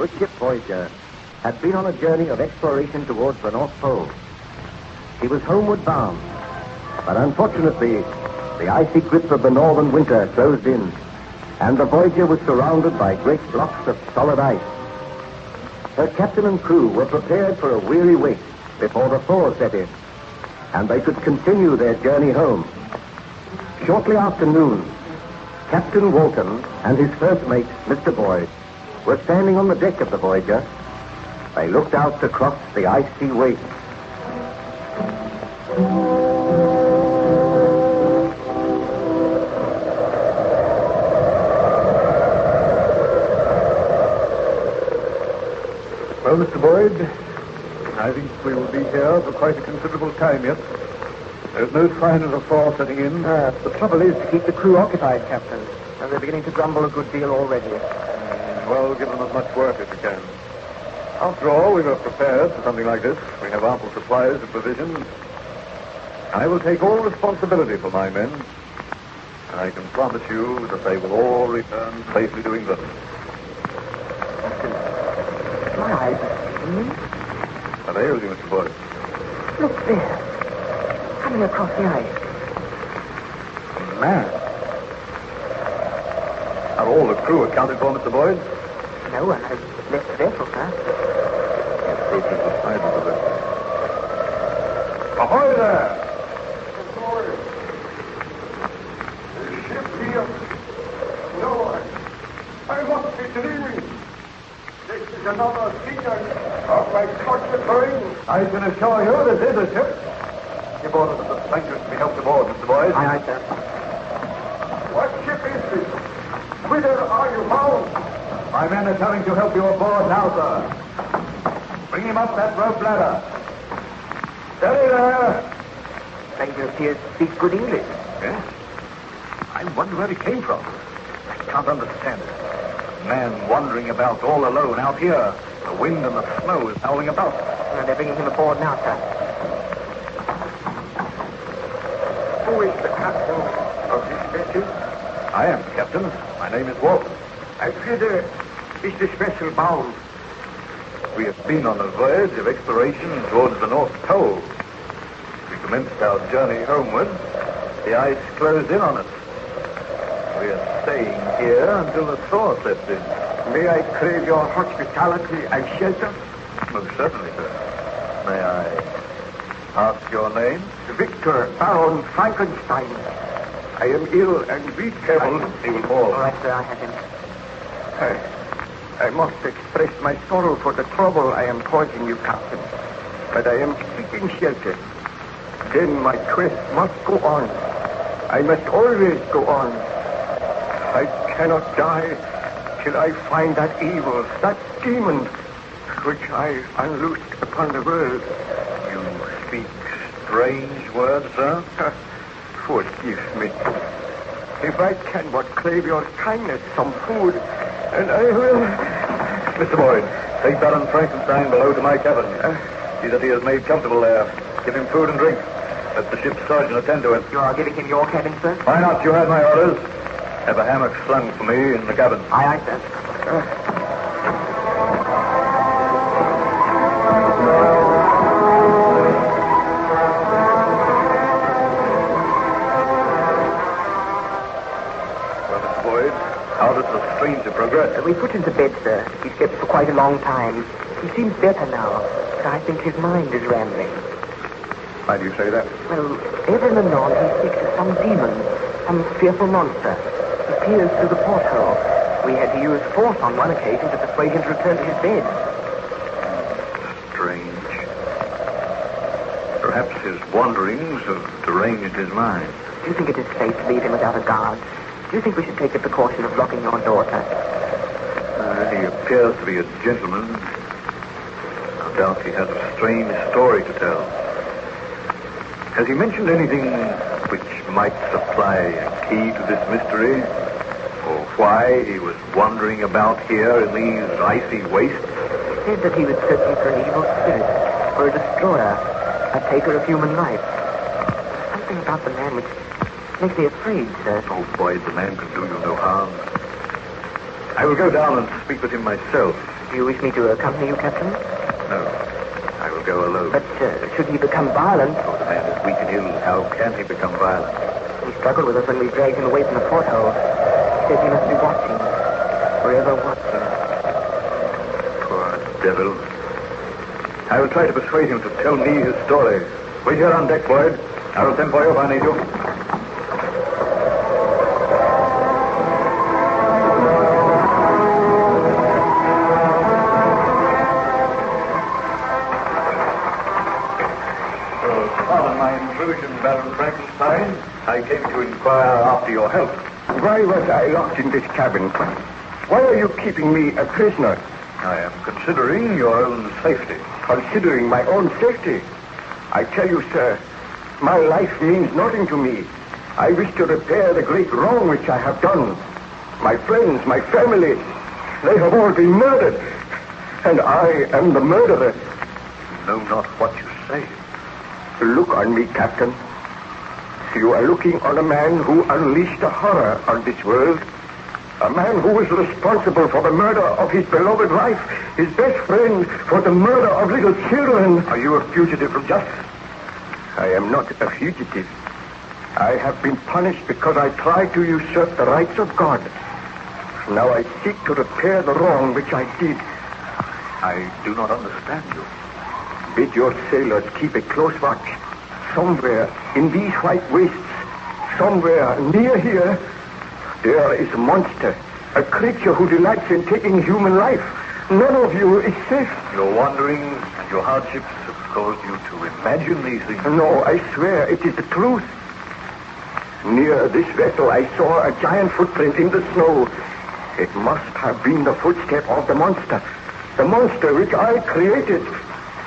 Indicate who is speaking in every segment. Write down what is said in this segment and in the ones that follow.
Speaker 1: good ship Voyager had been on a journey of exploration towards the North Pole. He was homeward bound, but unfortunately, the icy grip of the northern winter closed in, and the Voyager was surrounded by great blocks of solid ice. Her captain and crew were prepared for a weary wait before the thaw set in, and they could continue their journey home. Shortly after noon, Captain Walton and his first mate, Mr. Boyd, were standing on the deck of the Voyager. They looked out across the icy waste.
Speaker 2: Well, Mr. Boyd, I think we will be here for quite a considerable time yet. There's no sign of a thaw setting in.
Speaker 3: The trouble is to keep the crew occupied, Captain. And they're beginning to grumble a good deal already.
Speaker 2: Well, give them as much work as we can. After all, we were prepared for something like this. We have ample supplies of provisions. I will take all responsibility for my men. And I can promise you that they will all return safely to England.
Speaker 3: My eyes are deceiving me.
Speaker 2: How they ails you, Mr. Boyd?
Speaker 3: Look there. Coming across the ice.
Speaker 2: A man. Are all the crew accounted for, Mr. Boyd?
Speaker 3: No one has left the vessel, sir.
Speaker 2: Let's go to the side of the vessel. Ahoy there!
Speaker 4: The ship here. No, I must be dreaming. This is another signal of my constant brain.
Speaker 2: I can assure you this is a ship. Give orders that the strangers to be helped aboard, Mr. Boyd.
Speaker 3: Aye, aye, sir.
Speaker 4: What ship is this? Whither are you bound?
Speaker 2: My men are coming to help you aboard now, sir. Bring him up that rope ladder. Steady there.
Speaker 3: Stranger appears to speak good English.
Speaker 2: Yes? I wonder where he came from. I can't understand it. A man wandering about all alone out here. The wind and the snow is howling about.
Speaker 3: And they're bringing him aboard now, sir.
Speaker 4: Who is the captain of this vessel?
Speaker 2: I am, Captain. My name is Walton.
Speaker 4: And whither is this vessel bound?
Speaker 2: We have been on a voyage of exploration towards the North Pole. We commenced our journey homeward. The ice closed in on us. We are staying here until the thaw sets in.
Speaker 4: May I crave your hospitality and shelter?
Speaker 2: Most certainly, sir. May I ask your name?
Speaker 4: Victor Baron Frankenstein. I am ill and weak.
Speaker 2: Careful, he will fall.
Speaker 3: All right, sir, I have him.
Speaker 4: I must express my sorrow for the trouble I am causing you, Captain. But I am seeking shelter. Then my quest must go on. I must always go on. I cannot die till I find that evil, that demon, which I unloosed upon the world.
Speaker 2: You speak strange words, sir.
Speaker 4: Forgive me. If I can but crave your kindness, some food, and I will...
Speaker 2: Mr. Boyd, take Baron Frankenstein below to my cabin. See that he is made comfortable there. Give him food and drink. Let the ship's surgeon attend to him.
Speaker 3: You are giving him your cabin, sir?
Speaker 2: Why not? You had my orders. Have a hammock slung for me in the cabin.
Speaker 3: Aye, aye, sir.
Speaker 2: How does the stranger progress?
Speaker 3: We put him to bed, sir. He slept for quite a long time. He seems better now, but I think his mind is rambling.
Speaker 2: Why do you say that?
Speaker 3: Well, ever and anon he speaks of some demon, some fearful monster. He peers through the porthole. We had to use force on one occasion to persuade him to return to his bed.
Speaker 2: Strange. Perhaps his wanderings have deranged his mind.
Speaker 3: Do you think it is safe to leave him without a guard? Do you think we should take the precaution of locking your door, sir?
Speaker 2: He appears to be a gentleman. No doubt he has a strange story to tell. Has he mentioned anything which might supply a key to this mystery? Or why he was wandering about here in these icy wastes?
Speaker 3: He said that he was searching for an evil spirit, for a destroyer, a taker of human life. Something about the man which makes me afraid, sir.
Speaker 2: Oh, Boyd, the man can do you no harm. I will go down and speak with him myself.
Speaker 3: Do you wish me to accompany you, Captain?
Speaker 2: No. I will go alone.
Speaker 3: But should he become violent?
Speaker 2: Oh, the man is weak and ill. How can he become violent?
Speaker 3: He struggled with us when we dragged him away from the porthole. He said he must be watching. Forever watching.
Speaker 2: Poor devil. I will try to persuade him to tell me his story. Wait here on deck, Boyd. I will send for you if I need you. Pardon my intrusion, Baron Frankenstein. I came to inquire after your health.
Speaker 4: Why was I locked in this cabin? Why are you keeping me a prisoner?
Speaker 2: I am considering your own safety.
Speaker 4: Considering my own safety? I tell you, sir, my life means nothing to me. I wish to repair the great wrong which I have done. My friends, my family, they have all been murdered. And I am the murderer.
Speaker 2: You know not what you say.
Speaker 4: Look on me, Captain. You are looking on a man who unleashed a horror on this world. A man who was responsible for the murder of his beloved wife, his best friend, for the murder of little children.
Speaker 2: Are you a fugitive from justice?
Speaker 4: I am not a fugitive. I have been punished because I tried to usurp the rights of God. Now I seek to repair the wrong which I did.
Speaker 2: I do not understand you.
Speaker 4: Bid your sailors keep a close watch. Somewhere in these white wastes, somewhere near here, there is a monster, a creature who delights in taking human life. None of you is safe.
Speaker 2: Your wanderings and your hardships have caused you to imagine these things.
Speaker 4: No, I swear it is the truth. Near this vessel, I saw a giant footprint in the snow. It must have been the footstep of the monster which I created.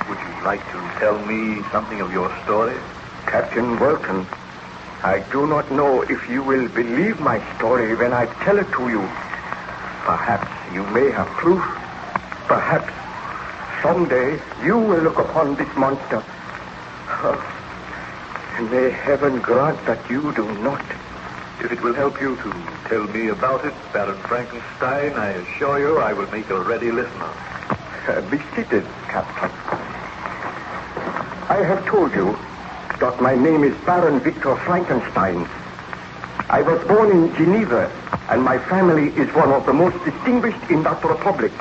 Speaker 2: Would you like to tell me something of your story?
Speaker 4: Captain Welton, I do not know if you will believe my story when I tell it to you. Perhaps you may have proof. Perhaps someday you will look upon this monster. May heaven grant that you do not.
Speaker 2: If it will help you to tell me about it, Baron Frankenstein, I assure you I will make a ready listener.
Speaker 4: Be seated, Captain. I have told you that my name is Baron Victor Frankenstein. I was born in Geneva, and my family is one of the most distinguished in that republic.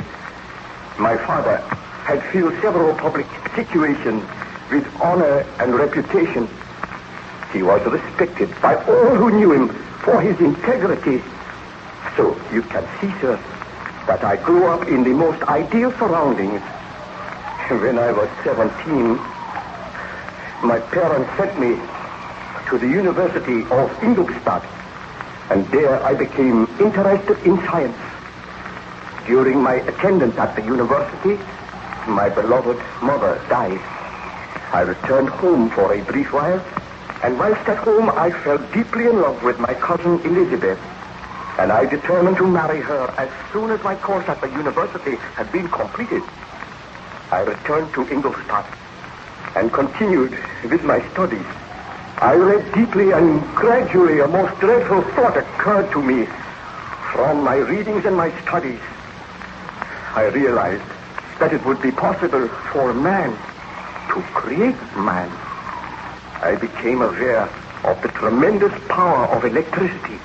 Speaker 4: My father had filled several public situations with honor and reputation. He was respected by all who knew him for his integrity. So you can see, sir, that I grew up in the most ideal surroundings. When I was 17, my parents sent me to the University of Ingolstadt, and there I became interested in science. During my attendance at the university, my beloved mother died. I returned home for a brief while, and whilst at home I fell deeply in love with my cousin Elizabeth, and I determined to marry her as soon as my course at the university had been completed. I returned to Ingolstadt and continued with my studies. I read deeply, and gradually a most dreadful thought occurred to me. From my readings and my studies, I realized that it would be possible for man to create man. I became aware of the tremendous power of electricity.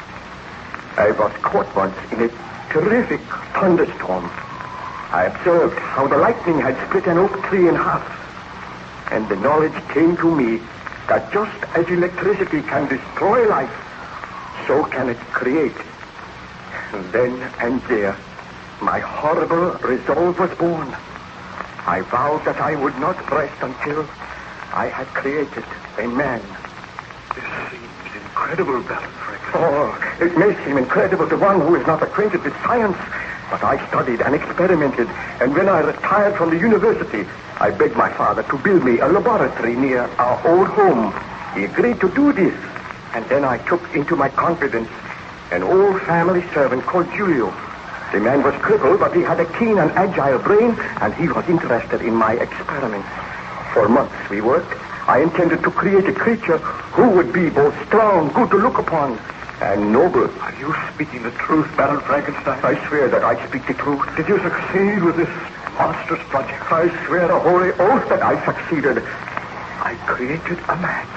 Speaker 4: I was caught once in a terrific thunderstorm. I observed how the lightning had split an oak tree in half. And the knowledge came to me that just as electricity can destroy life, so can it create. And then and there, my horrible resolve was born. I vowed that I would not rest until I had created a man.
Speaker 2: This seems incredible, Baron Frankenstein.
Speaker 4: Oh, it may seem incredible to one who is not acquainted with science, but I studied and experimented, and when I retired from the university, I begged my father to build me a laboratory near our old home. He agreed to do this, and then I took into my confidence an old family servant called Julio. The man was crippled, but he had a keen and agile brain, and he was interested in my experiments. For months we worked, I intended to create a creature who would be both strong, good to look upon, and noble.
Speaker 2: Are you speaking the truth, Baron Frankenstein?
Speaker 4: I swear that I speak the truth.
Speaker 2: Did you succeed with this monstrous project?
Speaker 4: I swear a holy oath that I succeeded. I created a man.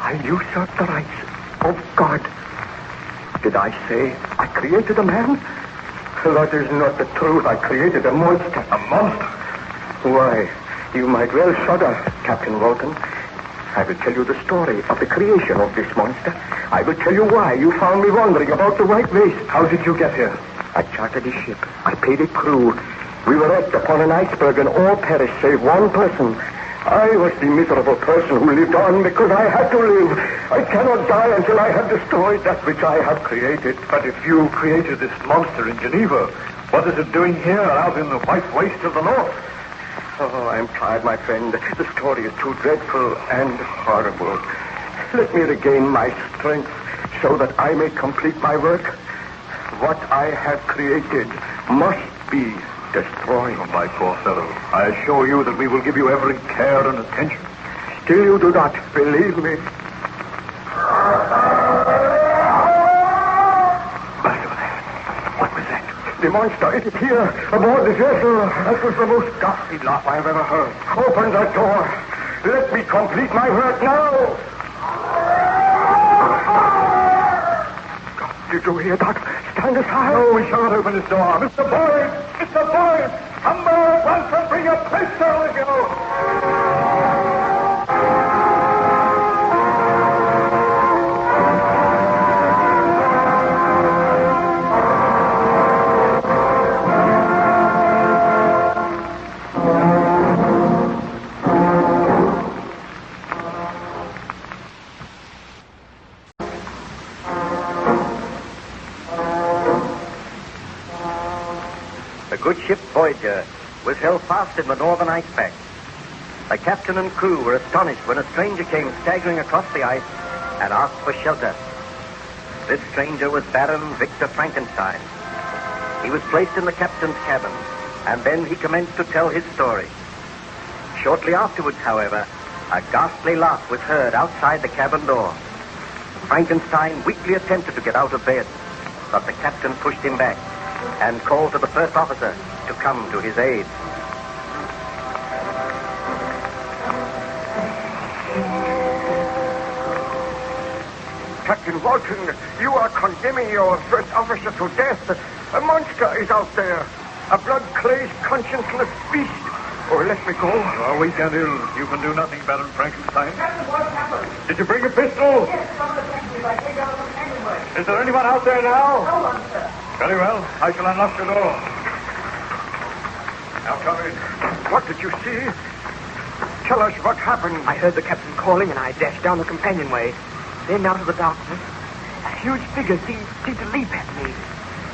Speaker 4: I usurped the rights of God. Did I say I created a man? That is not the truth. I created a monster.
Speaker 2: A monster?
Speaker 4: Why, you might well shudder, Captain Walton. I will tell you the story of the creation of this monster. I will tell you why you found me wandering about the White Waste.
Speaker 2: How did you get here?
Speaker 4: I chartered a ship. I paid a crew. We were wrecked upon an iceberg and all perished save one person. I was the miserable person who lived on because I had to live. I cannot die until I have destroyed that which I have created.
Speaker 2: But if you created this monster in Geneva, what is it doing here out in the White Waste of the North?
Speaker 4: Oh, I'm tired, my friend. The story is too dreadful and horrible. Let me regain my strength so that I may complete my work. What I have created must be destroyed.
Speaker 2: Oh, my poor fellow, I assure you that we will give you every care and attention.
Speaker 4: Still you do not believe me.
Speaker 2: Back over there. What was that?
Speaker 4: The monster, it is here, aboard the vessel. That was the most ghastly laugh I have ever heard. Open that door. Let me complete my work now. God, did you hear that? Stand aside.
Speaker 2: No, we shall not open this door. Mr. Boyd! Mr. Boyd! Come back at once and bring your pistol with you!
Speaker 1: The good ship Voyager was held fast in the northern ice pack. The captain and crew were astonished when a stranger came staggering across the ice and asked for shelter. This stranger was Baron Victor Frankenstein. He was placed in the captain's cabin, and then he commenced to tell his story. Shortly afterwards, however, a ghastly laugh was heard outside the cabin door. Frankenstein weakly attempted to get out of bed, but the captain pushed him back and called to the first officer to come to his aid.
Speaker 4: Captain Walton, you are condemning your first officer to death. A monster is out there. A blood-crazed, conscienceless beast. Or let me go.
Speaker 2: Oh, weak and ill. You can do nothing, Baron Frankenstein.
Speaker 3: Captain, what happened?
Speaker 2: Did you bring a pistol?
Speaker 3: Yes, from the factory. I came down the companionway.
Speaker 2: Is there anyone out there now?
Speaker 3: No one, sir.
Speaker 2: Very well. I shall unlock your door. Now come in.
Speaker 4: What did you see? Tell us what happened.
Speaker 3: I heard the captain calling, and I dashed down the companionway. Then, out of the darkness, a huge figure seemed to leap at me.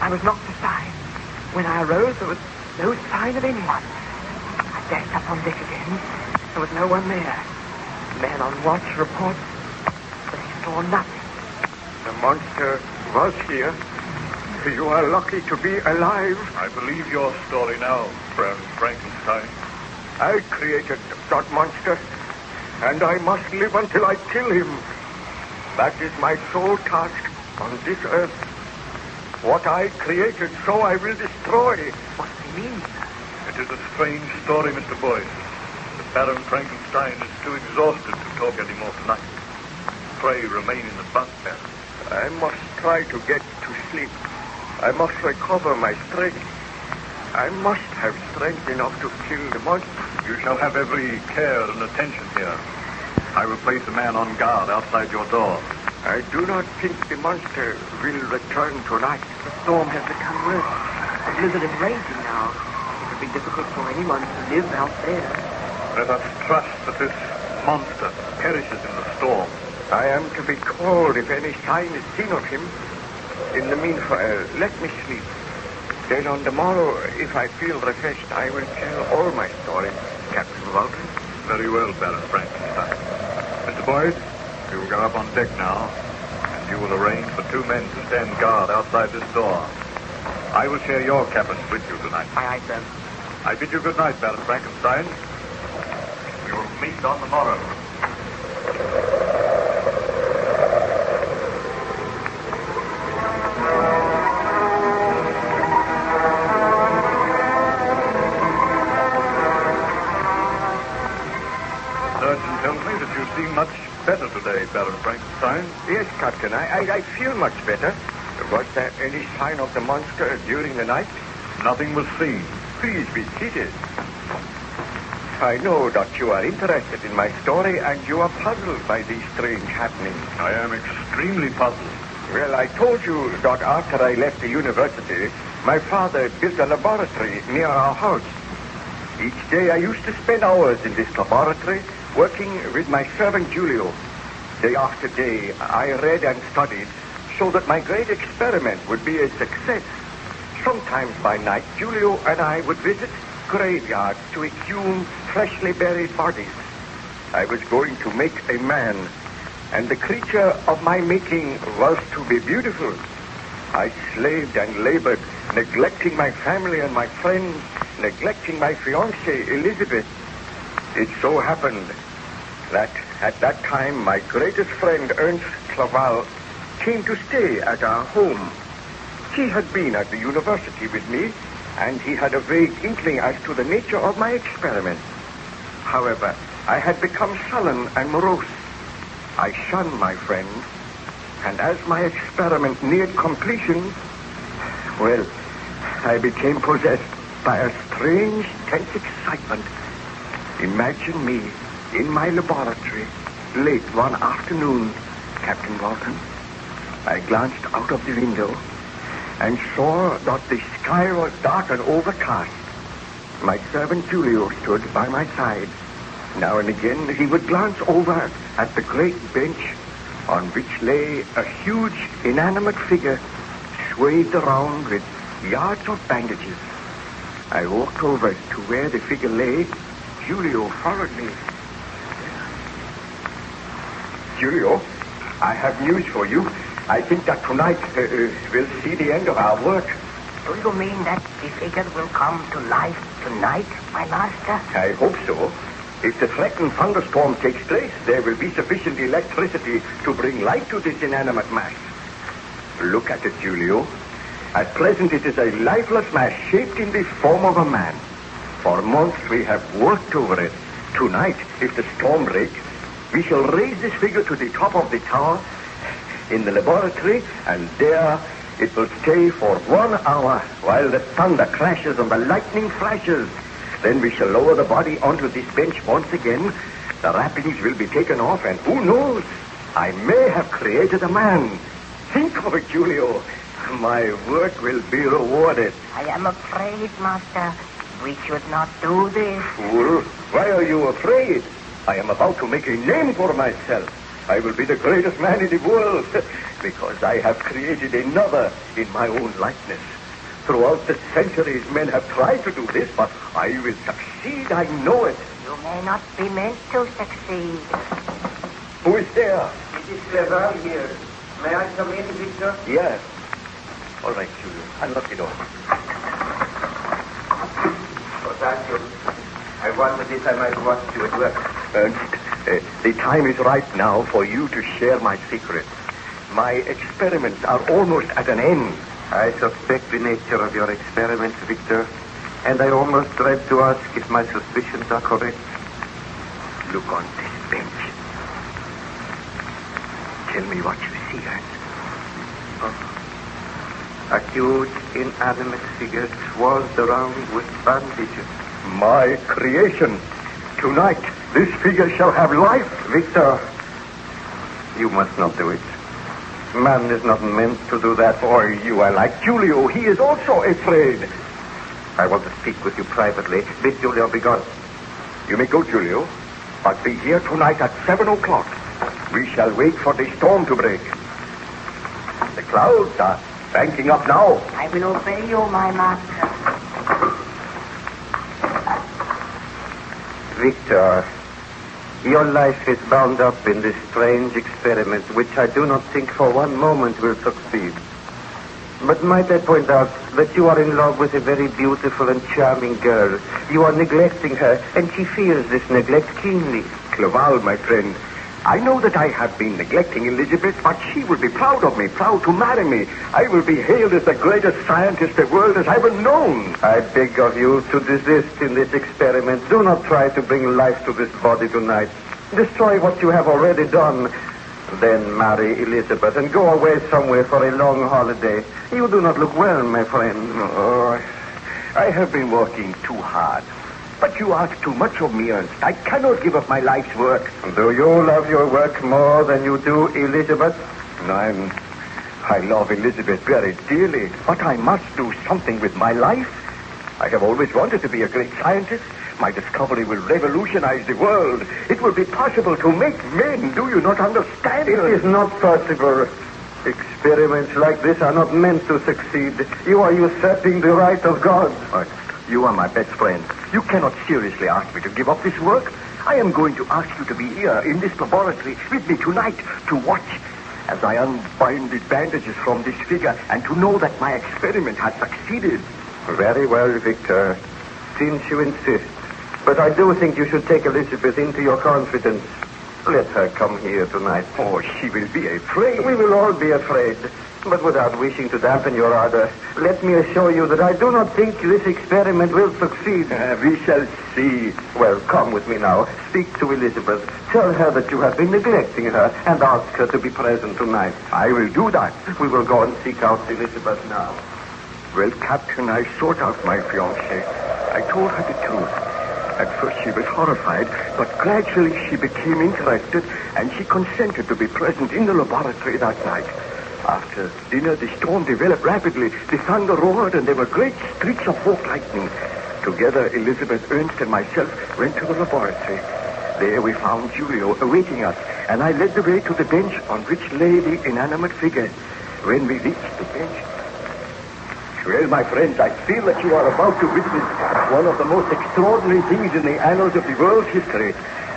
Speaker 3: I was knocked aside. When I arose, there was no sign of anyone. I dashed up on deck again. There was no one there. The man on watch reports that he saw nothing.
Speaker 4: The monster was here. You are lucky to be alive.
Speaker 2: I believe your story now, Baron Frankenstein.
Speaker 4: I created that monster, and I must live until I kill him. That is my sole task on this earth. What I created, so I will destroy.
Speaker 3: What does he mean, sir?
Speaker 2: It is a strange story, Mr. Boyd. The Baron Frankenstein is too exhausted to talk anymore tonight. Pray remain in the bunk, Baron.
Speaker 4: I must try to get to sleep. I must recover my strength. I must have strength enough to kill the monster.
Speaker 2: You shall have every care and attention here. I will place a man on guard outside your door.
Speaker 4: I do not think the monster will return tonight.
Speaker 3: The storm has become worse. The blizzard is raging now. It would be difficult for anyone to live out there.
Speaker 2: Let us trust that this monster perishes in the storm.
Speaker 4: I am to be called if any sign is seen of him. In the meanwhile, let me sleep. Then on the morrow, if I feel refreshed, I will tell all my story, Captain Walton.
Speaker 2: Very well, Baron Frankenstein. Mr. Boyd, you will go up on deck now, and you will arrange for 2 men to stand guard outside this door. I will share your cabin with you tonight.
Speaker 3: Aye, sir.
Speaker 2: I bid you good night, Baron Frankenstein. We will meet on the morrow.
Speaker 4: Captain. I feel much better. Was there any sign of the monster during the night?
Speaker 2: Nothing was seen.
Speaker 4: Please be seated. I know that you are interested in my story and you are puzzled by these strange happenings.
Speaker 2: I am extremely puzzled.
Speaker 4: Well, I told you that after I left the university, my father built a laboratory near our house. Each day I used to spend hours in this laboratory working with my servant Julio. Day after day, I read and studied so that my great experiment would be a success. Sometimes by night, Julio and I would visit graveyards to exhume freshly buried bodies. I was going to make a man, and the creature of my making was to be beautiful. I slaved and labored, neglecting my family and my friends, neglecting my fiancée, Elizabeth. It so happened that at that time, my greatest friend, Ernst Claval, came to stay at our home. He had been at the university with me, and he had a vague inkling as to the nature of my experiment. However, I had become sullen and morose. I shunned my friend, and as my experiment neared completion, well, I became possessed by a strange, tense excitement. Imagine me in my laboratory late one afternoon, Captain Walton. I glanced out of the window and saw that the sky was dark and overcast. My servant Julio stood by my side. Now and again he would glance over at the great bench on which lay a huge inanimate figure swathed around with yards of bandages. I walked over to where the figure lay. Julio followed me. Julio, I have news for you. I think that tonight we'll see the end of our work.
Speaker 5: Do you mean that the figure will come to life tonight, my master?
Speaker 4: I hope so. If the threatened thunderstorm takes place, there will be sufficient electricity to bring light to this inanimate mass. Look at it, Julio. At present, it is a lifeless mass shaped in the form of a man. For months, we have worked over it. Tonight, if the storm breaks, we shall raise this figure to the top of the tower in the laboratory, and there it will stay for 1 hour while the thunder crashes and the lightning flashes. Then we shall lower the body onto this bench once again. The wrappings will be taken off, and who knows? I may have created a man. Think of it, Julio. My work will be rewarded.
Speaker 5: I am afraid, master, we should not do this.
Speaker 4: Fool, why are you afraid? I am about to make a name for myself. I will be the greatest man in the world because I have created another in my own likeness. Throughout the centuries, men have tried to do this, but I will succeed. I know it.
Speaker 5: You may not be meant to succeed.
Speaker 4: Who is there?
Speaker 3: It is Clever here. May I come in, Victor?
Speaker 4: Yes. All right, Julio. Unlock the door.
Speaker 3: Oh, thank you. I wondered if I might watch you at work.
Speaker 4: Ernst, the time is right now for you to share my secret. My experiments are almost at an end.
Speaker 3: I suspect the nature of your experiments, Victor, and I almost dread to ask if my suspicions are correct.
Speaker 4: Look on this bench. Tell me what you see, Ernst.
Speaker 3: A huge, inanimate figure swathed around with bandages.
Speaker 4: My creation. Tonight, this figure shall have life.
Speaker 3: Victor, you must not do it. Man is not meant to do that.
Speaker 4: Oh, you are like Julio. He is also afraid.
Speaker 3: I want to speak with you privately. Bid Julio be gone.
Speaker 4: You may go, Julio, but be here tonight at 7 o'clock. We shall wait for the storm to break. The clouds are banking up now.
Speaker 5: I will obey you, my master.
Speaker 3: Victor, your life is bound up in this strange experiment, which I do not think for one moment will succeed. But might I point out that you are in love with a very beautiful and charming girl. You are neglecting her, and she feels this neglect keenly.
Speaker 4: Cleval, my friend, I know that I have been neglecting Elizabeth, but she will be proud of me, proud to marry me. I will be hailed as the greatest scientist the world has ever known.
Speaker 3: I beg of you to desist in this experiment. Do not try to bring life to this body tonight. Destroy what you have already done,
Speaker 4: Then marry Elizabeth and go away somewhere for a long holiday. You do not look well, my friend.
Speaker 6: Oh, I have been working too hard. But you ask too much of me, Ernst. I cannot give up my life's work.
Speaker 4: Do you love your work more than you do Elizabeth?
Speaker 6: I love Elizabeth very dearly, but I must do something with my life. I have always wanted to be a great scientist. My discovery will revolutionize the world. It will be possible to make men. Do you not understand?
Speaker 4: It is not possible. Experiments like this are not meant to succeed. You are usurping the right of God.
Speaker 6: Ernst, you are my best friend. You cannot seriously ask me to give up this work. I am going to ask you to be here in this laboratory with me tonight to watch as I unbind the bandages from this figure and to know that my experiment has succeeded.
Speaker 4: Very well, Victor. Since you insist. But I do think you should take Elizabeth into your confidence. Let her come here tonight.
Speaker 6: Oh, she will be afraid.
Speaker 4: We will all be afraid. But without wishing to dampen your ardor, let me assure you that I do not think this experiment will succeed.
Speaker 6: We shall see.
Speaker 4: Well, come with me now. Speak to Elizabeth. Tell her that you have been neglecting her and ask her to be present tonight.
Speaker 6: I will do that.
Speaker 4: We will go and seek out Elizabeth now.
Speaker 6: Well, Captain, I sought out my fiancée. I told her the truth. At first she was horrified, but gradually she became interested, and she consented to be present in the laboratory that night. After dinner, the storm developed rapidly. The thunder roared, and there were great streaks of forked lightning. Together, Elizabeth, Ernst, and myself went to the laboratory. There we found Julio awaiting us, and I led the way to the bench on which lay the inanimate figure. When we reached the bench... Well, my friends, I feel that you are about to witness one of the most extraordinary things in the annals of the world's history.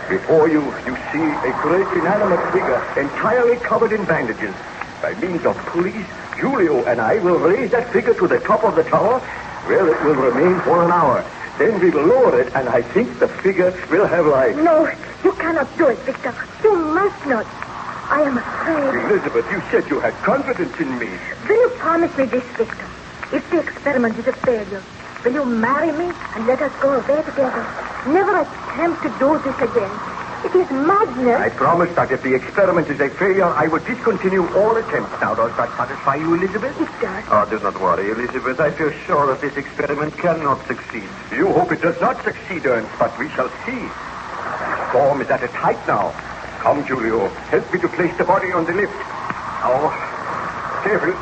Speaker 6: Before you see a great inanimate figure entirely covered in bandages. By means of pulleys, Julio and I will raise that figure to the top of the tower, where it will remain for an hour. Then we will lower it, and I think the figure will have life.
Speaker 7: No, you cannot do it, Victor. You must not. I am afraid.
Speaker 6: Elizabeth, you said you had confidence in me.
Speaker 7: Will you promise me this, Victor? If the experiment is a failure, will you marry me and let us go away together? Never attempt to do this again. It is madness.
Speaker 6: I promise that if the experiment is a failure, I will discontinue all attempts. Now, does that satisfy you, Elizabeth?
Speaker 7: It does.
Speaker 4: Oh, do not worry, Elizabeth. I feel sure that this experiment cannot succeed.
Speaker 6: You hope it does not succeed, Ernst, but we shall see. The storm is at its height now. Come, Julio. Help me to place the body on the lift. Now, careful.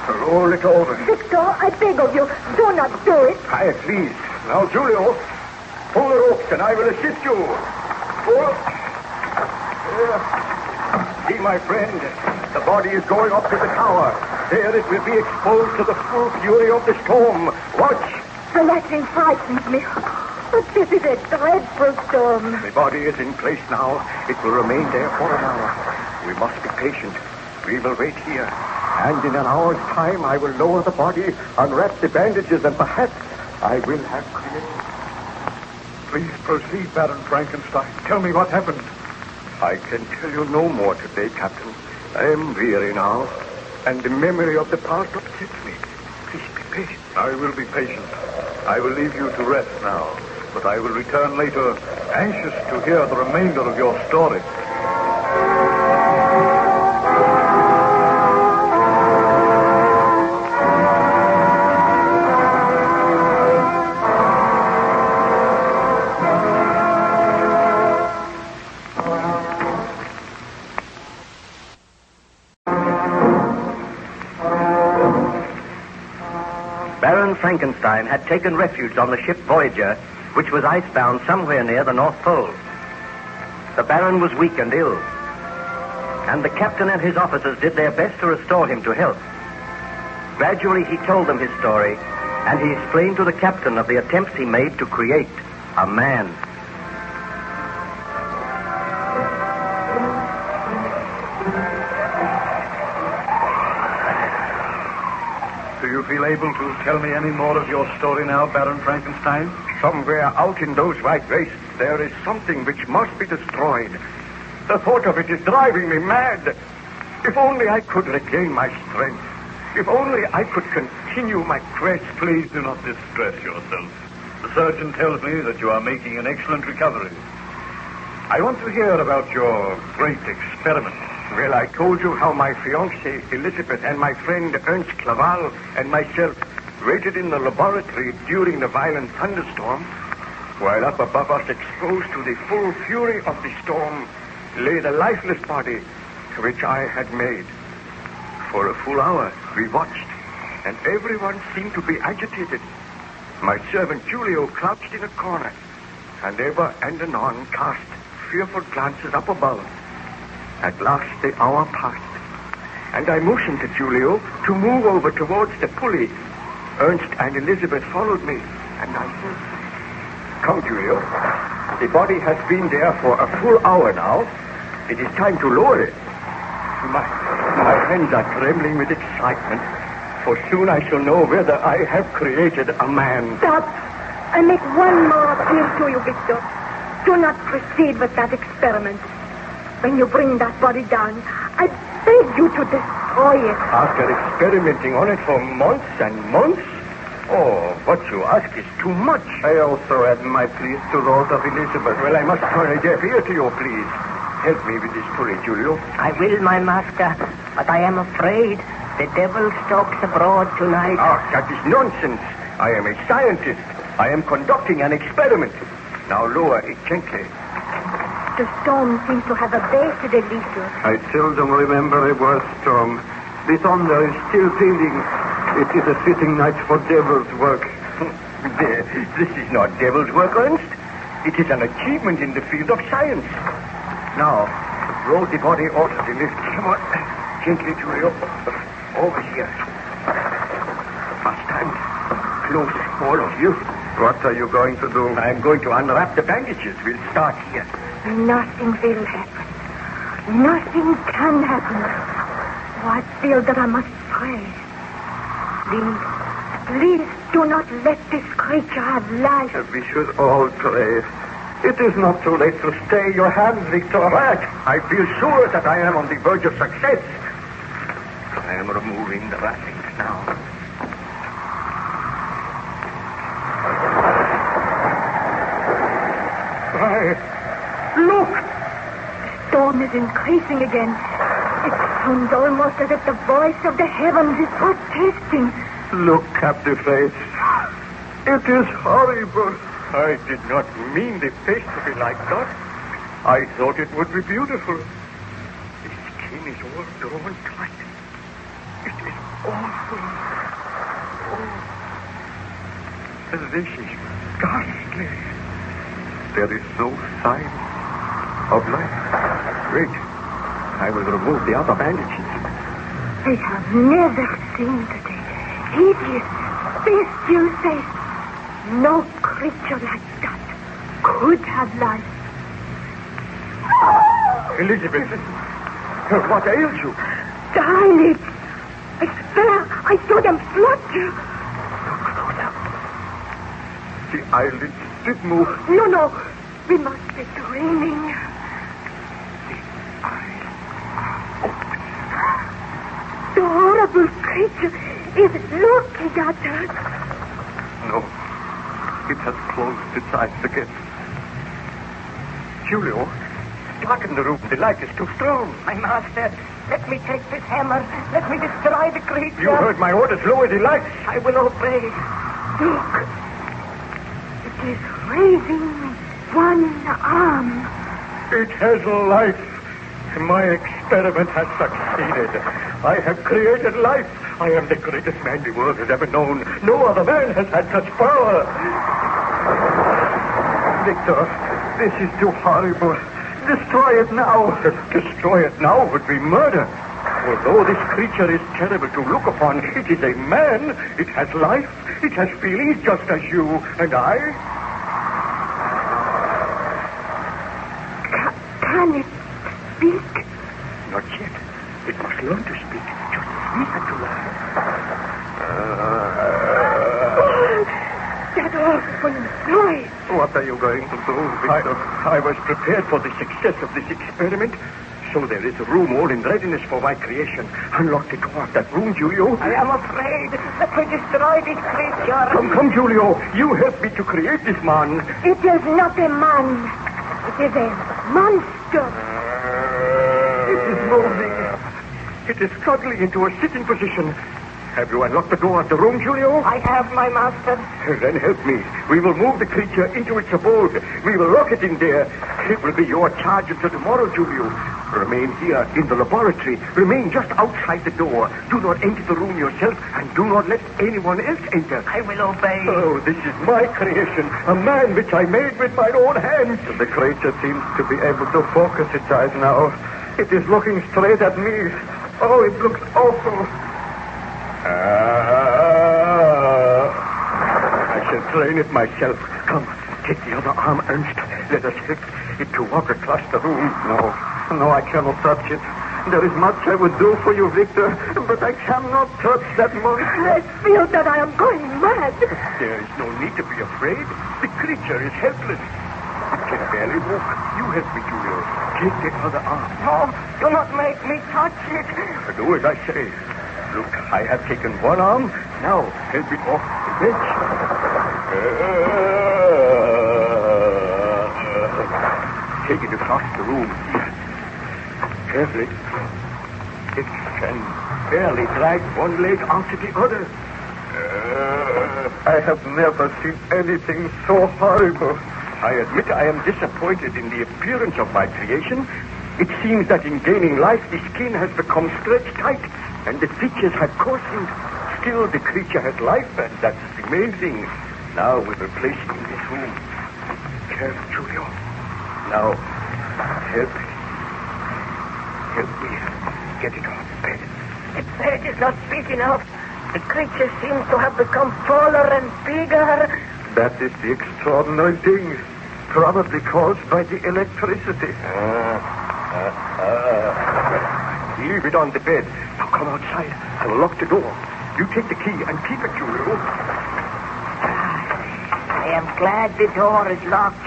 Speaker 6: Roll it over.
Speaker 7: Victor, I beg of you, do not do it.
Speaker 6: Quiet, please. Now, Julio, pull the ropes and I will assist you. Pull. See, my friend, the body is going up to the tower. There it will be exposed to the full fury of the storm. Watch.
Speaker 7: The lightning frightens me. But this is a dreadful storm.
Speaker 6: The body is in place now. It will remain there for an hour. We must be patient. We will wait here. And in an hour's time, I will lower the body, unwrap the bandages, and perhaps I will have creation.
Speaker 2: Please proceed, Baron Frankenstein. Tell me what happened.
Speaker 6: I can tell you no more today, Captain. I am weary now, and the memory of the past upsets me. Please be patient.
Speaker 2: I will be patient. I will leave you to rest now, but I will return later, anxious to hear the remainder of your story.
Speaker 1: Baron Frankenstein had taken refuge on the ship Voyager, which was icebound somewhere near the North Pole. The Baron was weak and ill, and the captain and his officers did their best to restore him to health. Gradually, he told them his story, and he explained to the captain of the attempts he made to create a man.
Speaker 2: Do you feel able to tell me any more of your story now, Baron Frankenstein?
Speaker 6: Somewhere out in those white wastes, there is something which must be destroyed. The thought of it is driving me mad. If only I could regain my strength. If only I could continue my quest.
Speaker 2: Please do not distress yourself. The surgeon tells me that you are making an excellent recovery. I want to hear about your great experiment.
Speaker 6: Well, I told you how my fiancée, Elizabeth, and my friend Ernst Claval and myself waited in the laboratory during the violent thunderstorm, while up above us, exposed to the full fury of the storm, lay the lifeless body which I had made. For a full hour, we watched, and everyone seemed to be agitated. My servant Julio crouched in a corner, and ever and anon cast fearful glances up above. At last the hour passed, and I motioned to Julio to move over towards the pulley. Ernst and Elizabeth followed me, and I said, "Come, Julio. The body has been there for a full hour now. It is time to lower it." My hands are trembling with excitement, for soon I shall know whether I have created a man.
Speaker 7: Stop. I make one more appeal to you, Victor. Do not proceed with that experiment. When you bring that body down, I beg you to destroy it.
Speaker 6: After experimenting on it for months and months? Oh, what you ask is too much.
Speaker 4: I also add my pleas to those of Elizabeth.
Speaker 6: Well, I must turn a deaf ear to your pleas. Help me with this pulley, Julio.
Speaker 5: I will, my master, but I am afraid the devil stalks abroad tonight.
Speaker 6: Ah, that is nonsense. I am a scientist. I am conducting an experiment. Now lower it gently.
Speaker 7: The storm seems to have abated a little.
Speaker 4: I seldom remember a worse storm. The thunder is still pealing. It is a fitting night for devil's work.
Speaker 6: This is not devil's work, Ernst. It is an achievement in the field of science. Now, roll the body out of the lift. Come on. Gently, Julio. Over here. Fast time. Close, all of you.
Speaker 4: What are you going to do?
Speaker 6: I'm going to unwrap the bandages. We'll start here.
Speaker 7: Nothing will happen. Nothing can happen. Oh, I feel that I must pray. Please do not let this creature have life.
Speaker 4: We should all pray. It is not too late to stay your hand, Victor.
Speaker 6: I feel sure that I am on the verge of success. I am removing the wrappings now.
Speaker 7: Look! The storm is increasing again. It sounds almost as if the voice of the heavens is protesting.
Speaker 4: Look, Captain Face. It is horrible.
Speaker 6: I did not mean the face to be like that. I thought it would be beautiful. The skin is all drawn tight. It is awful. Oh, this is ghastly.
Speaker 4: There is no sign of life.
Speaker 6: Wait. I will remove the other bandages.
Speaker 7: I have never seen such a hideous, bestial face. No creature like that could have life.
Speaker 6: Elizabeth, what ails you?
Speaker 7: The eyelids. I swear I saw them flutter.
Speaker 6: The eyelids did move.
Speaker 7: No. We must be dreaming. The horrible creature is looking at us.
Speaker 6: No. It has closed its eyes again. Julio, darken the room. The light is too strong.
Speaker 5: My master, let me take this hammer. Let me destroy the creature.
Speaker 6: You heard my orders. Lower the lights.
Speaker 5: I will obey.
Speaker 7: Look. It is raising one arm.
Speaker 6: It has life. My experiment has succeeded. I have created life. I am the greatest man the world has ever known. No other man has had such power.
Speaker 4: Victor, this is too horrible. Destroy it now.
Speaker 6: Destroy it now would be murder. Although this creature is terrible to look upon, it is a man. It has life. It has feelings just as you and I.
Speaker 7: Can it speak?
Speaker 6: Not yet. It must learn to speak, just as we had to learn.
Speaker 7: That awful noise.
Speaker 4: What are you going to do, Victor?
Speaker 6: I was prepared for the success of this experiment, so there is a room all in readiness for my creation. Unlock the door of that room, Julio.
Speaker 5: I am afraid. Let me destroy this creature.
Speaker 6: Come, Julio. You help me to create this man.
Speaker 7: It is not a man. It is a monster.
Speaker 4: It is moving.
Speaker 6: It is struggling into a sitting position. Have you unlocked the door of the room, Julio?
Speaker 5: I have, my master.
Speaker 6: Then help me. We will move the creature into its abode. We will lock it in there. It will be your charge until tomorrow, Julio. Remain here in the laboratory. Remain just outside the door. Do not enter the room yourself, and do not let anyone else enter.
Speaker 5: I will obey.
Speaker 6: Oh, this is my creation. A man which I made with my own hands.
Speaker 2: The creature seems to be able to focus its eyes now. It is looking straight at me. Oh, it looks awful.
Speaker 6: I shall train it myself. Come, take the other arm, Ernst. Let us help it to walk across the room.
Speaker 2: No, I cannot touch it. There is much I would do for you, Victor, but I cannot touch that monster.
Speaker 7: I feel that I am going mad.
Speaker 6: There is no need to be afraid. The creature is helpless. It can barely walk. You help me, Julio. Take the other arm.
Speaker 5: No, do not make me touch it.
Speaker 6: Do as I say. Look, I have taken one arm. Now, help it off the bench. Take it across the room. Carefully. It can barely drag one leg onto the other.
Speaker 2: I have never seen anything so horrible.
Speaker 6: I admit I am disappointed in the appearance of my creation. It seems that in gaining life, the skin has become stretched tight, and the features have coarsened. Still, the creature has life, and that's the main thing. Now we will place it in this room. Careful, Julio. Now, help me get it off the bed.
Speaker 5: Its head is not big enough. The creature seems to have become taller and bigger.
Speaker 2: That is the extraordinary thing. Probably caused by the electricity.
Speaker 6: Leave it on the bed. Now come outside. I will lock the door. You take the key and keep it, Julio.
Speaker 5: I am glad the door is locked.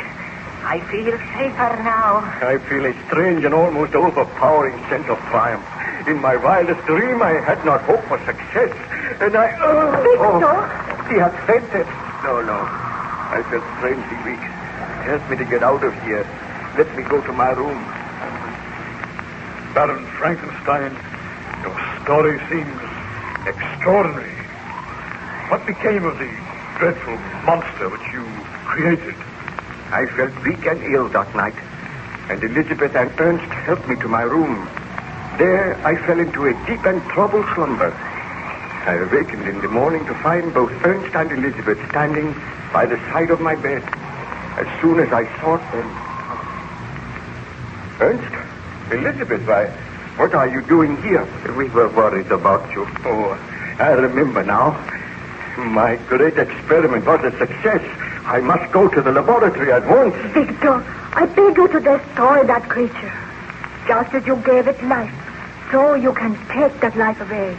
Speaker 5: I feel safer now.
Speaker 6: I feel a strange and almost overpowering sense of triumph. In my wildest dream, I had not hoped for success. And I...
Speaker 7: Victor?
Speaker 6: He has fainted. No. I felt strangely weak. Help me to get out of here. Let me go to my room.
Speaker 2: Baron Frankenstein, your story seems extraordinary. What became of the dreadful monster which you created?
Speaker 6: I felt weak and ill that night, and Elizabeth and Ernst helped me to my room. There, I fell into a deep and troubled slumber. I awakened in the morning to find both Ernst and Elizabeth standing by the side of my bed. As soon as I saw them... Ernst? Elizabeth, what are you doing here?
Speaker 2: We were worried about you.
Speaker 6: Oh, I remember now. My great experiment was a success. I must go to the laboratory at once.
Speaker 7: Victor, I beg you to destroy that creature. Just as you gave it life, so you can take that life away.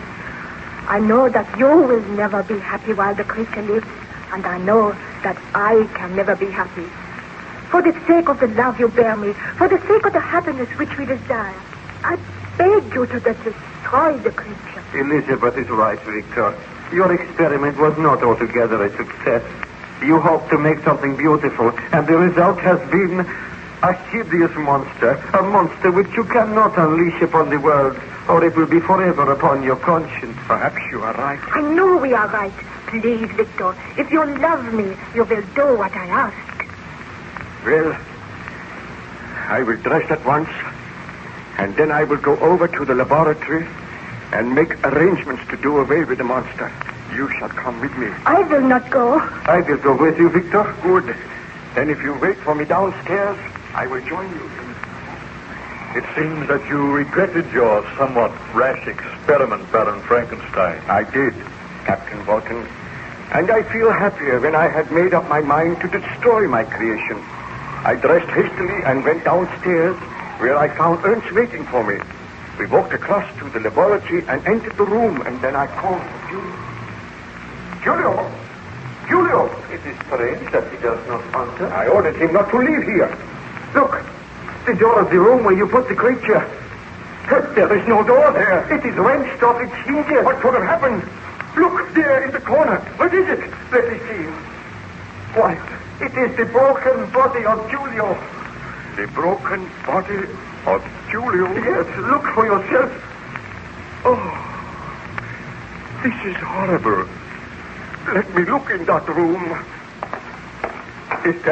Speaker 7: I know that you will never be happy while the creature lives, and I know that I can never be happy. For the sake of the love you bear me, for the sake of the happiness which we desire, I beg you to destroy the creature.
Speaker 2: Elizabeth is right, Victor. Your experiment was not altogether a success. You hoped to make something beautiful, and the result has been a hideous monster, a monster which you cannot unleash upon the world, or it will be forever upon your conscience.
Speaker 6: Perhaps you are right.
Speaker 7: I know we are right. Please, Victor, if you love me, you will do what I ask.
Speaker 6: Well, I will dress at once, and then I will go over to the laboratory and make arrangements to do away with the monster. You shall come with me.
Speaker 7: I will not go.
Speaker 6: I will go with you, Victor. Good. Then if you wait for me downstairs, I will join you.
Speaker 2: It seems that you regretted your somewhat rash experiment, Baron Frankenstein.
Speaker 6: I did, Captain Walton. And I feel happier when I had made up my mind to destroy my creation. I dressed hastily and went downstairs, where I found Ernst waiting for me. We walked across to the laboratory and entered the room, and then I called for Julio. Julio!
Speaker 2: It is strange that he does not answer.
Speaker 6: I ordered him not to leave here.
Speaker 2: Look, the door of the room where you put the creature.
Speaker 6: There is no door there.
Speaker 2: It is wrenched off its hinges.
Speaker 6: What could have happened? Look, there in the corner. What is it?
Speaker 2: Let me see. Why, it is the broken body of Julio.
Speaker 6: The broken body of Julio?
Speaker 2: Yes, look for yourself.
Speaker 6: Oh, this is horrible. Let me look in that room. Is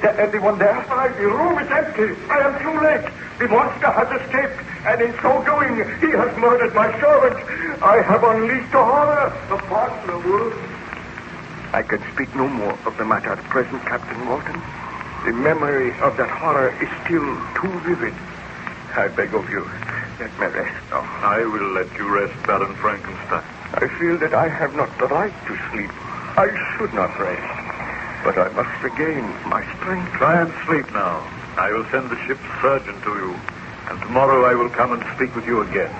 Speaker 6: there anyone there? The room is empty. I am too late. The monster has escaped, and in so doing, he has murdered my servant. I have unleashed the horror upon the world. I can speak no more of the matter at present, Captain Walton. The memory of that horror is still too vivid. I beg of you, let me rest now.
Speaker 2: I will let you rest, Baron Frankenstein.
Speaker 6: I feel that I have not the right to sleep. I should not rest. But I must regain my strength.
Speaker 2: Try and sleep now. I will send the ship's surgeon to you, and tomorrow I will come and speak with you again.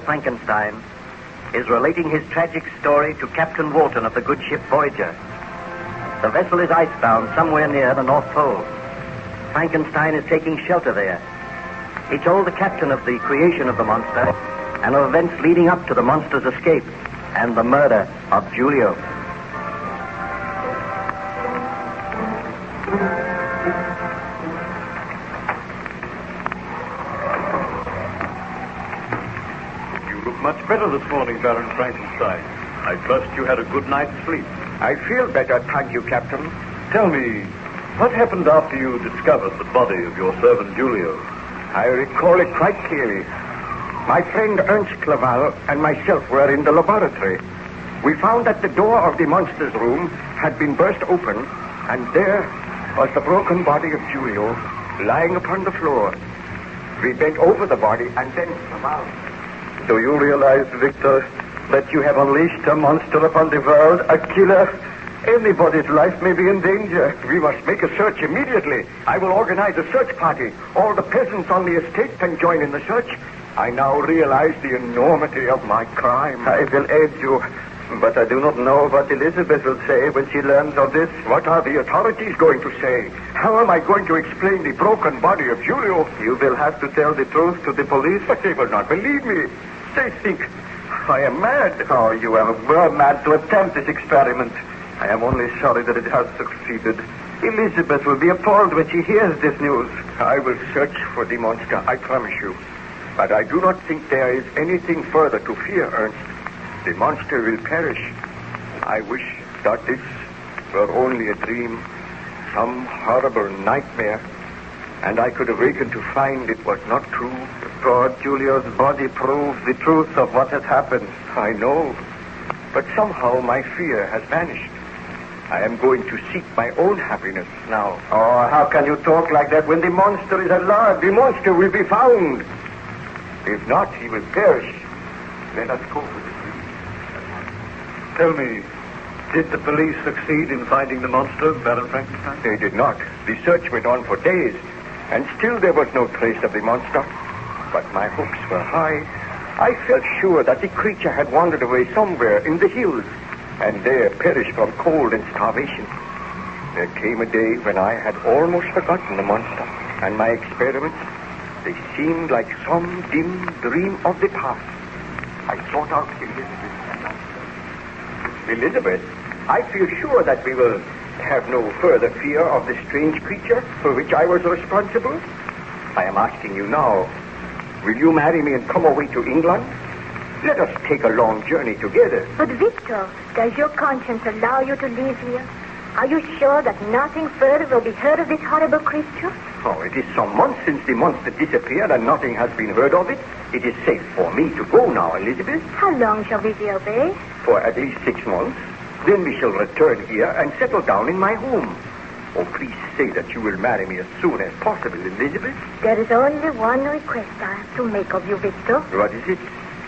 Speaker 1: Frankenstein is relating his tragic story to Captain Walton of the good ship Voyager. The vessel is icebound somewhere near the North Pole. Frankenstein is taking shelter there. He told the captain of the creation of the monster and of events leading up to the monster's escape and the murder of Julio.
Speaker 2: Much better this morning, Baron Frankenstein. I trust you had a good night's sleep.
Speaker 6: I feel better, thank you, Captain.
Speaker 2: Tell me, what happened after you discovered the body of your servant Julio?
Speaker 6: I recall it quite clearly. My friend Ernst Clerval and myself were in the laboratory. We found that the door of the monster's room had been burst open, and there was the broken body of Julio lying upon the floor. We bent over the body, and then Clerval...
Speaker 2: Do you realize, Victor, that you have unleashed a monster upon the world, a killer? Anybody's life may be in danger.
Speaker 6: We must make a search immediately. I will organize a search party. All the peasants on the estate can join in the search. I now realize the enormity of my crime.
Speaker 2: I will aid you, but I do not know what Elizabeth will say when she learns of this.
Speaker 6: What are the authorities going to say? How am I going to explain the broken body of Julio?
Speaker 2: You will have to tell the truth to the police.
Speaker 6: But they will not believe me. They think I am mad.
Speaker 2: Oh, you were mad to attempt this experiment. I am only sorry that it has succeeded. Elizabeth will be appalled when she hears this news.
Speaker 6: I will search for the monster, I promise you. But I do not think there is anything further to fear, Ernst. The monster will perish. I wish that this were only a dream, some horrible nightmare, and I could awaken to find it was not true.
Speaker 2: Poor Julio's body proves the truth of what has happened.
Speaker 6: I know, but somehow my fear has vanished. I am going to seek my own happiness now.
Speaker 2: Oh, how can you talk like that when the monster is alive?
Speaker 6: The monster will be found. If not, he will perish. Let us go with it.
Speaker 2: Tell me, did the police succeed in finding the monster, Baron Frankenstein?
Speaker 6: They did not. The search went on for days, and still there was no trace of the monster. But my hopes were high. I felt sure that the creature had wandered away somewhere in the hills, and there perished from cold and starvation. There came a day when I had almost forgotten the monster, and my experiments, they seemed like some dim dream of the past. I sought out Elizabeth, I feel sure that we will have no further fear of the strange creature for which I was responsible. I am asking you now, will you marry me and come away to England? Let us take a long journey together.
Speaker 7: But Victor, does your conscience allow you to leave here? Are you sure that nothing further will be heard of this horrible creature?
Speaker 6: Oh, it is some months since the monster disappeared and nothing has been heard of it. It is safe for me to go now, Elizabeth.
Speaker 7: How long shall we be away?
Speaker 6: For at least 6 months. Then we shall return here and settle down in my home. Oh, please say that you will marry me as soon as possible, Elizabeth.
Speaker 7: There is only one request I have to make of you, Victor.
Speaker 6: What is it?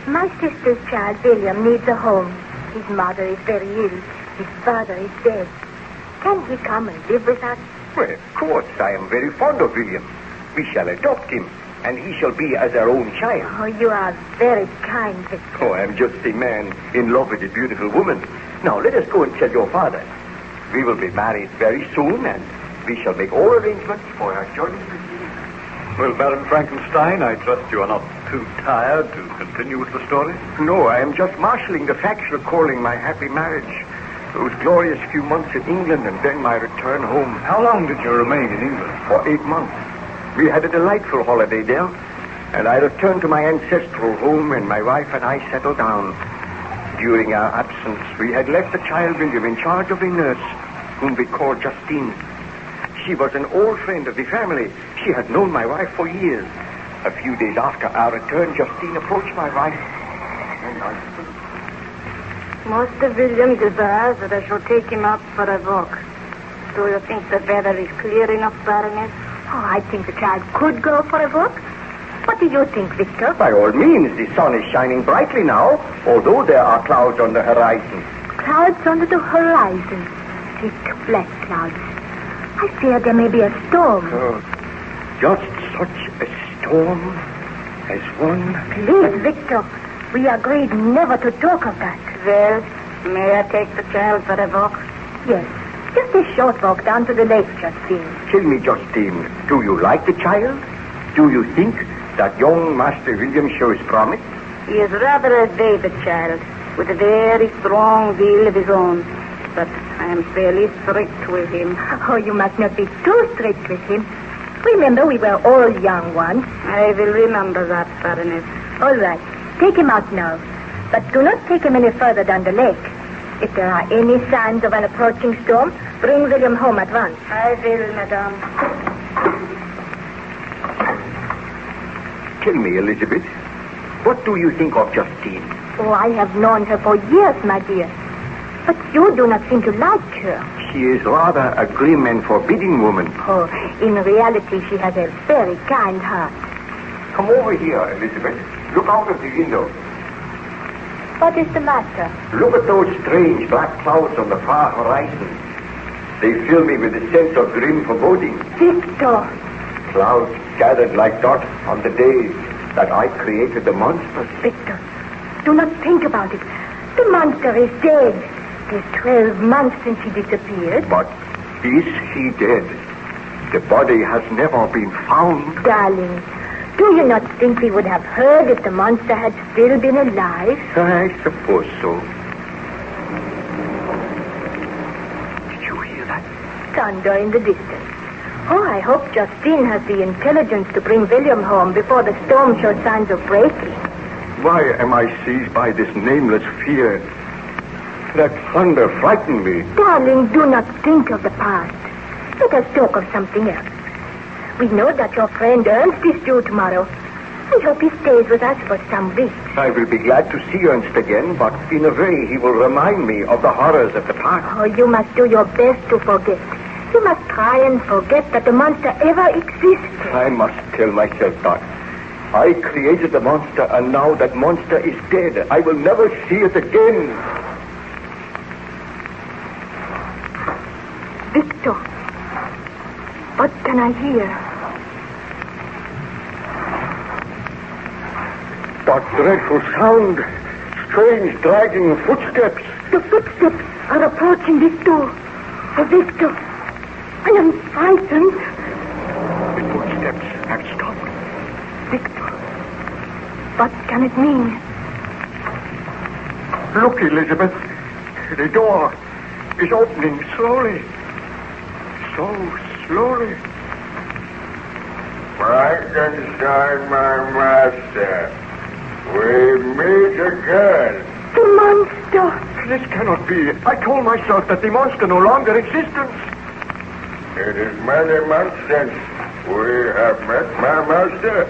Speaker 7: My sister's child, William, needs a home. His mother is very ill. His father is dead. Can he come and live with us?
Speaker 6: Well, of course. I am very fond of William. We shall adopt him, and he shall be as our own child.
Speaker 7: Oh, you are very kind, Victor.
Speaker 6: Oh, I am just a man in love with a beautiful woman. Now, let us go and tell your father. We will be married very soon, and we shall make all arrangements for our journey with you.
Speaker 2: Well, Baron Frankenstein, I trust you are not too tired to continue with the story?
Speaker 6: No, I am just marshalling the facts recalling my happy marriage. Those glorious few months in England and then my return home.
Speaker 2: How long did you remain in England?
Speaker 6: For 8 months. We had a delightful holiday there, and I returned to my ancestral home, and my wife and I settled down. During our absence, we had left the child William in charge of a nurse, whom we called Justine. She was an old friend of the family. She had known my wife for years. A few days after our return, Justine approached my wife, and I...
Speaker 8: Master William desires that I shall take him out for a walk. Do you think the weather is clear enough, Baroness?
Speaker 7: Oh, I think the child could go for a walk. What do you think, Victor?
Speaker 6: By all means, the sun is shining brightly now, although there are clouds on the horizon.
Speaker 7: Clouds under the horizon. Thick black clouds. I fear there may be a storm.
Speaker 6: Oh, just such a storm as one...
Speaker 7: Please, Victor. We agreed never to talk of that.
Speaker 8: Well, may I take the child for a walk?
Speaker 7: Yes. Just a short walk down to the lake, Justine.
Speaker 6: Tell me, Justine, do you like the child? Do you think that young Master William shows promise?
Speaker 8: He is rather a David child, with a very strong will of his own. But I am fairly strict with him.
Speaker 7: Oh, you must not be too strict with him. Remember, we were all young once.
Speaker 8: I will remember that, Baroness.
Speaker 7: All right. Take him out now. But do not take him any further down the lake. If there are any signs of an approaching storm, bring William home at once.
Speaker 8: I will, madame.
Speaker 6: Tell me, Elizabeth, what do you think of Justine?
Speaker 7: Oh, I have known her for years, my dear. But you do not seem to like her.
Speaker 6: She is rather a grim and forbidding woman.
Speaker 7: Oh, in reality, she has a very kind heart.
Speaker 6: Come over here, Elizabeth. Look out of the window.
Speaker 7: What is the matter?
Speaker 6: Look at those strange black clouds on the far horizon. They fill me with a sense of grim foreboding.
Speaker 7: Victor!
Speaker 6: Clouds gathered like dust on the day that I created the monster.
Speaker 7: Victor, do not think about it. The monster is dead. It is 12 months since he disappeared.
Speaker 6: But is he dead? The body has never been found.
Speaker 7: Darling, do you not think we would have heard if the monster had still been alive?
Speaker 6: I suppose so. Did you hear that?
Speaker 7: Thunder in the distance. Oh, I hope Justine has the intelligence to bring William home before the storm shows signs of breaking.
Speaker 6: Why am I seized by this nameless fear? That thunder frightened me.
Speaker 7: Darling, do not think of the past. Let us talk of something else. We know that your friend Ernst is due tomorrow. I hope he stays with us for some weeks.
Speaker 6: I will be glad to see Ernst again, but in a way he will remind me of the horrors of the past.
Speaker 7: Oh, you must do your best to forget. You must try and forget that the monster ever existed.
Speaker 6: I must tell myself that. I created the monster, and now that monster is dead. I will never see it again.
Speaker 7: Victor, what can I hear?
Speaker 6: That dreadful sound. Strange dragging footsteps.
Speaker 7: The footsteps are approaching this door. Oh, Victor, I am frightened.
Speaker 6: The footsteps have stopped.
Speaker 7: Victor, what can it mean?
Speaker 6: Look, Elizabeth. The door is opening slowly. So slowly.
Speaker 4: Frankenstein, my master. We meet again.
Speaker 7: The monster!
Speaker 6: This cannot be. I told myself that the monster no longer existed.
Speaker 4: It is many months since we have met, my master.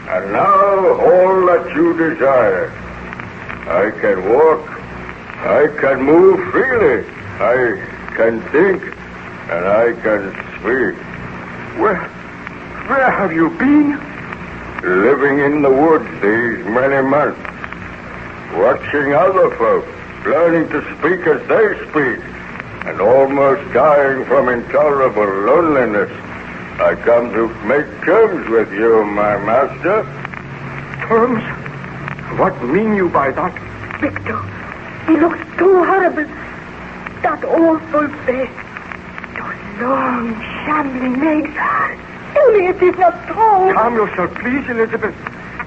Speaker 4: And now all that you desire. I can walk. I can move freely. I can think. And I can speak.
Speaker 6: Where have you been?
Speaker 4: Living in the woods these many months. Watching other folks. Learning to speak as they speak. And almost dying from intolerable loneliness. I come to make terms with you, my master.
Speaker 6: Terms? What mean you by that?
Speaker 7: Victor, he looks too horrible. That awful face. Those long, shambling legs. Tell me it is not true.
Speaker 6: Calm yourself, please, Elizabeth.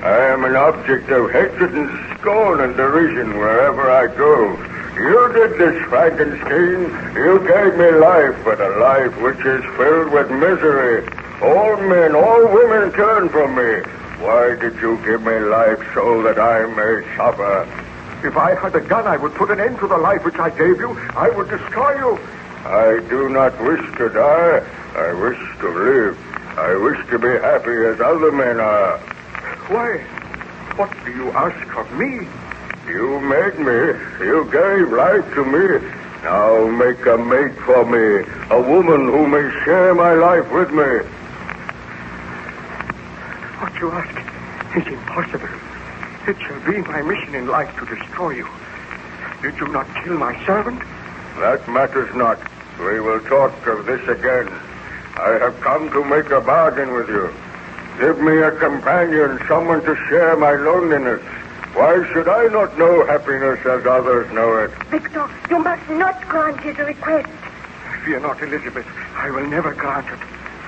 Speaker 6: I am an object of hatred and scorn and derision wherever I go. You did this, Frankenstein. You gave me life, but a life which is filled with misery. All men, all women turn from me. Why did you give me life so that I may suffer? If I had a gun, I would put an end to the life which I gave you. I would destroy you. I do not wish to die. I wish to live. I wish to be happy as other men are. Why? What do you ask of me? You made me. You gave life to me. Now make a mate for me. A woman who may share my life with me. What you ask is impossible. It shall be my mission in life to destroy you. Did you not kill my servant? That matters not. We will talk of this again. I have come to make a bargain with you. Give me a companion, someone to share my loneliness. Why should I not know happiness as others know it?
Speaker 7: Victor, you must not grant his request.
Speaker 6: Fear not, Elizabeth. I will never grant it.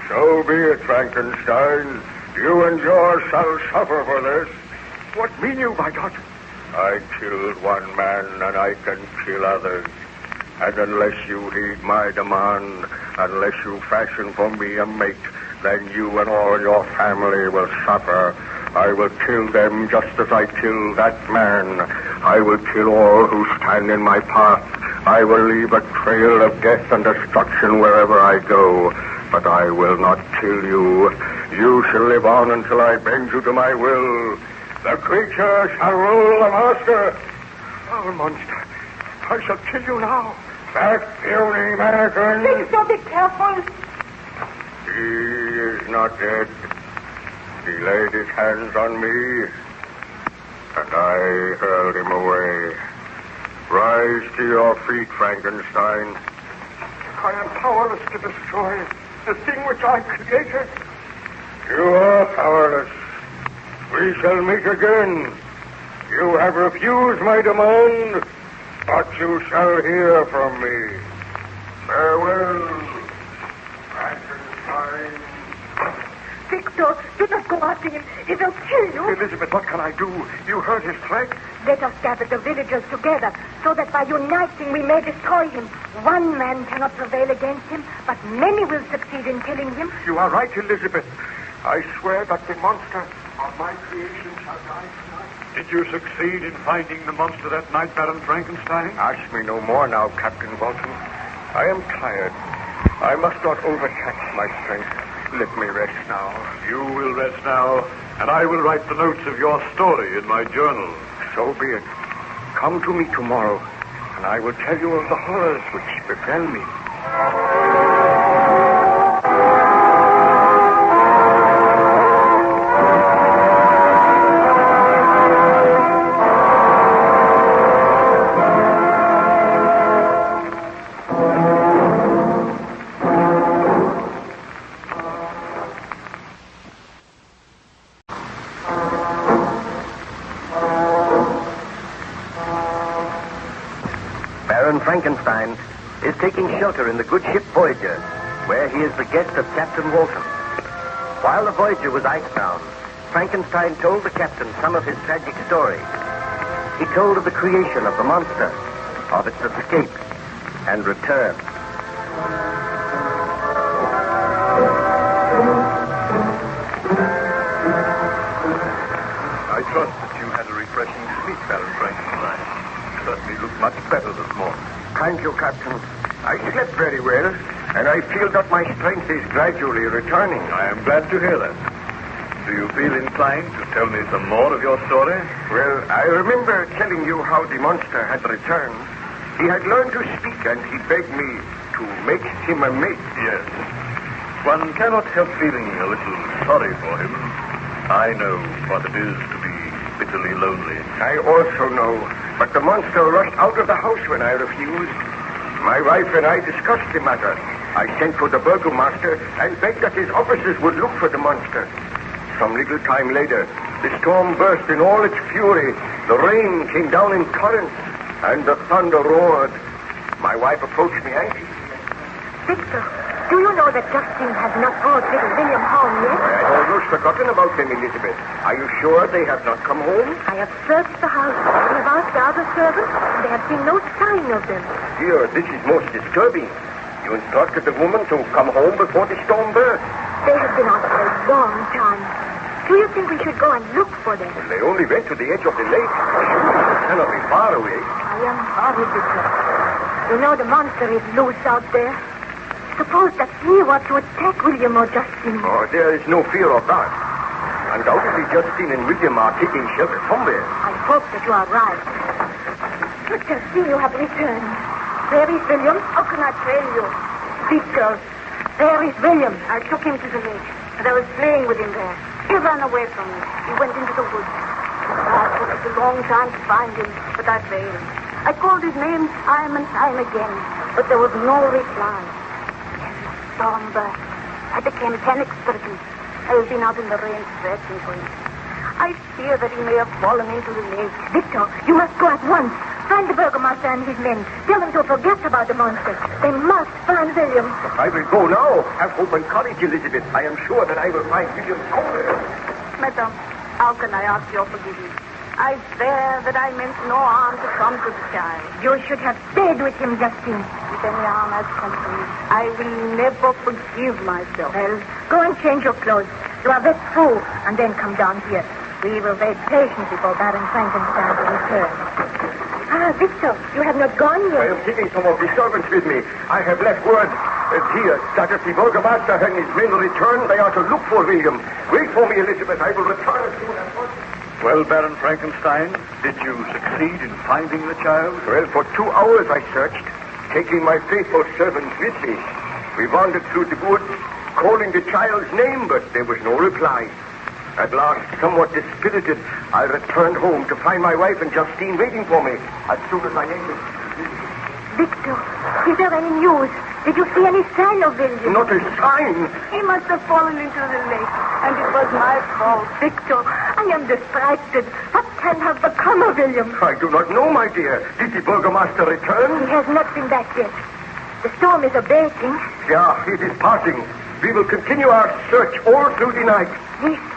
Speaker 6: So be it, Frankenstein. You and yours shall suffer for this. What mean you by that? I killed one man, and I can kill others. And unless you heed my demand, unless you fashion for me a mate, then you and all your family will suffer. I will kill them just as I killed that man. I will kill all who stand in my path. I will leave a trail of death and destruction wherever I go. But I will not kill you. You shall live on until I bend you to my will. The creature shall rule the master. Foul monster. I shall kill you now. That puny American.
Speaker 7: Victor, be careful.
Speaker 6: He is not dead. He laid his hands on me, and I hurled him away. Rise to your feet, Frankenstein. I am powerless to destroy the thing which I created. You are powerless. We shall meet again. You have refused my demand, but you shall hear from me. Farewell, Frankenstein.
Speaker 7: Victor, do not go after him. He will kill you.
Speaker 6: Elizabeth, what can I do? You heard his threat.
Speaker 7: Let us gather the villagers together so that by uniting we may destroy him. One man cannot prevail against him, but many will succeed in killing him.
Speaker 6: You are right, Elizabeth. I swear that the monster of my creation shall die tonight.
Speaker 2: Did you succeed in finding the monster that night, Baron Frankenstein?
Speaker 6: Ask me no more now, Captain Walton. I am tired. I must not overtax my strength. Let me rest now.
Speaker 2: You will rest now, and I will write the notes of your story in my journal.
Speaker 6: So be it. Come to me tomorrow, and I will tell you of the horrors which befell me.
Speaker 1: Baron Frankenstein is taking shelter in the good ship Voyager, where he is the guest of Captain Walton. While the Voyager was icebound, Frankenstein told the captain some of his tragic story. He told of the creation of the monster, of its escape and return.
Speaker 2: I trust that you had a refreshing sleep, Baron Frankenstein. You certainly look much better this morning.
Speaker 6: Thank you, Captain. I slept very well, and I feel that my strength is gradually returning.
Speaker 2: I am glad to hear that. Do you feel inclined to tell me some more of your story?
Speaker 6: Well, I remember telling you how the monster had returned. He had learned to speak, and he begged me to make him a mate.
Speaker 2: Yes. One cannot help feeling a little sorry for him. I know what it is to be bitterly lonely.
Speaker 6: I also know, but the monster rushed out of the house when I refused. My wife and I discussed the matter. I sent for the burgomaster and begged that his officers would look for the monster. Some little time later, the storm burst in all its fury. The rain came down in torrents, and the thunder roared. My wife approached me anxiously.
Speaker 7: Victor, do you know that Justin has not brought little William home yet?
Speaker 6: I had almost forgotten about them, Elizabeth. Are you sure they have not come home?
Speaker 7: I have searched the house. I have asked the other servants, and they have seen no sign of them.
Speaker 6: Dear, this is most disturbing. You instructed the woman to come home before the storm burst.
Speaker 7: They have been out for a long time. Do you think we should go and look for them?
Speaker 6: They only went to the edge of the lake. Surely they cannot be far away.
Speaker 7: I am worried, Victor. You know the monster is loose out there. Suppose that he were to attack William or Justin.
Speaker 6: Oh, there is no fear of that. Undoubtedly, Justin and William are taking shelter somewhere.
Speaker 7: I hope that you are right. Victor, see, you have returned. Where is William? How can I tell you? Victor, where is William?
Speaker 8: I took him to the lake, and I was playing with him there. He ran away from me. He went into the woods. It took us a long time to find him, but I failed. I called his name time and time again, but there was no reply. Storm burst. I became panic-stricken. I have been out in the rain searching for him. I fear that he may have fallen into the lake.
Speaker 7: Victor, you must go at once. Find the burgomaster and his men. Tell them to forget about the monster. They must find William.
Speaker 6: I will go now. Have hope and courage, Elizabeth. I am sure that I will find William somewhere.
Speaker 8: Madam, how can I ask your forgiveness? I swear that I meant no harm to come to the child.
Speaker 7: You should have stayed with him, Justin.
Speaker 8: If any harm has come to me, I will never forgive myself.
Speaker 7: Well, go and change your clothes. You are wet through, and then come down here. We will wait patiently for Baron Frankenstein to return. Ah, Victor, you have not gone
Speaker 6: I
Speaker 7: yet.
Speaker 6: am taking some of the servants with me. I have left word here that if the burgomaster and his men return, they are to look for William. Wait for me, Elizabeth. I will return as soon as possible.
Speaker 2: Well, Baron Frankenstein, did you succeed in finding the child?
Speaker 6: Well, for 2 hours I searched, taking my faithful servants with me. We wandered through the woods, calling the child's name, but there was no reply. At last, somewhat dispirited, I returned home to find my wife and Justine waiting for me as soon as I entered.
Speaker 7: Victor, is there any news? Did you see any sign of William?
Speaker 6: Not a sign.
Speaker 8: He must have fallen into the lake, and it was my fault.
Speaker 7: Victor, I am distracted. What can have become of William?
Speaker 6: I do not know, my dear. Did the burgomaster return?
Speaker 7: He has not been back yet. The storm is abating.
Speaker 6: Yeah, it is passing. We will continue our search all through the night.
Speaker 7: Listen.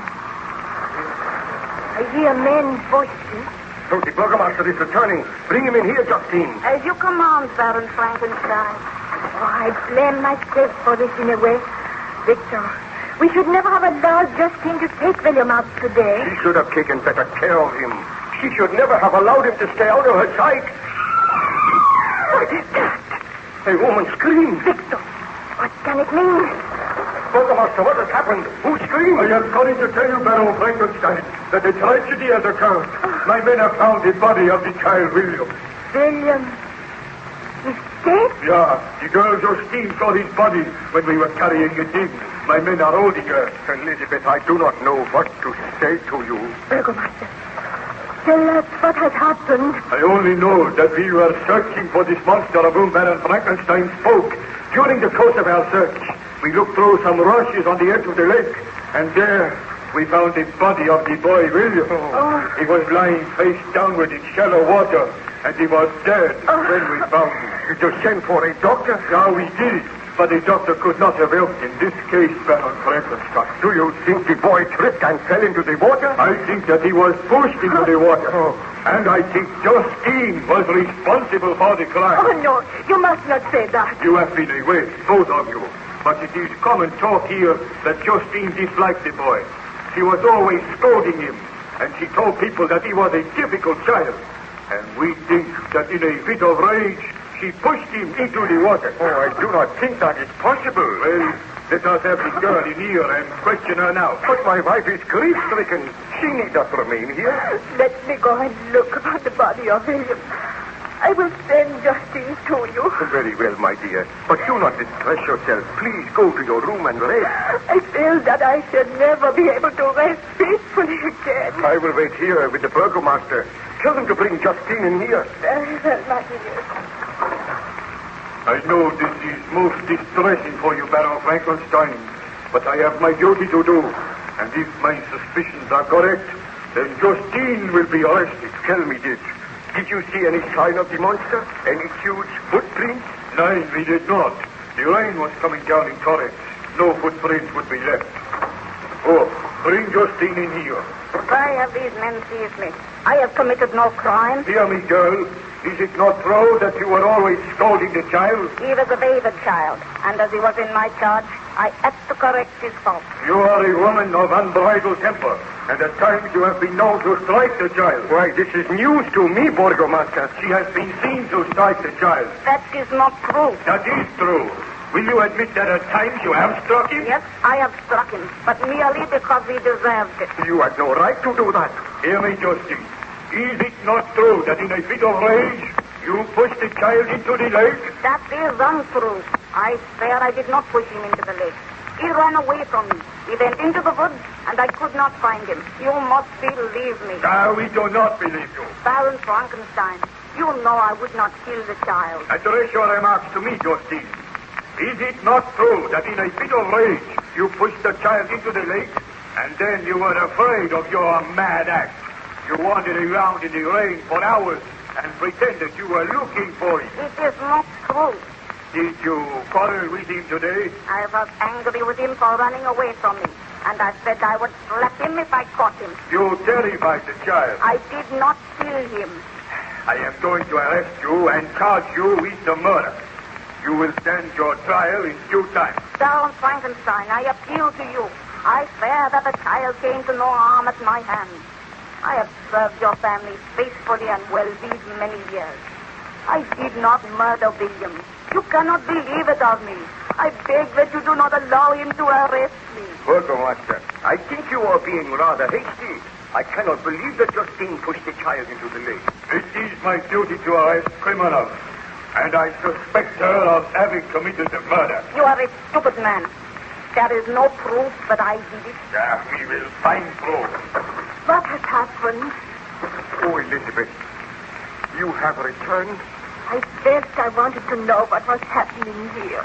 Speaker 7: I hear men's voices.
Speaker 6: So the burgomaster is returning. Bring him in here, Justine.
Speaker 8: As you command, Baron Frankenstein.
Speaker 7: Oh, I blame myself for this in a way. Victor, we should never have allowed Justine to take William out today.
Speaker 6: She should have taken better care of him. She should never have allowed him to stay out of her sight.
Speaker 7: What is that?
Speaker 6: A woman screamed.
Speaker 7: Victor, what can it mean?
Speaker 6: Burgomaster, what has happened? Who screamed?
Speaker 9: I am calling to tell you, Baron Frankenstein, that a tragedy has occurred. My men have found the body of the child, William.
Speaker 7: William is dead?
Speaker 9: Yeah, the girl Justine saw his body when we were carrying it in. My men are holding her.
Speaker 6: Elizabeth, I do not know what to say to you.
Speaker 7: Burgomaster, tell us what has happened.
Speaker 9: I only know that we were searching for this monster of whom Baron Frankenstein spoke. During the course of our search, we looked through some rushes on the edge of the lake, and there we found the body of the boy, William.
Speaker 7: Oh.
Speaker 9: He was lying face downward in shallow water, and he was dead when we found him.
Speaker 6: Did you send for a doctor?
Speaker 9: Yeah, we did, but the doctor could not have helped in this case, Baron Frankenstein.
Speaker 6: Do you think the boy tripped and fell into the water?
Speaker 9: I think that he was pushed into the water. And I think Justine was responsible for the crime.
Speaker 7: Oh, no, you must not say that.
Speaker 9: You have been away, both of you. But it is common talk here that Justine disliked the boy. She was always scolding him, and she told people that he was a difficult child. And we think that in a fit of rage, she pushed him into the water.
Speaker 6: Oh, I do not think that is possible.
Speaker 9: Well, let us have the girl in here and question her now.
Speaker 6: But my wife is grief-stricken. She need not remain here.
Speaker 7: Let me go and look at the body of William. I will send Justine to you.
Speaker 6: Very well, my dear. But do not distress yourself. Please go to your room and rest.
Speaker 7: I feel that I shall never be able to rest peacefully again.
Speaker 6: I will wait here with the burgomaster. Tell them to bring Justine in here.
Speaker 7: Very well, my dear.
Speaker 9: I know this is most distressing for you, Baron Frankenstein, but I have my duty to do. And if my suspicions are correct, then Justine will be arrested.
Speaker 6: Tell me this. Did you see any sign of the monster? Any huge footprints?
Speaker 9: No, we did not. The rain was coming down in torrents. No footprints would be left. Oh, bring Justine in here.
Speaker 8: Why have these men seized me? I have committed no crime.
Speaker 9: Hear me, girl. Is it not true that you were always scolding the child?
Speaker 8: He was a wayward child, and as he was in my charge, I had to correct his fault.
Speaker 9: You are a woman of unbridled temper, and at times you have been known to strike the child.
Speaker 6: Why, this is news to me, Burgomaster.
Speaker 9: She has been seen to strike the child.
Speaker 8: That is not true.
Speaker 9: That is true. Will you admit that at times you have struck him?
Speaker 8: Yes, I have struck him, but merely because he deserved it.
Speaker 6: You had no right to do that.
Speaker 9: Hear me, Justine. Is it not true that in a fit of rage, you pushed the child into the lake?
Speaker 8: That is untrue. I swear I did not push him into the lake. He ran away from me. He went into the woods, and I could not find him. You must believe me.
Speaker 9: We do not believe you.
Speaker 8: Baron Frankenstein, you know I would not kill the child.
Speaker 9: Address your remarks to me, Justine. Is it not true that in a fit of rage, you pushed the child into the lake, and then you were afraid of your mad act? You wandered around in the rain for hours and pretended you were looking for him.
Speaker 8: It is not true.
Speaker 9: Did you quarrel with him today?
Speaker 8: I was angry with him for running away from me, and I said I would slap him if I caught him.
Speaker 9: You terrified the child.
Speaker 8: I did not kill him.
Speaker 9: I am going to arrest you and charge you with the murder. You will stand your trial in due time.
Speaker 8: Baron Frankenstein, I appeal to you. I swear that the child came to no harm at my hands. I have served your family faithfully and well these many years. I did not murder William. You cannot believe it of me. I beg that you do not allow him to arrest me.
Speaker 6: Burgomaster, I think you are being rather hasty. I cannot believe that Justine pushed the child into the lake.
Speaker 9: It is my duty to arrest criminals, and I suspect her of having committed the murder.
Speaker 8: You are a stupid man. There is no proof that I did it.
Speaker 9: We will find proof.
Speaker 7: What has happened?
Speaker 6: Oh, Elizabeth, you have returned?
Speaker 7: I felt I wanted to know what was happening here.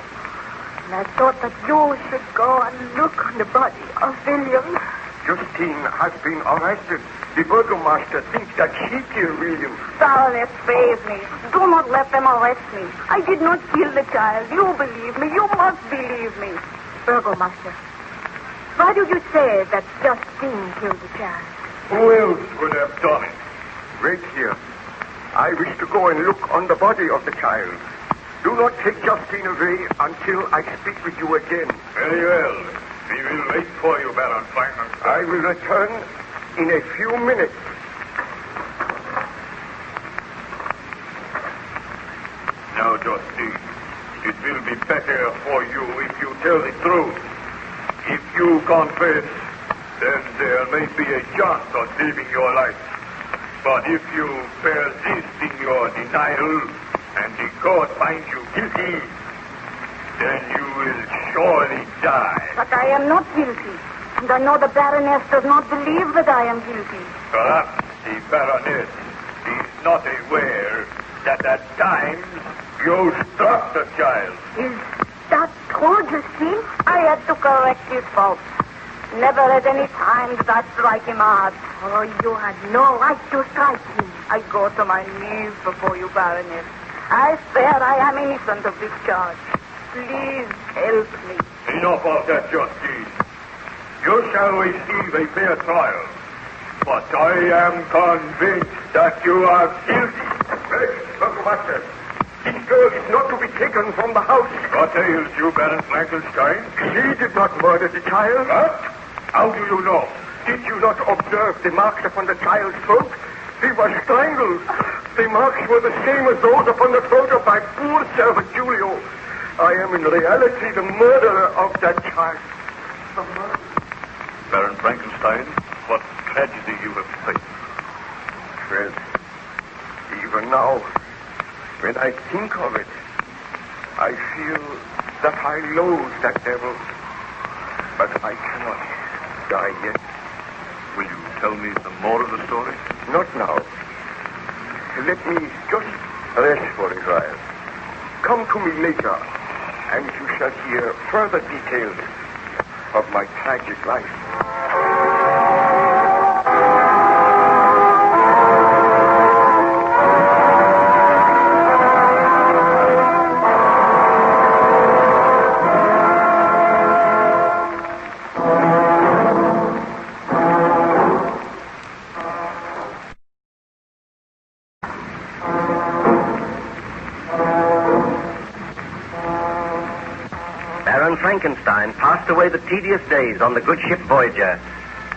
Speaker 7: And I thought that you should go and look on the body of William.
Speaker 6: Justine has been arrested. The Burgomaster thinks that she killed William.
Speaker 8: Baroness, save me. Do not let them arrest me. I did not kill the child. You believe me. You must believe me.
Speaker 7: Burgomaster, why do you say that Justine killed the child?
Speaker 9: Who else would have done it?
Speaker 6: Wait here. I wish to go and look on the body of the child. Do not take Justine away until I speak with you again.
Speaker 9: Very well. We will wait for you, Baron Frankenstein.
Speaker 6: I will return in a few minutes.
Speaker 9: Now, Justine, it will be better for you if you tell the truth. If you confess, then there may be a chance of saving your life. But if you persist in your denial and the court finds you guilty, then you will surely die.
Speaker 8: But I am not guilty. And I know the Baroness does not believe that I am guilty.
Speaker 9: Perhaps the Baroness is not aware that at times you struck the child.
Speaker 8: Is that true, Justine? I had to correct his fault. Never at any time did I strike him hard.
Speaker 7: Oh, you had no right to strike him.
Speaker 8: I go to my knees before you, Baroness. I swear I am innocent of this charge. Please help me.
Speaker 9: Enough of that, Justine. You shall receive a fair trial. But I am convinced that you are guilty.
Speaker 6: Burgomaster, this girl is not to be taken from the house.
Speaker 9: What ails you, Baron Frankenstein?
Speaker 6: She did not murder the child.
Speaker 9: What? How do you know?
Speaker 6: Did you not observe the marks upon the child's throat? He was strangled. The marks were the same as those upon the throat of my poor servant Julio. I am in reality the murderer of that child.
Speaker 9: Baron Frankenstein, what tragedy you have faced.
Speaker 6: Well, even now, when I think of it, I feel that I loathe that devil. But I cannot die yet.
Speaker 9: Will you tell me some more of the story?
Speaker 6: Not now. Let me just rest for a while. Come to me later, and you shall hear further details of my tragic life.
Speaker 1: Baron Frankenstein passed away the tedious days on the good ship Voyager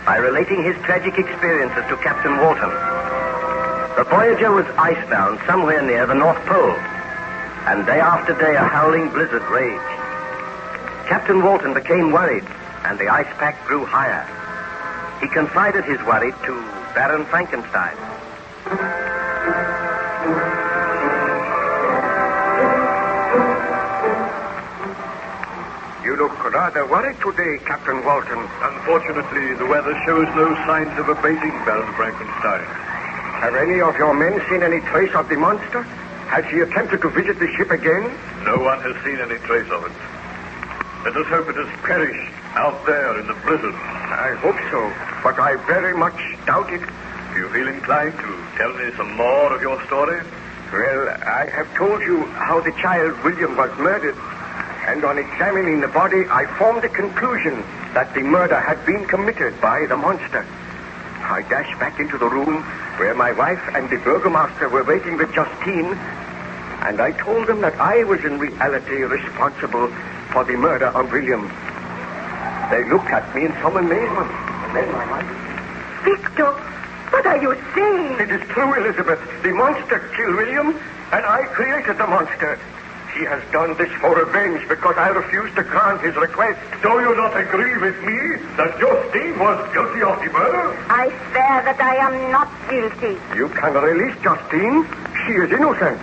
Speaker 1: by relating his tragic experiences to Captain Walton. The Voyager was icebound somewhere near the North Pole, and day after day a howling blizzard raged. Captain Walton became worried, and the ice pack grew higher. He confided his worry to Baron Frankenstein.
Speaker 6: You look rather worried today, Captain Walton.
Speaker 2: Unfortunately, the weather shows no signs of abating, Baron Frankenstein.
Speaker 6: Have any of your men seen any trace of the monster? Has he attempted to visit the ship again?
Speaker 2: No one has seen any trace of it. Let us hope it has perished out there in the blizzard.
Speaker 6: I hope so, but I very much doubt it.
Speaker 2: Do you feel inclined to tell me some more of your story?
Speaker 6: Well, I have told you how the child William was murdered, and on examining the body, I formed the conclusion that the murder had been committed by the monster. I dashed back into the room where my wife and the burgomaster were waiting with Justine, and I told them that I was in reality responsible for the murder of William. They looked at me in some amazement, and then my wife...
Speaker 7: Victor, what are you saying?
Speaker 6: It is true, Elizabeth. The monster killed William, and I created the monster. He has done this for revenge because I refused to grant his request.
Speaker 2: Do you not agree with me that Justine was guilty of the murder?
Speaker 8: I swear that I am not guilty.
Speaker 6: You can release Justine. She is innocent.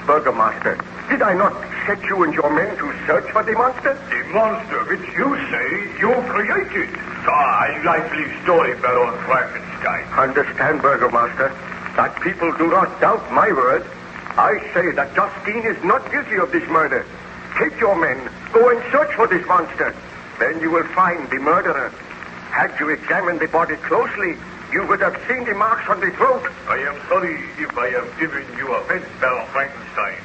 Speaker 6: Burgomaster, did I not set you and your men to search for the monster?
Speaker 2: The monster which you say you created. A likely story, Baron Frankenstein.
Speaker 6: Understand, Burgomaster, that people do not doubt my word. I say that Justine is not guilty of this murder. Take your men, go and search for this monster. Then you will find the murderer. Had you examined the body closely, you would have seen the marks on the throat.
Speaker 2: I am sorry if I have given you offense, Baron Frankenstein.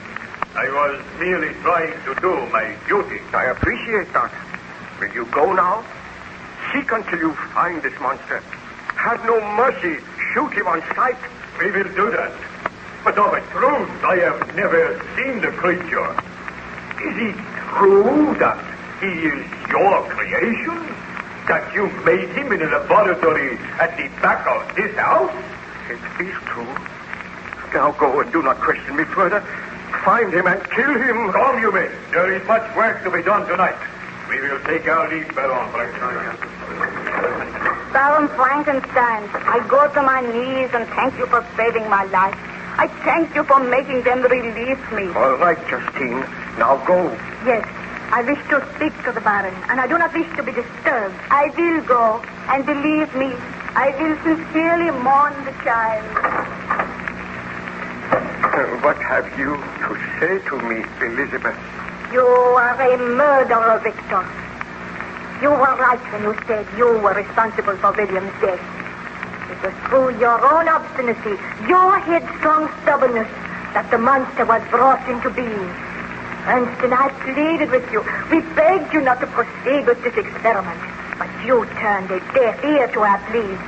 Speaker 2: I was merely trying to do my duty.
Speaker 6: I appreciate that. Will you go now? Seek until you find this monster. Have no mercy. Shoot him on sight.
Speaker 2: We will do that. But of a truth, I have never seen the creature. Is it true that he is your creation? That you made him in a laboratory at the back of this house?
Speaker 6: It is true. Now go and do not question me further. Find him and kill him.
Speaker 2: Come, you men. There is much work to be done tonight. We will take our leave, Baron Frankenstein.
Speaker 8: Baron Frankenstein, I go to my knees and thank you for saving my life. I thank you for making them release me.
Speaker 6: All right, Justine. Now go.
Speaker 7: Yes, I wish to speak to the Baron, and I do not wish to be disturbed.
Speaker 8: I will go, and believe me, I will sincerely mourn the child.
Speaker 6: What have you to say to me, Elizabeth?
Speaker 7: You are a murderer, Victor. You were right when you said you were responsible for William's death. It was through your own obstinacy, your headstrong stubbornness, that the monster was brought into being. Ernst and I pleaded with you. We begged you not to proceed with this experiment. But you turned a deaf ear to our pleas.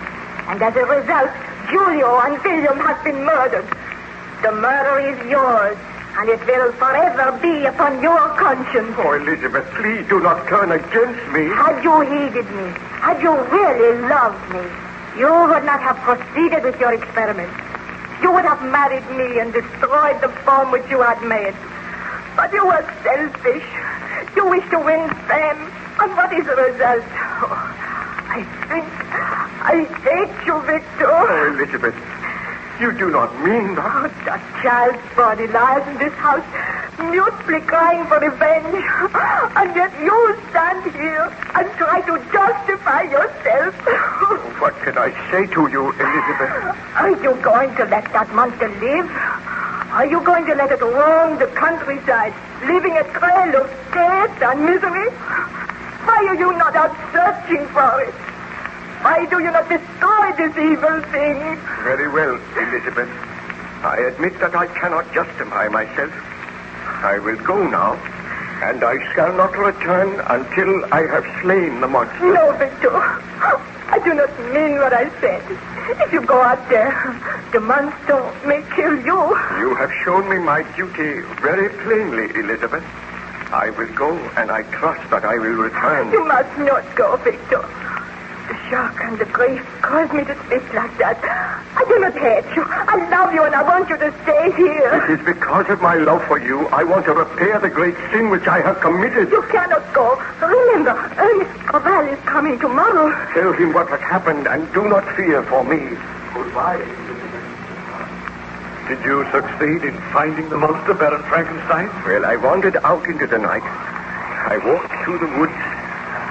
Speaker 7: And as a result, Julio and William have been murdered. The murder is yours, and it will forever be upon your conscience.
Speaker 6: Oh, Elizabeth, please do not turn against me.
Speaker 7: Had you heeded me, had you really loved me, you would not have proceeded with your experiment. You would have married me and destroyed the form which you had made. But you were selfish. You wish to win fame. And what is the result? Oh, I hate you, Victor.
Speaker 6: Oh, Elizabeth, you do not mean that.
Speaker 7: That child's body lies in this house, mutely crying for revenge. And yet you stand here and try to justify yourself.
Speaker 6: What can I say to you, Elizabeth?
Speaker 7: Are you going to let that monster live? Are you going to let it roam the countryside, leaving a trail of death and misery? Why are you not out searching for it? Why do you not destroy this evil thing?
Speaker 6: Very well, Elizabeth. I admit that I cannot justify myself. I will go now, and I shall not return until I have slain the monster.
Speaker 7: No, Victor. I do not mean what I said. If you go out there, the monster may kill you.
Speaker 6: You have shown me my duty very plainly, Elizabeth. I will go, and I trust that I will return.
Speaker 7: You must not go, Victor. The shock and the grief caused me to speak like that. I do not hate you. I love you, and I want you to stay here.
Speaker 6: It is because of my love for you. I want to repair the great sin which I have committed.
Speaker 7: You cannot go. Remember, Ernest Corval is coming tomorrow.
Speaker 6: Tell him what has happened, and do not fear for me. Goodbye.
Speaker 2: Did you succeed in finding the monster, Baron Frankenstein?
Speaker 6: Well, I wandered out into the night. I walked through the woods.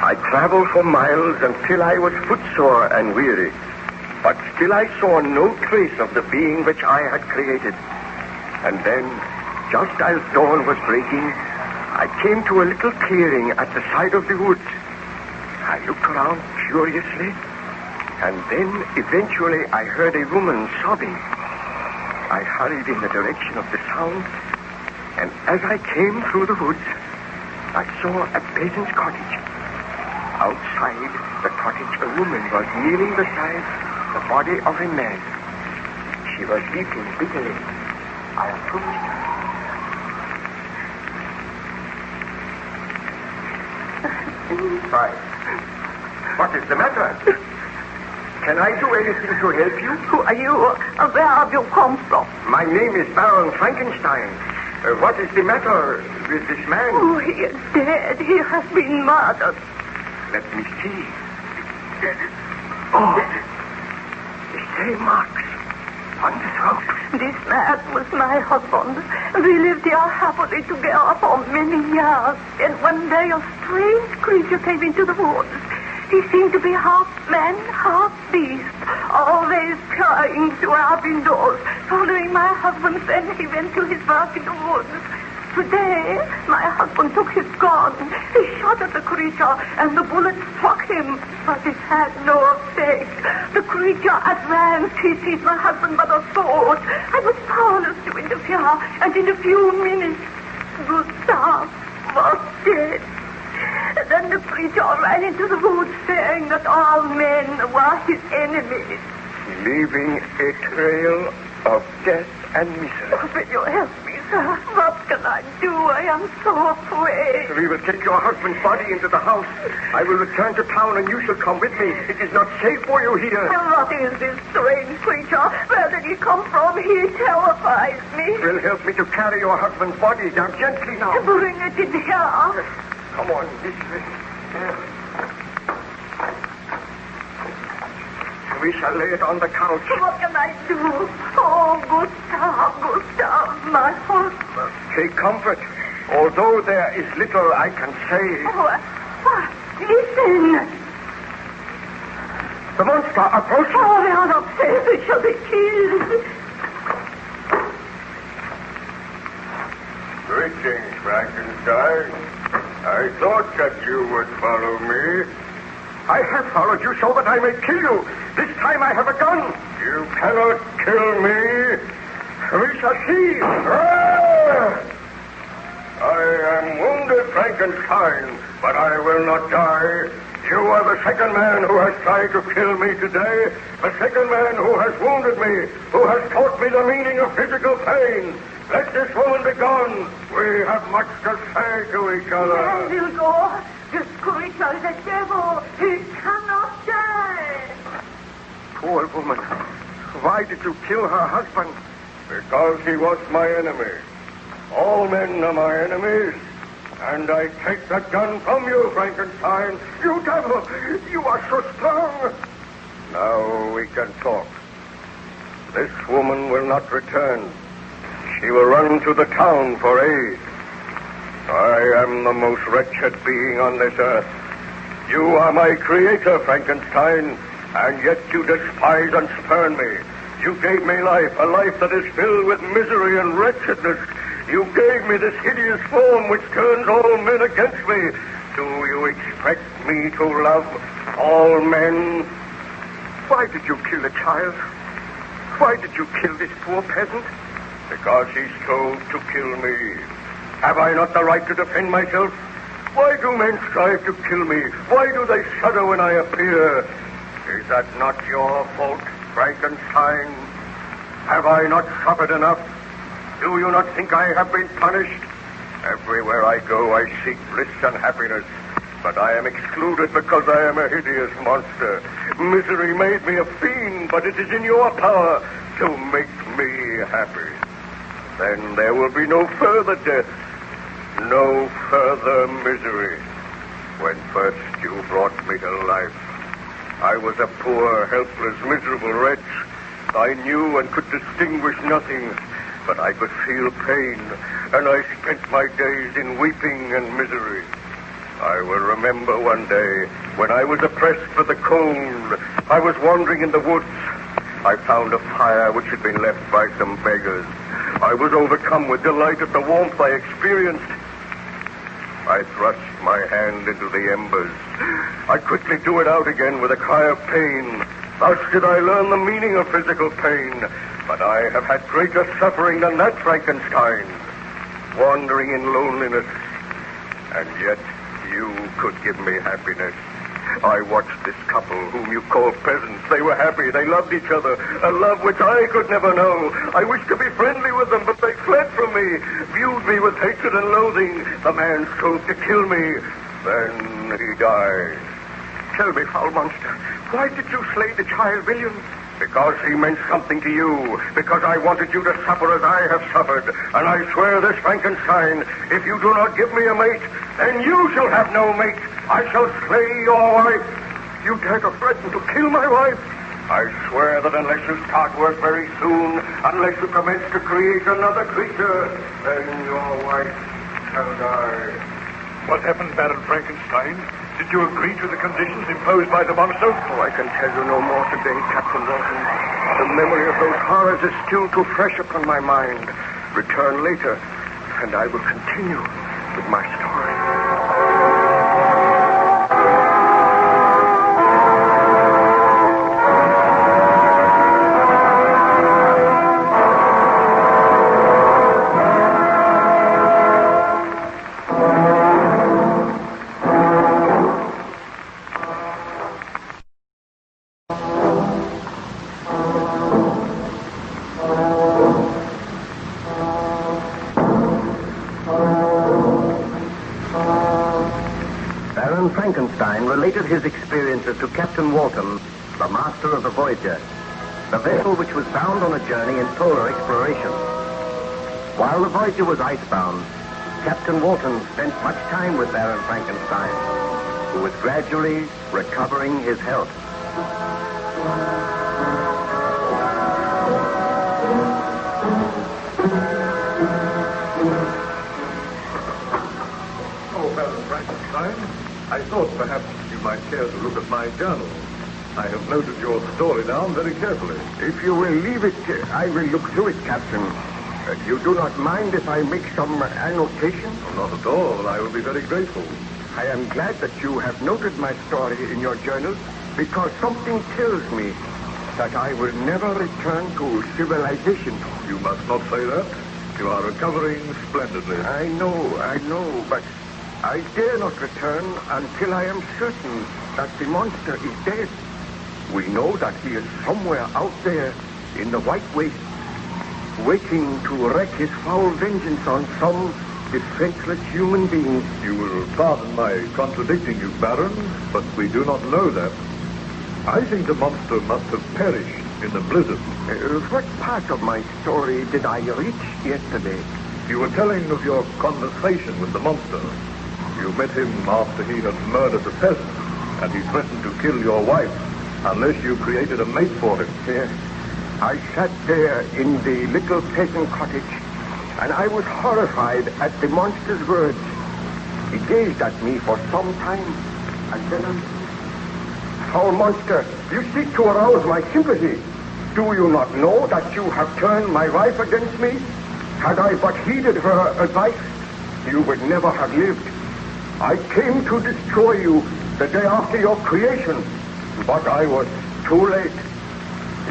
Speaker 6: I traveled for miles until I was footsore and weary. But still I saw no trace of the being which I had created. And then, just as dawn was breaking, I came to a little clearing at the side of the woods. I looked around curiously, and then eventually I heard a woman sobbing. I hurried in the direction of the sound, and as I came through the woods, I saw a peasant's cottage. Outside the cottage, a woman was kneeling beside the body of a man. She was weeping bitterly. I approached her. Why? What is the matter? Can I do anything to help you?
Speaker 7: Who are you? Where have you come from?
Speaker 6: My name is Baron Frankenstein. What is the matter with this man?
Speaker 7: Oh, he is dead. He has been murdered.
Speaker 6: Let me see. Oh, the same marks on the throat.
Speaker 7: This man was my husband. We lived here happily together for many years. And one day a strange creature came into the woods. He seemed to be half man, half beast, always trying to our windows, following my husband when he went to his work in the woods. Today, my husband took his gun. He shot at the creature, and the bullet struck him, but it had no effect. The creature advanced. He seized my husband by the throat. I was powerless to interfere, and in a few minutes, Gustav was dead. Then the creature ran into the woods, saying that all men were his enemies.
Speaker 6: Leaving a trail of death and misery.
Speaker 7: Oh, will you help me, sir? What can I do? I am so afraid.
Speaker 6: We will take your husband's body into the house. I will return to town and you shall come with me. It is not safe for you here.
Speaker 7: What is this strange creature? Where did he come from? He terrifies me.
Speaker 6: It will help me to carry your husband's body down gently now.
Speaker 7: Bring it in here.
Speaker 6: Come on, this way. We shall lay it on the couch.
Speaker 7: What can I do? Oh, Gustav, my husband.
Speaker 6: Take comfort. Although there is little I can say.
Speaker 7: Oh, listen.
Speaker 6: The monster approaches.
Speaker 7: Oh, we are not safe. We shall be killed.
Speaker 6: Greetings, Frankenstein. I thought that you would follow me. I have followed you so that I may kill you. This time I have a gun. You cannot kill me. We shall see. I am wounded, Frankenstein, but I will not die. You are the second man who has tried to kill me today. The second man who has wounded me, who has taught me the meaning of physical pain. Let this woman be gone. We have much to say to each other.
Speaker 7: I will go. This creature is a devil. He cannot die.
Speaker 6: Poor woman. Why did you kill her husband? Because he was my enemy. All men are my enemies. And I take that gun from you, Frankenstein. You devil! You are so strong. Now we can talk. This woman will not return. She will run to the town for aid. I am the most wretched being on this earth. You are my creator, Frankenstein, and yet you despise and spurn me. You gave me life, a life that is filled with misery and wretchedness. You gave me this hideous form which turns all men against me. Do you expect me to love all men? Why did you kill the child? Why did you kill this poor peasant? Because he strove to kill me. Have I not the right to defend myself? Why do men strive to kill me? Why do they shudder when I appear? Is that not your fault, Frankenstein? Have I not suffered enough? Do you not think I have been punished? Everywhere I go, I seek bliss and happiness. But I am excluded because I am a hideous monster. Misery made me a fiend, but it is in your power to make me happy. Then there will be no further death, no further misery. When first you brought me to life, I was a poor, helpless, miserable wretch. I knew and could distinguish nothing, but I could feel pain, and I spent my days in weeping and misery. I will remember one day when I was oppressed for the cold. I was wandering in the woods. I found a fire which had been left by some beggars. I was overcome with delight at the warmth I experienced. I thrust my hand into the embers. I quickly drew it out again with a cry of pain. Thus did I learn the meaning of physical pain. But I have had greater suffering than that Frankenstein, wandering in loneliness. And yet you could give me happiness. I watched this couple whom you call peasants. They were happy. They loved each other. A love which I could never know. I wished to be friendly with them, but they fled from me, viewed me with hatred and loathing. The man strove to kill me. Then he died.
Speaker 4: Tell me, foul monster, why did you slay the child William?
Speaker 6: Because he meant something to you. Because I wanted you to suffer as I have suffered. And I swear this, Frankenstein, if you do not give me a mate, then you shall have no mate. I shall slay your wife.
Speaker 4: You dare to threaten to kill my wife?
Speaker 6: I swear that unless you start work very soon, unless you commence to create another creature, then your wife shall die.
Speaker 9: What happened, Baron Frankenstein? Did you agree to the conditions imposed by the monster?
Speaker 4: Oh, I can tell you no more today, Captain Walton. The memory of those horrors is still too fresh upon my mind. Return later, and I will continue with my story.
Speaker 1: Frankenstein related his experiences to Captain Walton, the master of the Voyager, the vessel which was bound on a journey in polar exploration. While the Voyager was icebound, Captain Walton spent much time with Baron Frankenstein, who was gradually recovering his health.
Speaker 9: Oh, Baron Frankenstein, I thought perhaps you might care to look at my journal. I have noted your story down very carefully.
Speaker 4: If you will leave it, I will look through it, Captain. You do not mind if I make some annotation?
Speaker 9: Oh, not at all. I will be very grateful.
Speaker 4: I am glad that you have noted my story in your journal, because something tells me that I will never return to civilization.
Speaker 9: You must not say that. You are recovering splendidly.
Speaker 4: I know, but I dare not return until I am certain that the monster is dead. We know that he is somewhere out there in the white waste, waiting to wreak his foul vengeance on some defenseless human being.
Speaker 9: You will pardon my contradicting you, Baron, but we do not know that. I think the monster must have perished in the blizzard.
Speaker 4: What part of my story did I reach yesterday?
Speaker 9: You were telling of your conversation with the monster. You met him after he had murdered the peasant, and he threatened to kill your wife unless you created a mate for him.
Speaker 4: Yes. I sat there in the little peasant cottage, and I was horrified at the monster's words. He gazed at me for some time, and then... Foul monster, you seek to arouse my sympathy. Do you not know that you have turned my wife against me? Had I but heeded her advice, you would never have lived. I came to destroy you the day after your creation, but I was too late.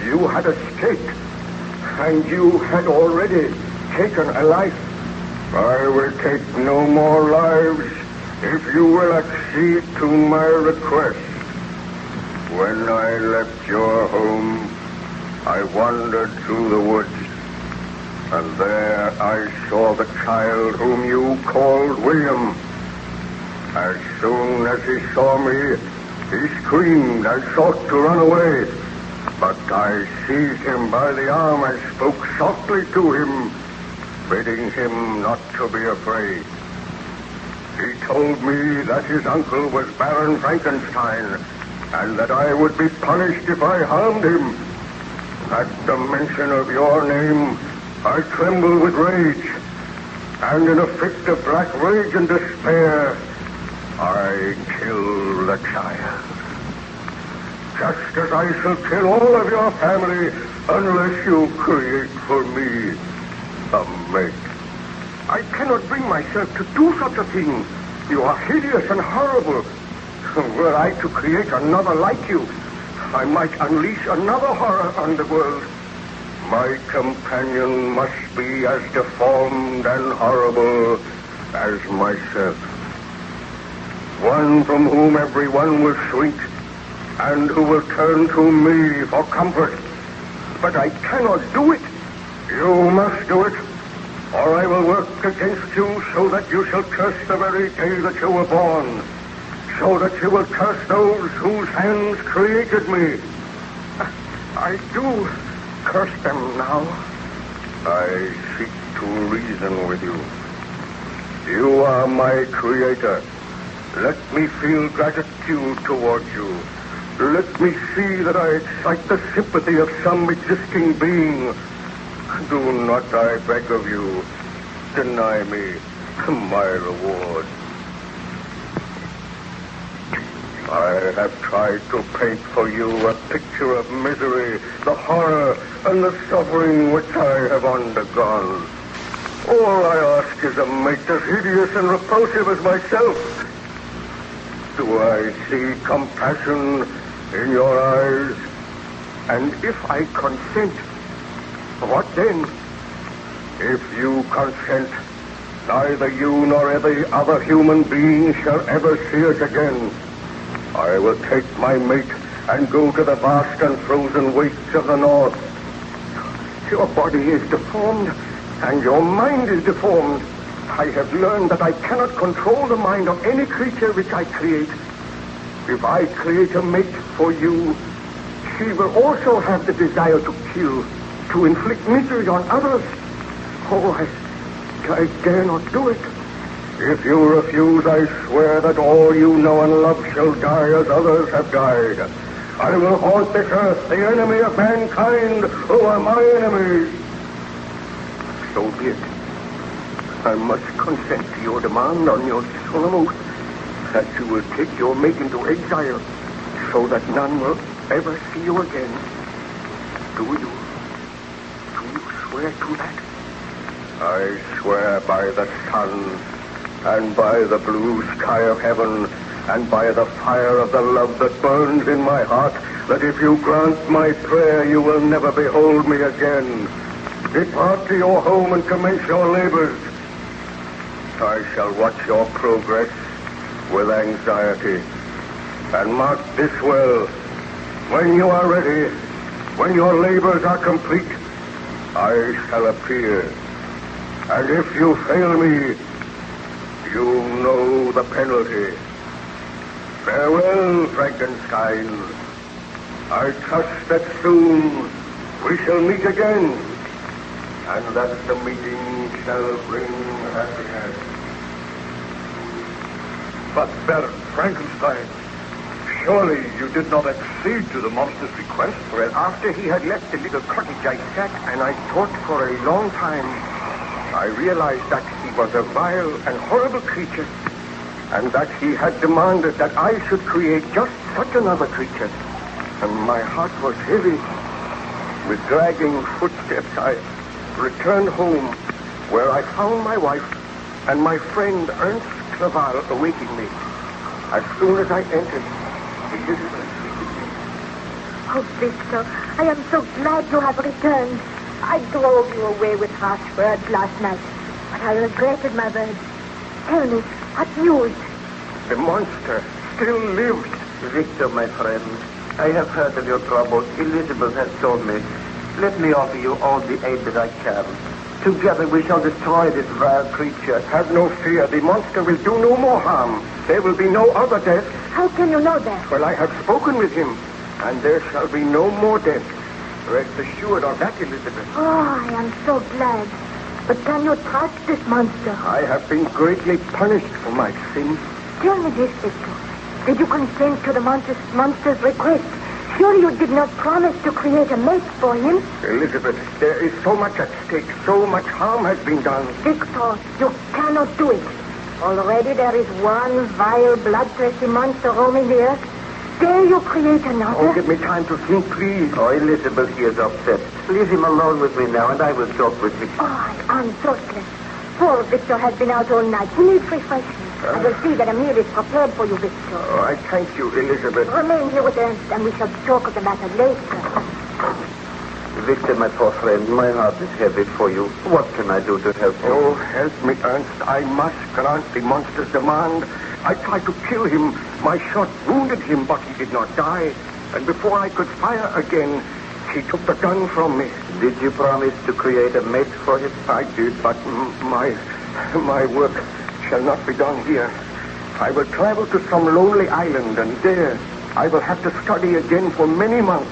Speaker 4: You had escaped, and you had already taken a life. I will take no more lives if you will accede to my request. When I left your home, I wandered through the woods.
Speaker 6: And there I saw the child whom you called William. As soon as he saw me, he screamed and sought to run away. But I seized him by the arm and spoke softly to him, bidding him not to be afraid. He told me that his uncle was Baron Frankenstein, and that I would be punished if I harmed him. At the mention of your name, I trembled with rage, and in a fit of black rage and despair, I killed the child. Just as I shall kill all of your family unless you create for me a mate. I cannot bring myself to do such a thing. You are hideous and horrible. Were I to create another like you, I might unleash another horror on the world. My companion must be as deformed and horrible as myself. One from whom everyone will shrink, and who will turn to me for comfort. But I cannot do it. You must do it, or I will work against you so that you shall curse the very day that you were born, so that you will curse those whose hands created me. I do curse them now. I seek to reason with you. You are my creator. Let me feel gratitude towards you. Let me see that I excite the sympathy of some existing being. Do not, I beg of you, deny me my reward. I have tried to paint for you a picture of misery, the horror, and the suffering which I have undergone. All I ask is a mate as hideous and repulsive as myself. Do I see compassion in your eyes? And if I consent, what then? If you consent, neither you nor every other human being shall ever see us again. I will take my mate and go to the vast and frozen wastes of the north. Your body is deformed, and your mind is deformed. I have learned that I cannot control the mind of any creature which I create. If I create a mate for you, she will also have the desire to kill, to inflict misery on others. Oh, I dare not do it. If you refuse, I swear that all you know and love shall die as others have died. I will haunt this earth, the enemy of mankind, who are my enemies. So be it. I must consent to your demand on your solemn oath that you will take your mate into exile so that none will ever see you again. Do you swear to that? I swear by the sun and by the blue sky of heaven and by the fire of the love that burns in my heart that if you grant my prayer, you will never behold me again. Depart to your home and commence your labors. I shall watch your progress with anxiety. And mark this well, when you are ready, when your labors are complete, I shall appear. And if you fail me, you know the penalty. Farewell, Frankenstein. I trust that soon we shall meet again, and that the meeting shall bring happiness.
Speaker 9: But Baron Frankenstein, surely you did not accede to the monster's request?
Speaker 4: Well, after he had left the little cottage, I sat and I thought for a long time. I realized that he was a vile and horrible creature, and that he had demanded that I should create just such another creature. And my heart was heavy. With dragging footsteps, I returned home, where I found my wife and my friend Ernst Clerval awaiting me. As soon as I entered, Elizabeth greeted me.
Speaker 7: Oh, Victor, I am so glad you have returned. I drove you away with harsh words last night, but I regretted my words. Tell me, what news?
Speaker 4: The monster still lives.
Speaker 1: Victor, my friend, I have heard of your trouble. Elizabeth has told me. Let me offer you all the aid that I can. Together we shall destroy this vile creature.
Speaker 6: Have no fear. The monster will do no more harm. There will be no other death.
Speaker 7: How can you know that?
Speaker 6: Well, I have spoken with him, and there shall be no more death. Rest assured of that, Elizabeth.
Speaker 7: Oh, I am so glad. But can you trust this monster?
Speaker 6: I have been greatly punished for my sins.
Speaker 7: Tell me this, Victor. Did you consent to the monster's request? Surely you did not promise to create a mate for him?
Speaker 6: Elizabeth, there is so much at stake. So much harm has been done.
Speaker 7: Victor, you cannot do it. Already there is one vile, bloodthirsty monster roaming the earth. Dare you create another?
Speaker 6: Oh, give me time to think, please.
Speaker 1: Oh, Elizabeth, he is upset. Leave him alone with me now, and I will talk with him.
Speaker 7: Oh, I am thoughtless. Poor Victor has been out all night. He needs refreshment. I will see that a meal is prepared for you, Victor.
Speaker 6: Oh, I thank you, Elizabeth.
Speaker 7: Remain here with Ernst, and we shall talk of the matter later.
Speaker 1: Victor, my poor friend, my heart is heavy for you. What can I do to help you?
Speaker 6: Oh, help me, Ernst. I must grant the monster's demand. I tried to kill him. My shot wounded him, but he did not die. And before I could fire again, he took the gun from me.
Speaker 1: Did you promise to create a mate for him?
Speaker 6: I did, but my work shall not be done here. I will travel to some lonely island, and there I will have to study again for many months.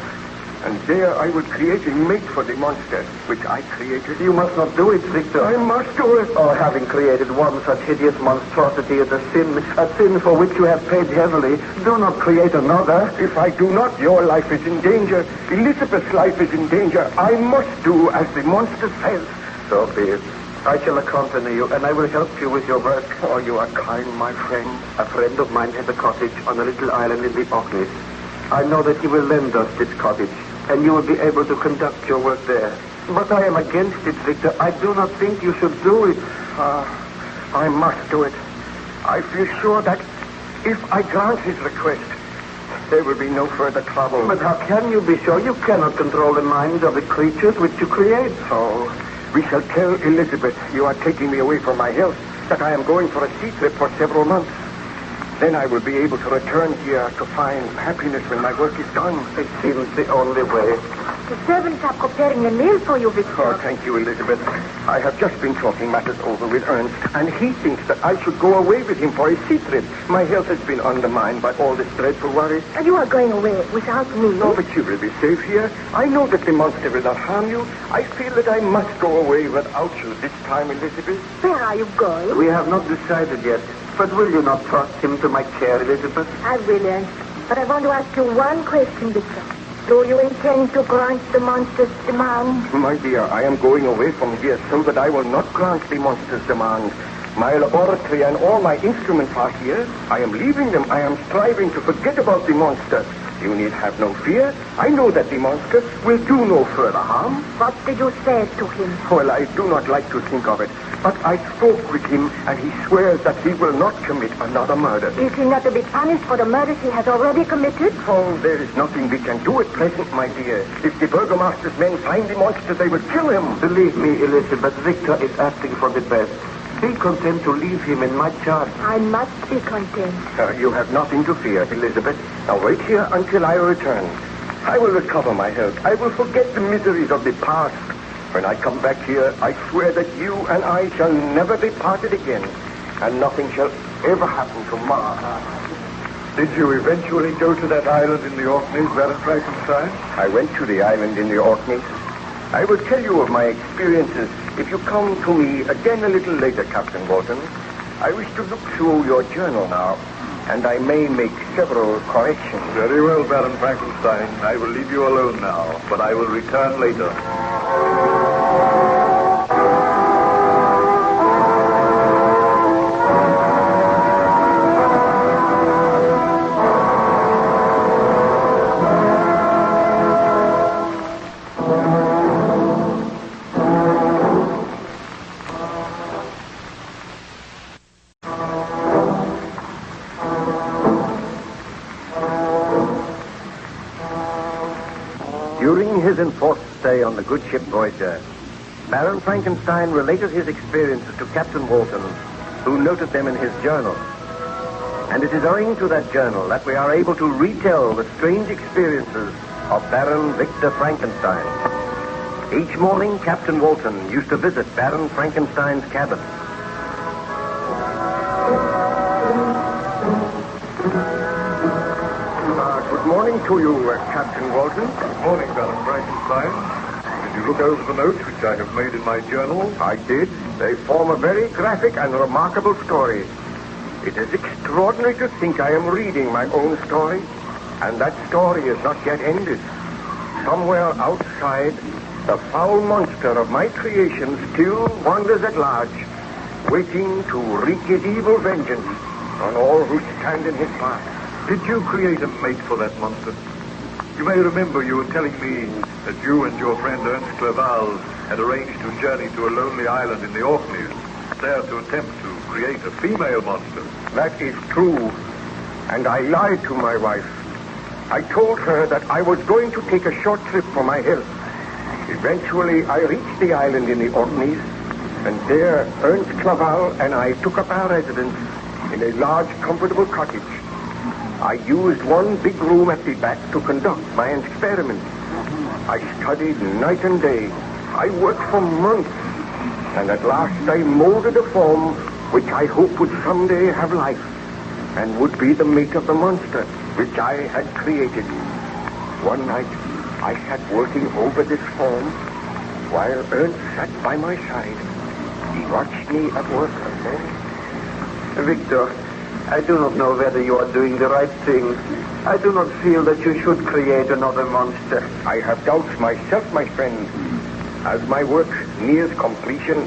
Speaker 6: And there I will create a mate for the monster, which I created.
Speaker 1: You must not do it, Victor.
Speaker 6: I must do it.
Speaker 1: Oh, having created one such hideous monstrosity is a sin for which you have paid heavily. Do not create another.
Speaker 6: If I do not, your life is in danger. Elizabeth's life is in danger. I must do as the monster says.
Speaker 1: So be it. I shall accompany you, and I will help you with your work.
Speaker 6: Oh, you are kind, my friend.
Speaker 1: A friend of mine has a cottage on a little island in the Orkneys. I know that he will lend us this cottage, and you will be able to conduct your work there. But I am against it, Victor. I do not think you should do it.
Speaker 6: I must do it. I feel sure that if I grant his request, there will be no further trouble.
Speaker 1: But how can you be sure? You cannot control the minds of the creatures which you create.
Speaker 6: So, we shall tell Elizabeth you are taking me away from my health, that I am going for a sea trip for several months. Then I will be able to return here to find happiness when my work is done.
Speaker 1: It seems the only way.
Speaker 7: The servants are preparing a meal for you, Victor.
Speaker 6: Oh, thank you, Elizabeth. I have just been talking matters over with Ernst, and he thinks that I should go away with him for a sea trip. My health has been undermined by all this dreadful worry.
Speaker 7: And you are going away without me?
Speaker 6: No, but you will be safe here. I know that the monster will not harm you. I feel that I must go away without you this time, Elizabeth.
Speaker 7: Where are you going?
Speaker 1: We have not decided yet. But will you not trust him to my care, Elizabeth?
Speaker 7: I will, Ernst. But I want to ask you one question, Victor. Do you intend to grant the monster's demand?
Speaker 6: My dear, I am going away from here so that I will not grant the monster's demand. My laboratory and all my instruments are here. I am leaving them. I am striving to forget about the monster. You need have no fear. I know that the monster will do no further harm.
Speaker 7: What did you say to him?
Speaker 6: Well, I do not like to think of it. But I spoke with him, and he swears that he will not commit another murder.
Speaker 7: Is he not to be punished for the murders he has already committed?
Speaker 6: Oh, there is nothing we can do at present, my dear. If the burgomaster's men find the monster, they will kill him.
Speaker 1: Believe me, Elizabeth, Victor is acting for the best. Be content to leave him in my charge.
Speaker 7: I must be content.
Speaker 6: You have nothing to fear, Elizabeth. Now wait here until I return. I will recover my health. I will forget the miseries of the past. When I come back here, I swear that you and I shall never be parted again, and nothing shall ever happen to Ma.
Speaker 2: Did you eventually go to that island in the Orkneys, Baron Frankenstein?
Speaker 6: I went to the island in the Orkneys. I will tell you of my experiences if you come to me again a little later, Captain Walton. I wish to look through your journal now, and I may make several corrections.
Speaker 2: Very well, Baron Frankenstein. I will leave you alone now, but I will return later.
Speaker 1: During his enforced stay on the good ship Voyager, Baron Frankenstein related his experiences to Captain Walton, who noted them in his journal. And it is owing to that journal that we are able to retell the strange experiences of Baron Victor Frankenstein. Each morning, Captain Walton used to visit Baron Frankenstein's cabin.
Speaker 6: Good morning to you, Captain Walton.
Speaker 2: Good morning, Baron Frankenstein. Did you look over the notes which I have made in my journal?
Speaker 6: I did. They form a very graphic and remarkable story. It is extraordinary to think I am reading my own story, and that story is not yet ended. Somewhere outside, the foul monster of my creation still wanders at large, waiting to wreak his evil vengeance on all who stand in his path.
Speaker 2: Did you create a mate for that monster? You may remember you were telling me that you and your friend Ernst Clerval had arranged to journey to a lonely island in the Orkneys, there to attempt to create a female monster.
Speaker 6: That is true, and I lied to my wife. I told her that I was going to take a short trip for my health. Eventually, I reached the island in the Orkneys, and there Ernst Clerval and I took up our residence in a large, comfortable cottage. I used one big room at the back to conduct my experiments. I studied night and day. I worked for months, and at last I molded a form which I hoped would someday have life and would be the mate of the monster which I had created. One night, I sat working over this form while Ernst sat by my side. He watched me at work and said,
Speaker 10: Victor, I do not know whether you are doing the right thing. I do not feel that you should create another monster.
Speaker 6: I have doubts myself, my friend. As my work nears completion,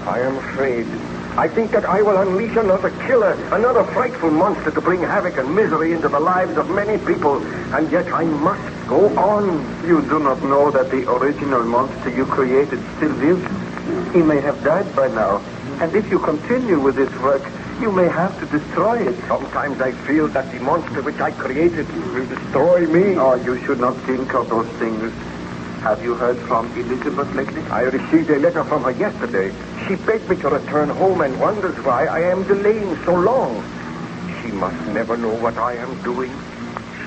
Speaker 6: I am afraid. I think that I will unleash another killer, another frightful monster to bring havoc and misery into the lives of many people, and yet I must go on.
Speaker 10: You do not know that the original monster you created still lives. He may have died by now, and if you continue with this work, you may have to destroy it.
Speaker 6: Sometimes I feel that the monster which I created will destroy me.
Speaker 10: Oh, you should not think of those things. Have you heard from Elizabeth lately?
Speaker 6: I received a letter from her yesterday. She begged me to return home and wonders why I am delaying so long. She must never know what I am doing.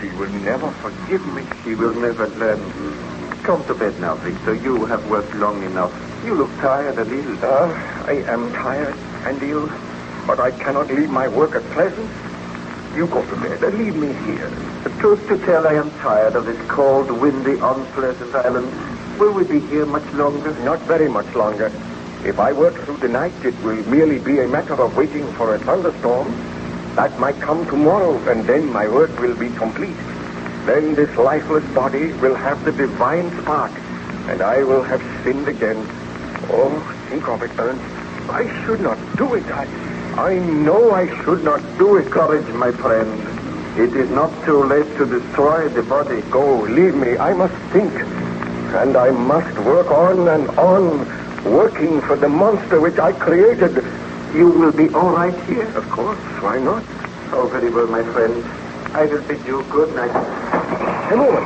Speaker 6: She will never forgive me.
Speaker 10: She will never learn. Come to bed now, Victor. You have worked long enough. You look tired and ill.
Speaker 6: I am tired and ill, but I cannot leave my work at present. You go to bed and leave me here.
Speaker 10: The truth to tell, I am tired of this cold, windy, unpleasant island. Will we be here much longer?
Speaker 6: Not very much longer. If I work through the night, it will merely be a matter of waiting for a thunderstorm. That might come tomorrow, and then my work will be complete. Then this lifeless body will have the divine spark, and I will have sinned again. Oh, think of it, Ernst. I should not do it. I know I should not do it.
Speaker 10: Courage, my friend. It is not too late to destroy the body.
Speaker 6: Go, leave me. I must think. And I must work on and on, working for the monster which I created.
Speaker 10: You will be all right here?
Speaker 6: Of course. Why not?
Speaker 10: Oh, very well, my friend. I will bid you good night.
Speaker 6: A moment.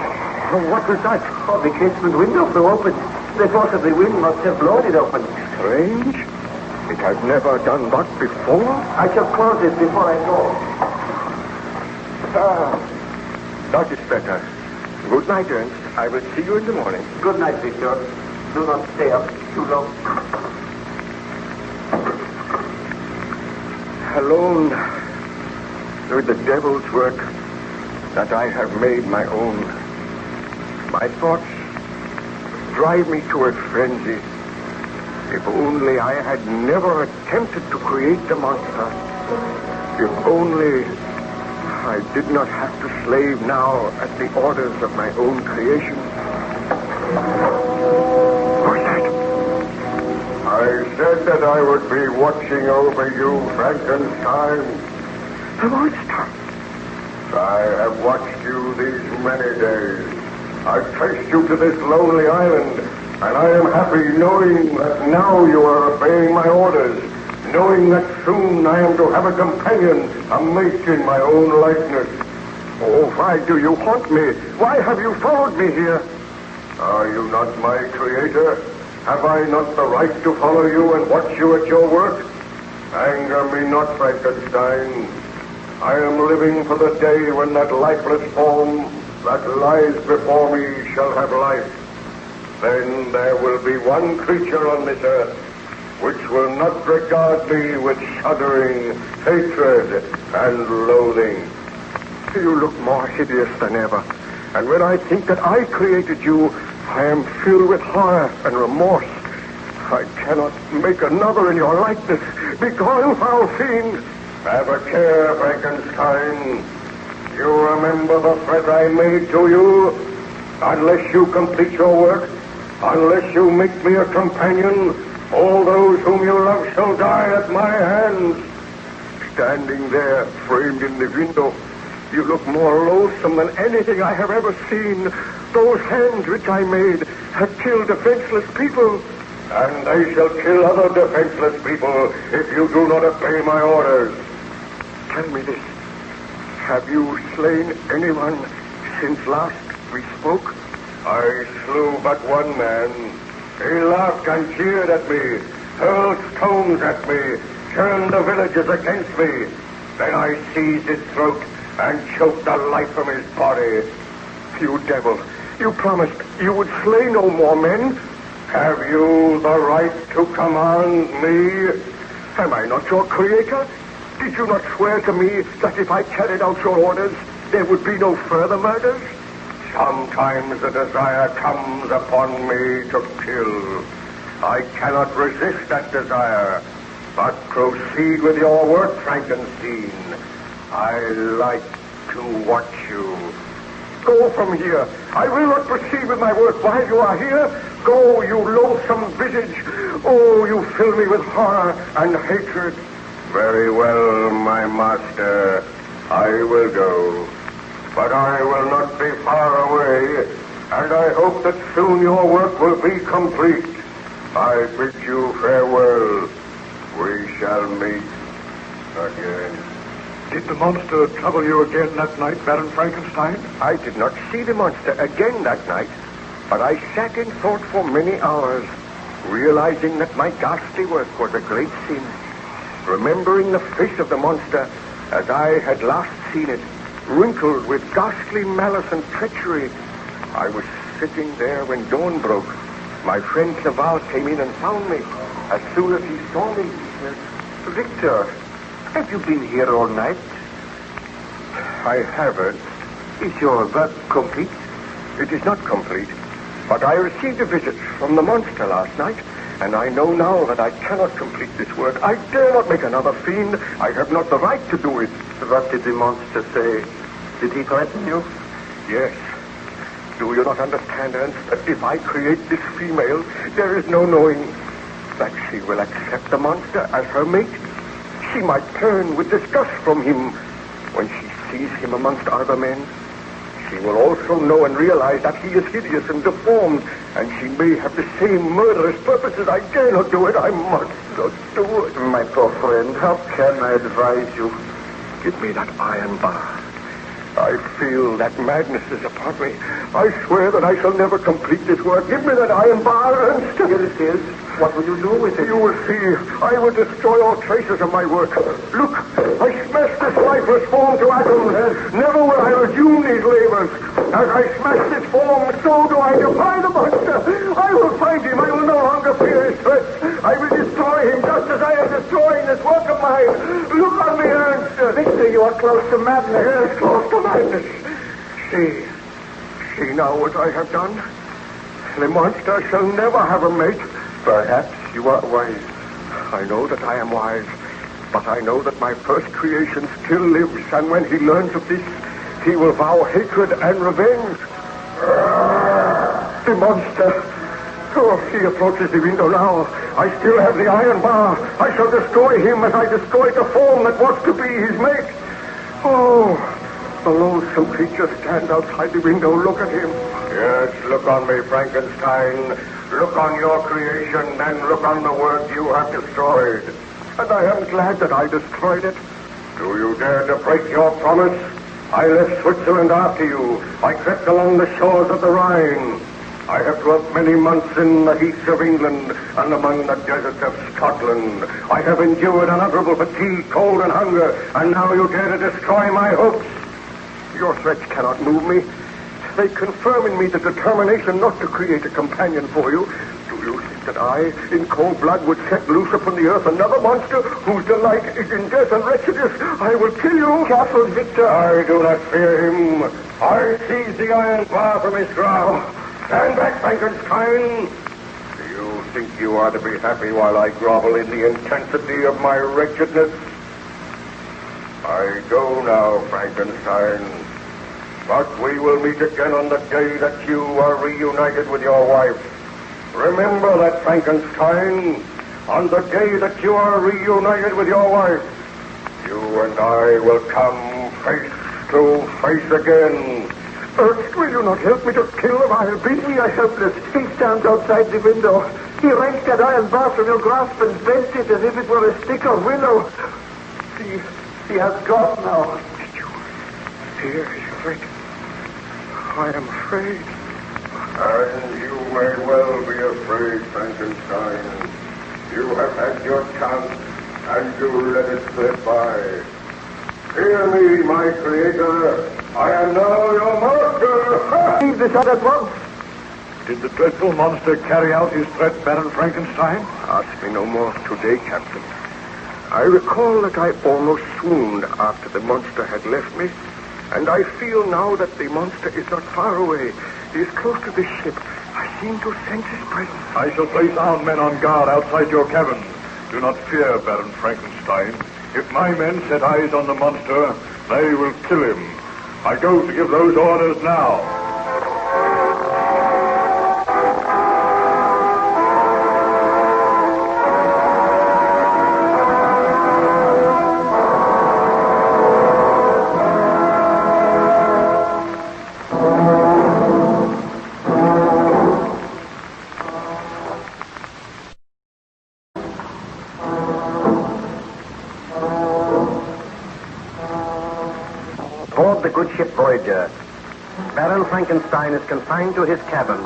Speaker 6: Oh, what was that?
Speaker 10: Oh, the casement window flew open. The force of the wind must have blown it open.
Speaker 6: Strange. It has never done that before.
Speaker 10: I shall close it before I go.
Speaker 6: That is better. Good night, Ernst. I will see you in the morning.
Speaker 10: Good night, Victor. Do not stay up too long.
Speaker 6: Alone with the devil's work that I have made my own. My thoughts drive me to a frenzy. If only I had never attempted to create the monster. If only I did not have to slave now at the orders of my own creation. What's that? I said that I would be watching over you, Frankenstein. The monster. I have watched you these many days. I've traced you to this lonely island, and I am happy knowing that now you are obeying my orders, knowing that soon I am to have a companion, a mate in my own likeness. Oh, why do you haunt me? Why have you followed me here? Are you not my creator? Have I not the right to follow you and watch you at your work? Anger me not, Frankenstein. I am living for the day when that lifeless form that lies before me shall have life.
Speaker 9: then there will be one creature on this earth which will not regard me with shuddering hatred and loathing.
Speaker 6: You look more hideous than ever. And when I think that I created you, I am filled with horror and remorse. I cannot make another in your likeness. Begone, foul fiend!
Speaker 9: Have a care, Frankenstein. You remember the threat I made to you? Unless you complete your work, unless you make me a companion, all those whom you love shall die at my hands.
Speaker 6: Standing there, framed in the window, you look more loathsome than anything I have ever seen. Those hands which I made have killed defenseless people.
Speaker 9: And they shall kill other defenseless people if you do not obey my orders.
Speaker 6: Tell me this. Have you slain anyone since last we spoke?
Speaker 9: I slew but one man. He laughed and jeered at me, hurled stones at me, turned the villagers against me. Then I seized his throat and choked the life from his body.
Speaker 6: You devil, you promised you would slay no more men.
Speaker 9: Have you the right to command me?
Speaker 6: Am I not your creator? Did you not swear to me that if I carried out your orders, there would be no further murders?
Speaker 9: Sometimes the desire comes upon me to kill. I cannot resist that desire, but proceed with your work, Frankenstein. I like to watch you.
Speaker 6: Go from here. I will not proceed with my work while you are here. Go, you loathsome visage. Oh, you fill me with horror and hatred.
Speaker 9: Very well, my master. I will go. But I will not be far away, and I hope that soon your work will be complete. I bid you farewell. We shall meet again.
Speaker 6: Did the monster trouble you again that night, Baron Frankenstein? I did not see the monster again that night, but I sat in thought for many hours, realizing that my ghastly work was a great sin. Remembering the face of the monster as I had last seen it, wrinkled with ghastly malice and treachery, I was sitting there when dawn broke. My friend Clerval came in and found me. As soon as he saw me, he said, "Victor, have you been here all night?" "I haven't." "Is your work complete?" "It is not complete, but I received a visit from the monster last night, and I know now that I cannot complete this work. I dare not make another fiend. I have not the right to do it." "What did the monster say? Did he threaten you?" "Yes. Do you not understand, Ernst, that if I create this female, there is no knowing that she will accept the monster as her mate? She might turn with disgust from him when she sees him amongst other men. She will also know and realize that he is hideous and deformed, and she may have the same murderous purposes. I dare not do it. I must not do it." "My poor friend, how can I advise you?" "Give me that iron bar. I feel that madness is upon me. I swear that I shall never complete this work. Give me that iron bar, Ernst." "Here it is. What will you do with it?" "You will see. I will destroy all traces of my work. Look, I smashed this lifeless form to atoms. Never will I resume these labors. As I smash this form, so do I defy the monster. I will find him. I will no longer fear his threats. I will destroy him just as I am destroying this work of mine. Look on me, Ernst." "Victor, you are close to madness." "Yes, close to madness. See now what I have done. The monster shall never have a mate." "Perhaps you are wise." "I know that I am wise, but I know that my first creation still lives, and when he learns of this, he will vow hatred and revenge." The monster! Oh, he approaches the window now. I still have the iron bar. I shall destroy him as I destroyed the form that was to be his mate. Oh, the loathsome creature stands outside the window. Look at him.
Speaker 9: Yes, look on me, Frankenstein. Look on your creation, and look on the work you have destroyed.
Speaker 6: And I am glad that I destroyed it.
Speaker 9: Do you dare to break your promise? I left Switzerland after you. I crept along the shores of the Rhine. I have dwelt many months in the heaths of England and among the deserts of Scotland. I have endured unutterable fatigue, cold, and hunger, and now you dare to destroy my hopes. Your threats cannot move me.
Speaker 6: They confirm in me the determination not to create a companion for you. Do you think that I, in cold blood, would set loose upon the earth another monster whose delight is in death and wretchedness? I will kill you. Careful, Victor.
Speaker 9: I do not fear him. I seize the iron bar from his grasp. Stand back, Frankenstein. Do you think you are to be happy while I grovel in the intensity of my wretchedness? I go now, Frankenstein. But we will meet again on the day that you are reunited with your wife. Remember that, Frankenstein. On the day that you are reunited with your wife, you and I will come face to face again.
Speaker 6: Ernst, will you not help me to kill him? I'll be helpless. He stands outside the window. He wrenched that iron bar from your grasp and bent it as if it were a stick of willow. He has gone now.
Speaker 9: Did you hear his threat? I am afraid. And you may well be afraid, Frankenstein. You have had your chance, and you let it slip by. Hear me, my creator. I am now your master.
Speaker 6: Leave this out at once.
Speaker 9: Did the dreadful monster carry out his threat, Baron Frankenstein?
Speaker 6: Ask me no more today, Captain. I recall that I almost swooned after the monster had left me, and I feel now that the monster is not far away. He is close to the ship. I seem to sense his presence.
Speaker 9: I shall place armed men on guard outside your cabin. Do not fear, Baron Frankenstein. If my men set eyes on the monster, they will kill him. I go to give those orders now.
Speaker 1: Aboard the good ship Voyager, Baron Frankenstein is confined to his cabin,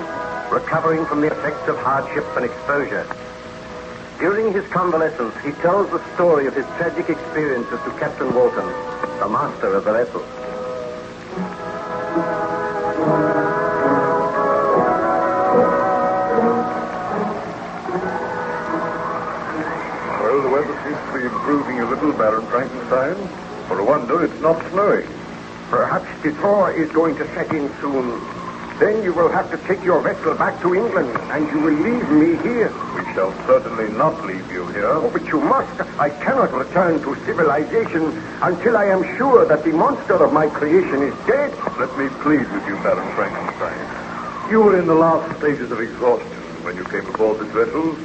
Speaker 1: recovering from the effects of hardship and exposure. During his convalescence, he tells the story of his tragic experiences to Captain Walton, the master of the vessel.
Speaker 9: Well, the weather seems to be improving a little, Baron Frankenstein. For a wonder, it's not snowing.
Speaker 6: Perhaps the thaw is going to set in soon. Then you will have to take your vessel back to England, and you will leave me here.
Speaker 9: We shall certainly not leave you here.
Speaker 6: Oh, but you must. I cannot return to civilization until I am sure that the monster of my creation is dead.
Speaker 9: Let me plead with you, Baron Frankenstein. You were in the last stages of exhaustion when you came aboard this vessel.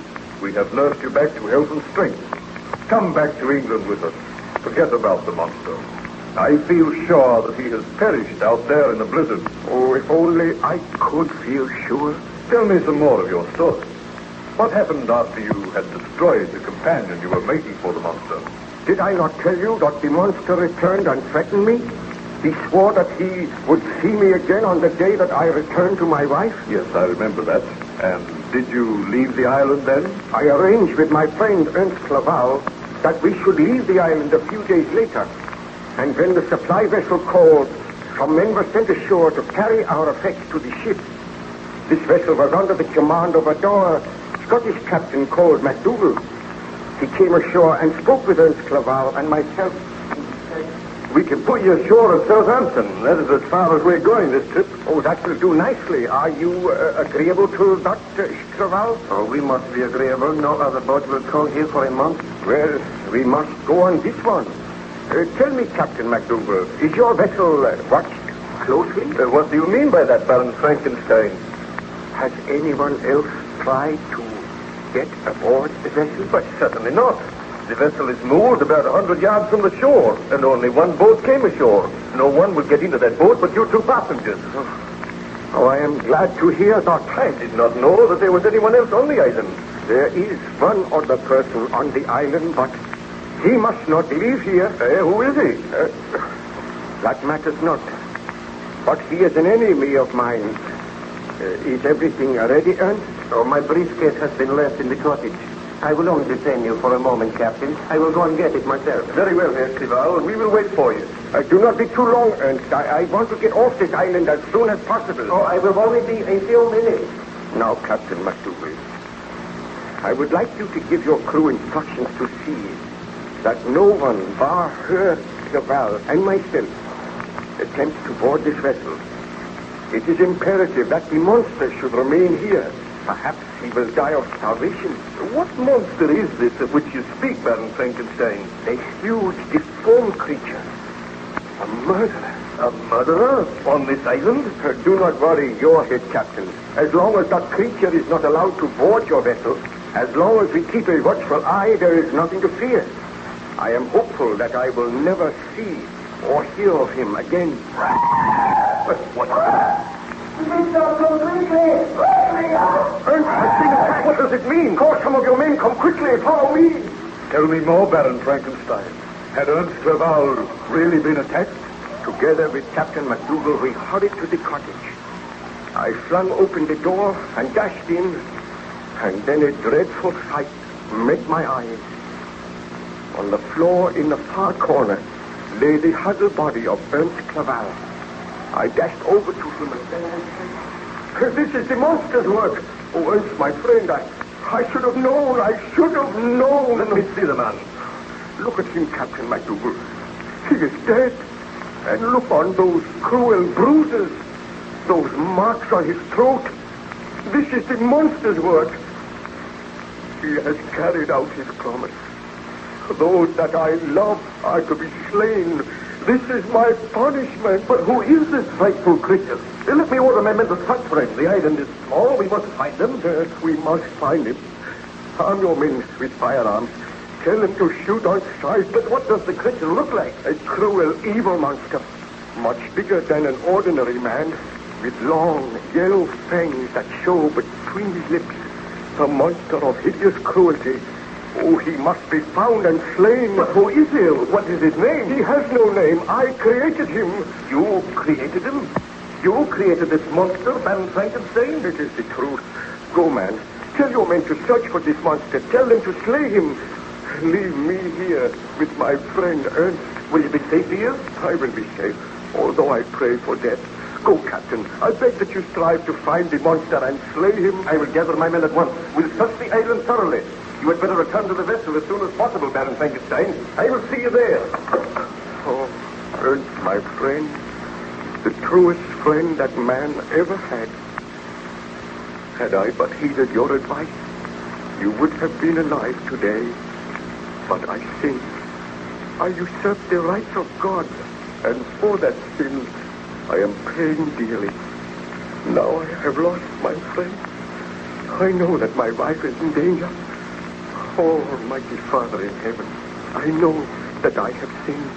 Speaker 9: We have nursed you back to health and strength. Come back to England with us. Forget about the monster. I feel sure that he has perished out there in the blizzard.
Speaker 6: Oh, if only I could feel sure.
Speaker 9: Tell me some more of your story. What happened after you had destroyed the companion you were making for the monster?
Speaker 6: Did I not tell you that the monster returned and threatened me? He swore that he would see me again on the day that I returned to my wife.
Speaker 9: Yes, I remember that. And did you leave the island then?
Speaker 6: I arranged with my friend Ernst Claval that we should leave the island a few days later. And when the supply vessel called, some men were sent ashore to carry our effects to the ship. This vessel was under the command of a dour Scottish captain called MacDougall. He came ashore and spoke with Ernst Claval and myself.
Speaker 9: We can put you ashore at Southampton. That is as far as we're going this trip.
Speaker 6: Oh, that will do nicely. Are you agreeable to that, Claval?
Speaker 10: Oh, we must be agreeable. No other boat will call here for a month.
Speaker 6: Well, we must go on this one. Tell me, Captain MacDougall, is your vessel watched closely?
Speaker 9: What do you mean by that, Baron Frankenstein?
Speaker 6: Has anyone else tried to get aboard the vessel?
Speaker 9: But certainly not. The vessel is moored about 100 yards from the shore, and only one boat came ashore. No one will get into that boat but you two passengers.
Speaker 6: Oh, I am glad to hear that.
Speaker 9: I did not know that there was anyone else on the island.
Speaker 6: There is one other person on the island, but he must not leave here.
Speaker 9: Who is he?
Speaker 6: That matters not. But he is an enemy of mine. Is everything ready, Ernst?
Speaker 10: Oh, my briefcase has been left in the cottage. I will only detain you for a moment, Captain. I will go and get it myself.
Speaker 6: Very well, Herr Cleval. We will wait for you.
Speaker 4: Do not be too long, Ernst. I want to get off this island as soon as possible.
Speaker 10: Oh, I will only be a few minutes.
Speaker 4: Now, Captain McDougal, I would like you to give your crew instructions to see that no one, bar her, Cleval, and myself, attempts to board this vessel. It is imperative that the monster should remain here. Perhaps he will die of starvation.
Speaker 6: What monster is this of which you speak, Baron Frankenstein?
Speaker 4: A huge, deformed creature. A murderer.
Speaker 6: A murderer on this island?
Speaker 4: Do not worry your head, Captain. As long as that creature is not allowed to board your vessel, as long as we keep a watchful eye, there is nothing to fear. I am hopeful that I will never see or hear of him again.
Speaker 6: What does it mean?
Speaker 4: Call some of your men. Come quickly. Follow me.
Speaker 6: Tell me more, Baron Frankenstein. Had Ernst Cleval really been attacked?
Speaker 4: Together with Captain McDougal, we hurried to the cottage. I flung open the door and dashed in, and then a dreadful sight met my eyes. On the floor in the far corner lay the huddled body of Ernst Cleval. I dashed over to him and said, "This is the monster's work. Oh, Ernst, my friend, I should have known. I should have known."
Speaker 6: Let me see the man.
Speaker 4: Look at him, Captain McDougal. He is dead. And look on those cruel bruises, those marks on his throat. This is the monster's work. He has carried out his promise. Those that I love are to be slain. This is my punishment.
Speaker 6: But who is this frightful creature? Let me order my men to search for him. The island is small. We must find him.
Speaker 4: Yes, we must find him. Arm your men with firearms. Tell them to shoot on sight.
Speaker 6: But what does the creature look like?
Speaker 4: A cruel, evil monster. Much bigger than an ordinary man, with long, yellow fangs that show between his lips. A monster of hideous cruelty. Oh, he must be found and slain.
Speaker 6: But who is he? What is his name?
Speaker 4: He has no name. I created him.
Speaker 6: You created him? You created this monster, Baron Frankenstein?
Speaker 4: It is the truth. Go, man. Tell your men to search for this monster. Tell them to slay him. Leave me here with my friend Ernst.
Speaker 6: Will you be safe here?
Speaker 4: I will be safe, although I pray for death. Go, Captain. I beg that you strive to find the monster and slay him.
Speaker 6: I will gather my men at once. We'll search the island thoroughly. You had better return to the vessel as soon as possible, Baron Frankenstein. I will see you there.
Speaker 4: Oh, Ernst, my friend, the truest friend that man ever had. Had I but heeded your advice, you would have been alive today. But I sinned. I usurped the rights of God, and for that sin, I am paying dearly. Now I have lost my friend. I know that my wife is in danger. Oh, Almighty Father in heaven, I know that I have sinned.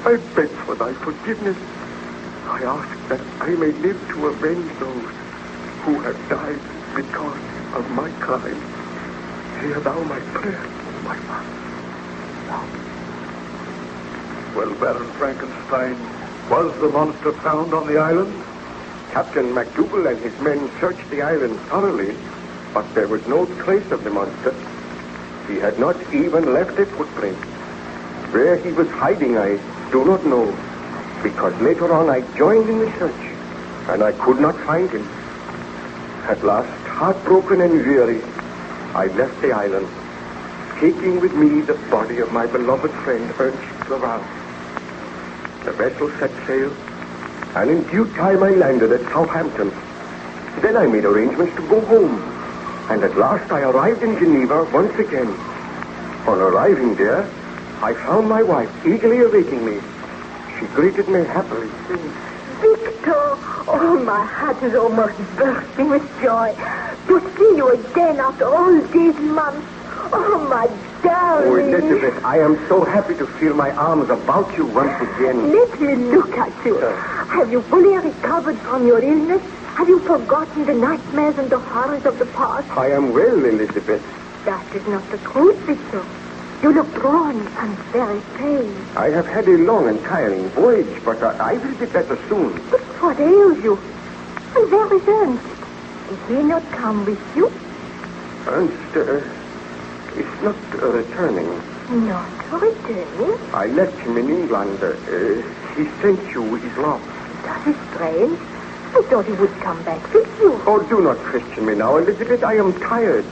Speaker 4: I beg for thy forgiveness. I ask that I may live to avenge those who have died because of my crime. Hear thou my prayer, my Father.
Speaker 6: Well, Baron Frankenstein, was the monster found on the island?
Speaker 4: Captain McDougal and his men searched the island thoroughly, but there was no trace of the monster. He had not even left a footprint. Where he was hiding, I do not know, because later on I joined in the search, and I could not find him. At last, heartbroken and weary, I left the island, taking with me the body of my beloved friend Ernst Cleval. The vessel set sail, and in due time I landed at Southampton. Then I made arrangements to go home, and at last I arrived in Geneva once again. On arriving there, I found my wife eagerly awaiting me. She greeted me happily, saying,
Speaker 7: Victor! Oh, my heart is almost bursting with joy to see you again after all these months. Oh, my darling.
Speaker 4: "Oh, Elizabeth, I am so happy to feel my arms about you once again."
Speaker 7: Let me look at you. Have you fully recovered from your illness? Have you forgotten the nightmares and the horrors of the past?
Speaker 4: I am well, Elizabeth.
Speaker 7: That is not the truth, Victor. You look drawn and very pale.
Speaker 4: I have had a long and tiring voyage, but I will be better soon.
Speaker 7: But what ails you? And where is Ernst? Did he not come with you?
Speaker 4: Ernst,
Speaker 6: is not returning.
Speaker 7: Not returning?
Speaker 6: I left him in England. He sent you his love.
Speaker 7: That is strange. I thought he would come back with you.
Speaker 6: Oh, do not question me now, Elizabeth. I am tired.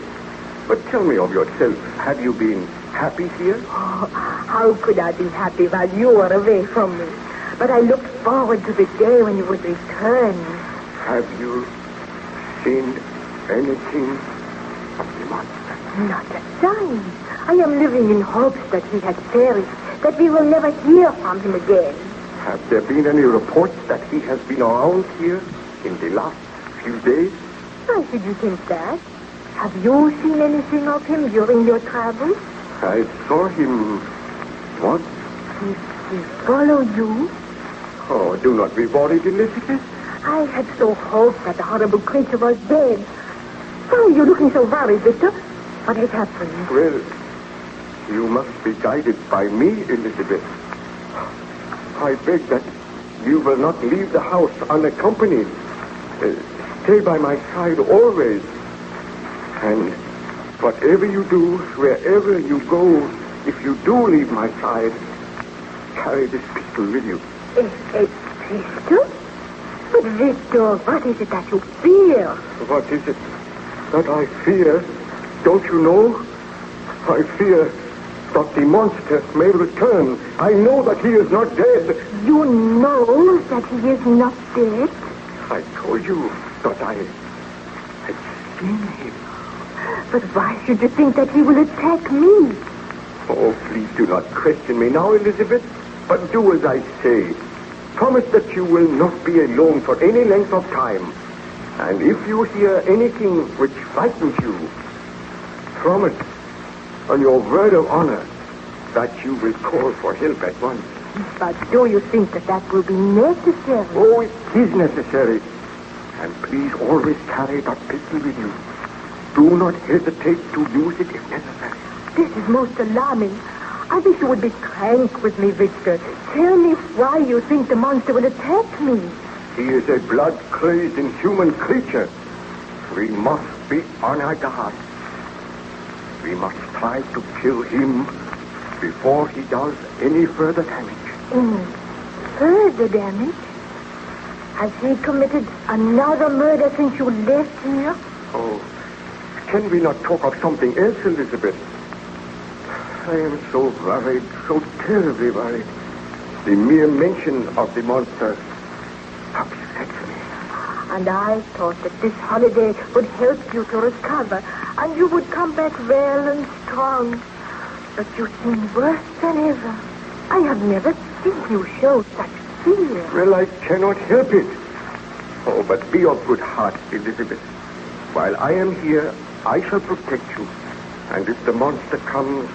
Speaker 6: But tell me of yourself. Have you been happy here?
Speaker 7: Oh, how could I be happy while you were away from me? But I looked forward to the day when you would return.
Speaker 6: Have you seen anything of the monster?
Speaker 7: Not a sign. I am living in hopes that he has perished, that we will never hear from him again.
Speaker 6: Have there been any reports that he has been around here in the last few days?
Speaker 7: Why should you think that? Have you seen anything of him during your travels?
Speaker 6: I saw him once.
Speaker 7: He followed you?
Speaker 6: Oh, do not be worried, Elizabeth.
Speaker 7: I had so hoped that the horrible creature was dead. Why are you looking so worried, Victor? What has happened?
Speaker 6: Well, you must be guided by me, Elizabeth. I beg that you will not leave the house unaccompanied. Stay by my side always. And whatever you do, wherever you go, if you do leave my side, carry this pistol with you.
Speaker 7: A pistol? But Victor, what is it that you fear?
Speaker 6: What is it that I fear? Don't you know? I fear that the monster may return. I know that he is not dead.
Speaker 7: You know that he is not dead?
Speaker 6: I told you that I had seen him.
Speaker 7: But why should you think that he will attack me?
Speaker 6: Oh, please do not question me now, Elizabeth. But do as I say. Promise that you will not be alone for any length of time. And if you hear anything which frightens you, promise on your word of honor that you will call for help at once.
Speaker 7: But do you think that will be necessary?
Speaker 6: Oh, it is necessary. And please always carry that pistol with you. Do not hesitate to use it if necessary.
Speaker 7: This is most alarming. I wish you would be frank with me, Victor. Tell me why you think the monster will attack me.
Speaker 6: He is a blood-crazed, inhuman creature. We must be on our guard. We must try to kill him before he does any further damage.
Speaker 7: Any further damage? Has he committed another murder since you left here?
Speaker 6: Oh, can we not talk of something else, Elizabeth? I am so worried, so terribly worried. The mere mention of the monster upsets me.
Speaker 7: And I thought that this holiday would help you to recover, and you would come back well and strong. But you seem worse than ever. I have never seen you show such fear.
Speaker 6: Well, I cannot help it. Oh, but be of good heart, Elizabeth. While I am here, I shall protect you. And if the monster comes,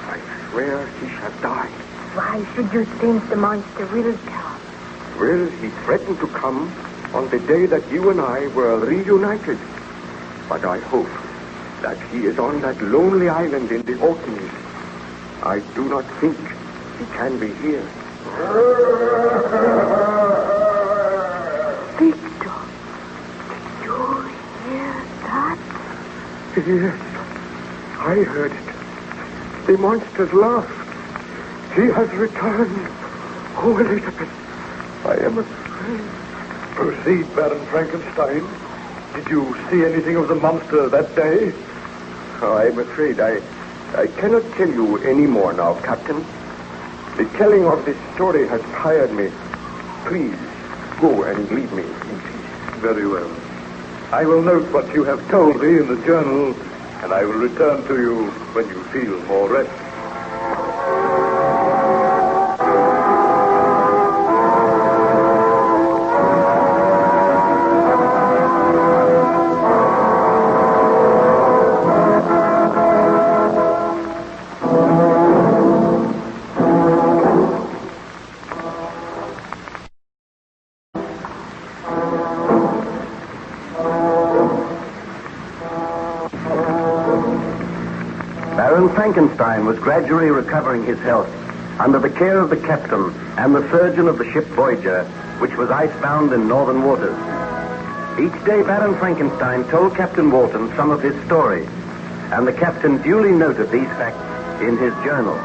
Speaker 6: I swear he shall die.
Speaker 7: Why should you think the monster will come?
Speaker 6: Well, he threatened to come on the day that you and I were reunited. But I hope that he is on that lonely island in the Orkneys. I do not think he can be here.
Speaker 7: Victor, did you hear that?
Speaker 6: Yes, I heard it. The monster's laugh. He has returned. Oh, Elizabeth, I am afraid.
Speaker 2: Proceed, Baron Frankenstein. Did you see anything of the monster that day?
Speaker 6: Oh, I'm afraid I cannot tell you any more now, Captain. The telling of this story has tired me. Please, go and leave me in peace.
Speaker 2: Very well. I will note what you have told me in the journal, and I will return to you when you feel more rest.
Speaker 1: Baron Frankenstein was gradually recovering his health under the care of the captain and the surgeon of the ship Voyager, which was icebound in northern waters. Each day, Baron Frankenstein told Captain Walton some of his story, and the captain duly noted these facts in his journal.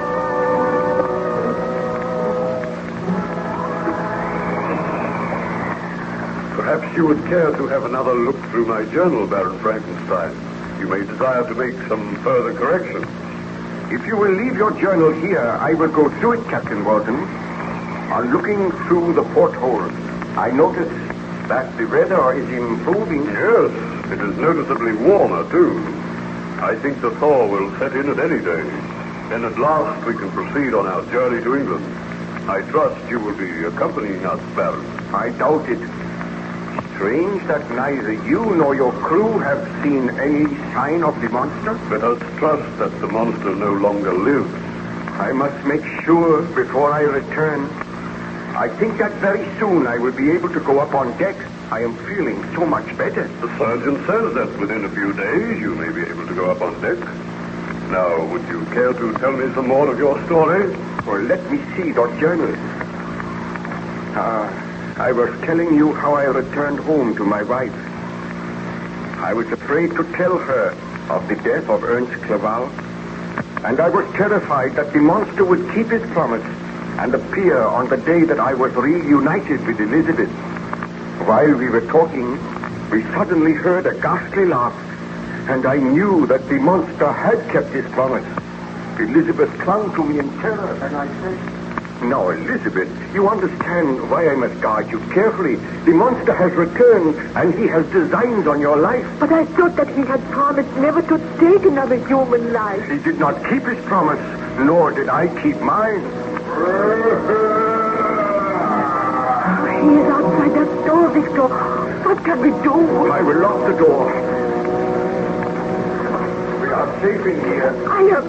Speaker 9: Perhaps you would care to have another look through my journal, Baron Frankenstein. You may desire to make some further corrections.
Speaker 6: If you will leave your journal here, I will go through it, Captain Walton. On looking through the porthole, I notice that the weather is improving.
Speaker 9: Yes, it is noticeably warmer, too. I think the thaw will set in at any day. Then at last we can proceed on our journey to England. I trust you will be accompanying us, Baron.
Speaker 6: I doubt it. Strange that neither you nor your crew have seen any sign of the monster.
Speaker 9: Let us trust that the monster no longer lives.
Speaker 6: I must make sure before I return. I think that very soon I will be able to go up on deck. I am feeling so much better.
Speaker 9: The surgeon says that within a few days you may be able to go up on deck. Now, would you care to tell me some more of your story?
Speaker 6: Well, let me see your journal. I was telling you how I returned home to my wife. I was afraid to tell her of the death of Ernst Clerval, and I was terrified that the monster would keep his promise and appear on the day that I was reunited with Elizabeth. While we were talking, we suddenly heard a ghastly laugh, and I knew that the monster had kept his promise. Elizabeth clung to me in terror, and I said, "Now, Elizabeth, you understand why I must guard you carefully. The monster has returned, and he has designs on your life."
Speaker 7: But I thought that he had promised never to take another human life.
Speaker 6: He did not keep his promise, nor did I keep mine.
Speaker 7: He is outside that door, Victor. What can we do?
Speaker 6: I will lock the door. We are safe in here.
Speaker 7: I am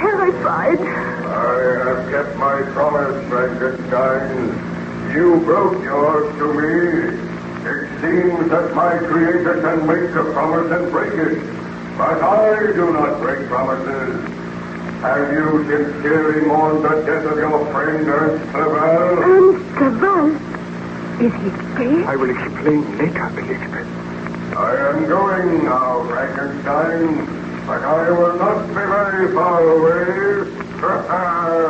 Speaker 7: terrified.
Speaker 9: I have kept my promise, Frankenstein. You broke yours to me. It seems that my creator can make a promise and break it. But I do not break promises. Have you sincerely mourned the death of your friend Ernst Clerval?
Speaker 7: Ernst Clerval? Is he dead?
Speaker 6: I will explain later, Elizabeth.
Speaker 9: I am going now, Frankenstein. But I will not be very far away.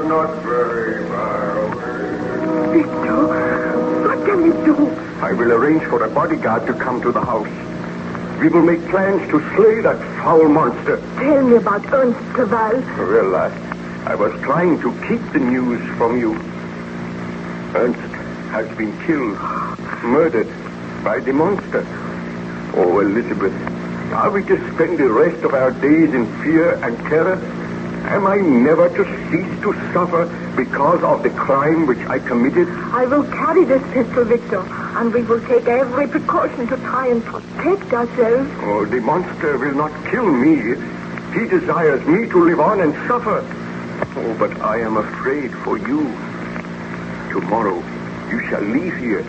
Speaker 9: Not very far away.
Speaker 7: Victor, what can we do?
Speaker 6: I will arrange for a bodyguard to come to the house. We will make plans to slay that foul monster.
Speaker 7: Tell me about Ernst Clerval.
Speaker 6: Well, I was trying to keep the news from you. Ernst has been killed, murdered by the monster. Oh, Elizabeth, are we to spend the rest of our days in fear and terror? Am I never to cease to suffer because of the crime which I committed?
Speaker 7: I will carry this pistol, Victor, and we will take every precaution to try and protect ourselves.
Speaker 6: Oh, the monster will not kill me. He desires me to live on and suffer. Oh, but I am afraid for you. Tomorrow, you shall leave here.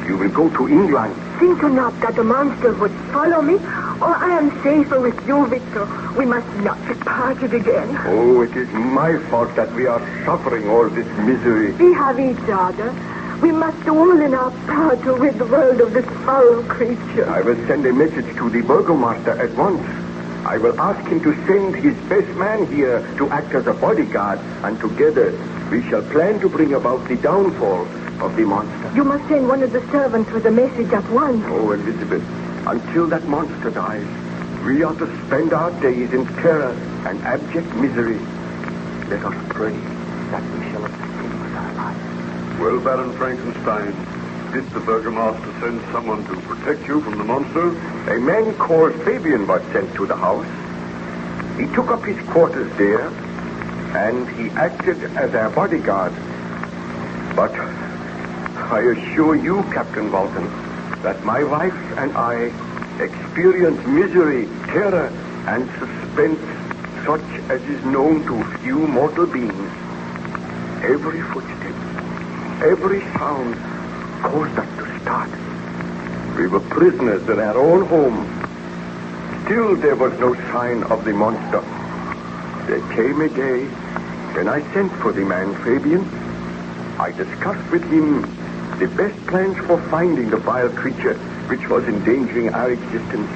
Speaker 6: You will go to England.
Speaker 7: Think not that the monster would follow me, or I am safer with you, Victor. We must not be parted again.
Speaker 6: Oh, it is my fault that we are suffering all this misery.
Speaker 7: We have each other. We must do all in our power to rid the world of this foul creature.
Speaker 6: I will send a message to the burgomaster at once. I will ask him to send his best man here to act as a bodyguard, and together we shall plan to bring about the downfall of the monster.
Speaker 7: You must send one of the servants with a message at once.
Speaker 6: Oh, Elizabeth, until that monster dies, we are to spend our days in terror and abject misery. Let us pray that we shall escape with our lives.
Speaker 9: Well, Baron Frankenstein, did the burgomaster send someone to protect you from the monster?
Speaker 6: A man called Fabian was sent to the house. He took up his quarters there, and he acted as our bodyguard. But I assure you, Captain Walton, that my wife and I experienced misery, terror, and suspense such as is known to few mortal beings. Every footstep, every sound caused us to start. We were prisoners in our own home. Still there was no sign of the monster. There came a day when I sent for the man Fabian. I discussed with him the best plans for finding the vile creature which was endangering our existence.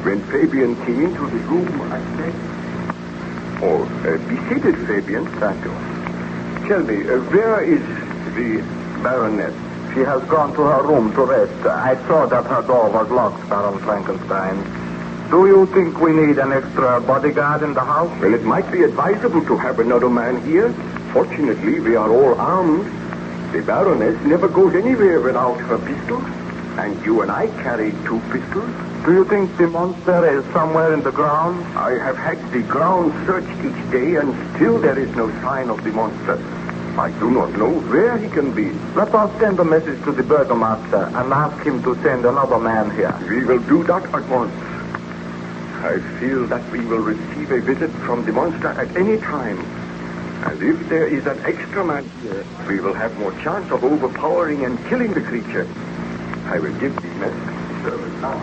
Speaker 6: When Fabian came into the room, I said... Oh, be seated, Fabian.
Speaker 10: Thank you.
Speaker 6: Tell me, where is the Baroness?
Speaker 10: She has gone to her room to rest. I saw that her door was locked, Baron Frankenstein. Do you think we need an extra bodyguard in the house?
Speaker 6: Well, it might be advisable to have another man here. Fortunately, we are all armed. The Baroness never goes anywhere without her pistols. And you and I carry 2 pistols.
Speaker 10: Do you think the monster is somewhere in the ground?
Speaker 6: I have had the ground searched each day, and still there is no sign of the monster. I do not know where he can be.
Speaker 10: Let us send a message to the Burgomaster and ask him to send another man here.
Speaker 6: We will do that at once. I feel that we will receive a visit from the monster at any time. And if there is an extra man here, we will have more chance of overpowering and killing the creature. I will give the message to the servant now.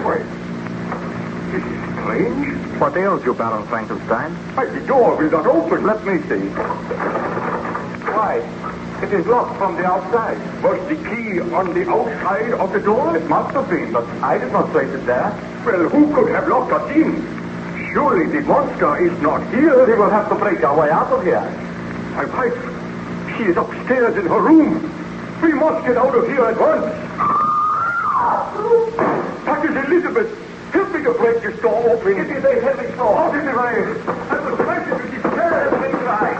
Speaker 6: Wait. This is strange.
Speaker 10: What ails you, Baron Frankenstein?
Speaker 6: Why, the door will not open.
Speaker 10: Let me see. Why? It is locked from the outside.
Speaker 6: Was the key on the outside of the door?
Speaker 10: It must have been, but I did not place it there.
Speaker 6: Well, who could have locked us in? Surely the monster is not here.
Speaker 10: We will have to break our way out of here.
Speaker 6: My wife, she is upstairs in her room. We must get out of here at once. That is Elizabeth. Help me to break this door open. It is a heavy door. Out in the rain. I will smash it with the stairs. Let me try.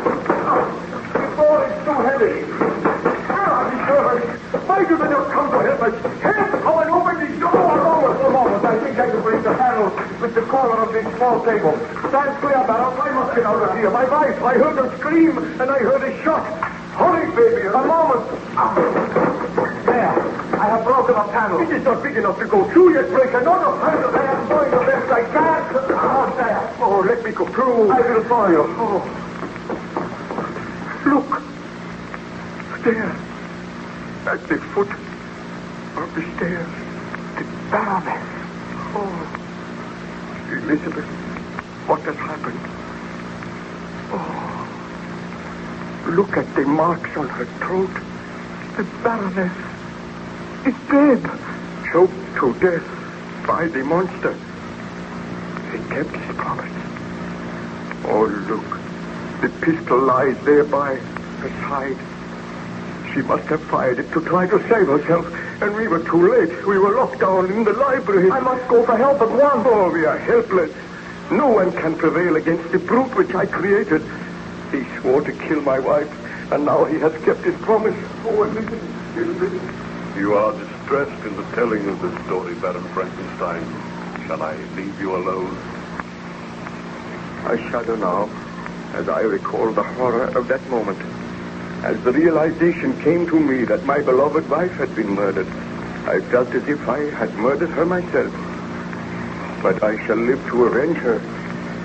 Speaker 6: The door is too heavy. The servant. Why do they not come to help us? Help! Come and open the door.
Speaker 10: A moment. I think I can break the handle with the corner of this small table. Stand clear, Baron. I must get out of here. My wife.
Speaker 6: I heard her scream, and I heard a shot. Hurry, baby.
Speaker 10: A moment. There. I have broken a panel.
Speaker 6: It is not big enough to go through yet. Break another panel.
Speaker 10: I am doing the best I can. There.
Speaker 6: Oh, let me go through.
Speaker 10: I will follow you.
Speaker 6: Oh. Look. There. At the foot of the stairs. The Baroness. Oh. Elizabeth, what has happened? Oh. Look at the marks on her throat. The Baroness is dead. Choked to death by the monster. He kept his promise. Oh, look. The pistol lies there by her side. She must have fired it to try to save herself, and we were too late. We were locked down in the library.
Speaker 10: I must go for help at once.
Speaker 6: Oh, we are helpless. No one can prevail against the brute which I created. He swore to kill my wife, and now he has kept his promise. Oh, Elizabeth.
Speaker 9: You are distressed in the telling of this story, Baron Frankenstein. Shall I leave you alone?
Speaker 6: I shudder now, as I recall the horror of that moment. As the realization came to me that my beloved wife had been murdered, I felt as if I had murdered her myself. But I shall live to avenge her.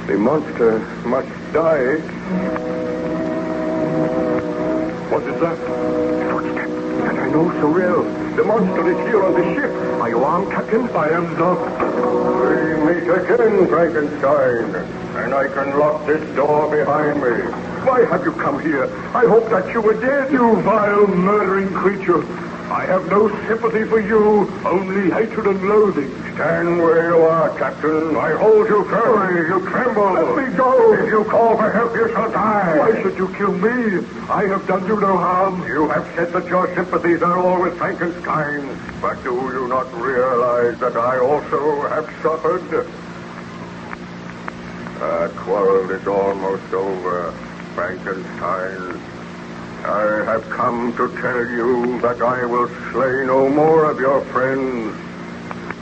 Speaker 6: The monster must die.
Speaker 9: What is that?
Speaker 6: Footsteps that I know so well. The monster is here on the ship. Are you armed, Captain?
Speaker 9: I am not.
Speaker 6: We meet again, Frankenstein, and I can lock this door behind me. Why have you come here? I hoped that you were dead.
Speaker 9: You vile, murdering creature. I have no sympathy for you, only hatred and loathing.
Speaker 6: Stand where you are, Captain. I hold you firmly. You tremble.
Speaker 9: Let me go.
Speaker 6: If you call for help, you shall die.
Speaker 9: Why should you kill me? I have done you no harm.
Speaker 6: You have said that your sympathies are all with Frankenstein. But do you not realize that I also have suffered? Our quarrel is almost over, Frankenstein. I have come to tell you that I will slay no more of your friends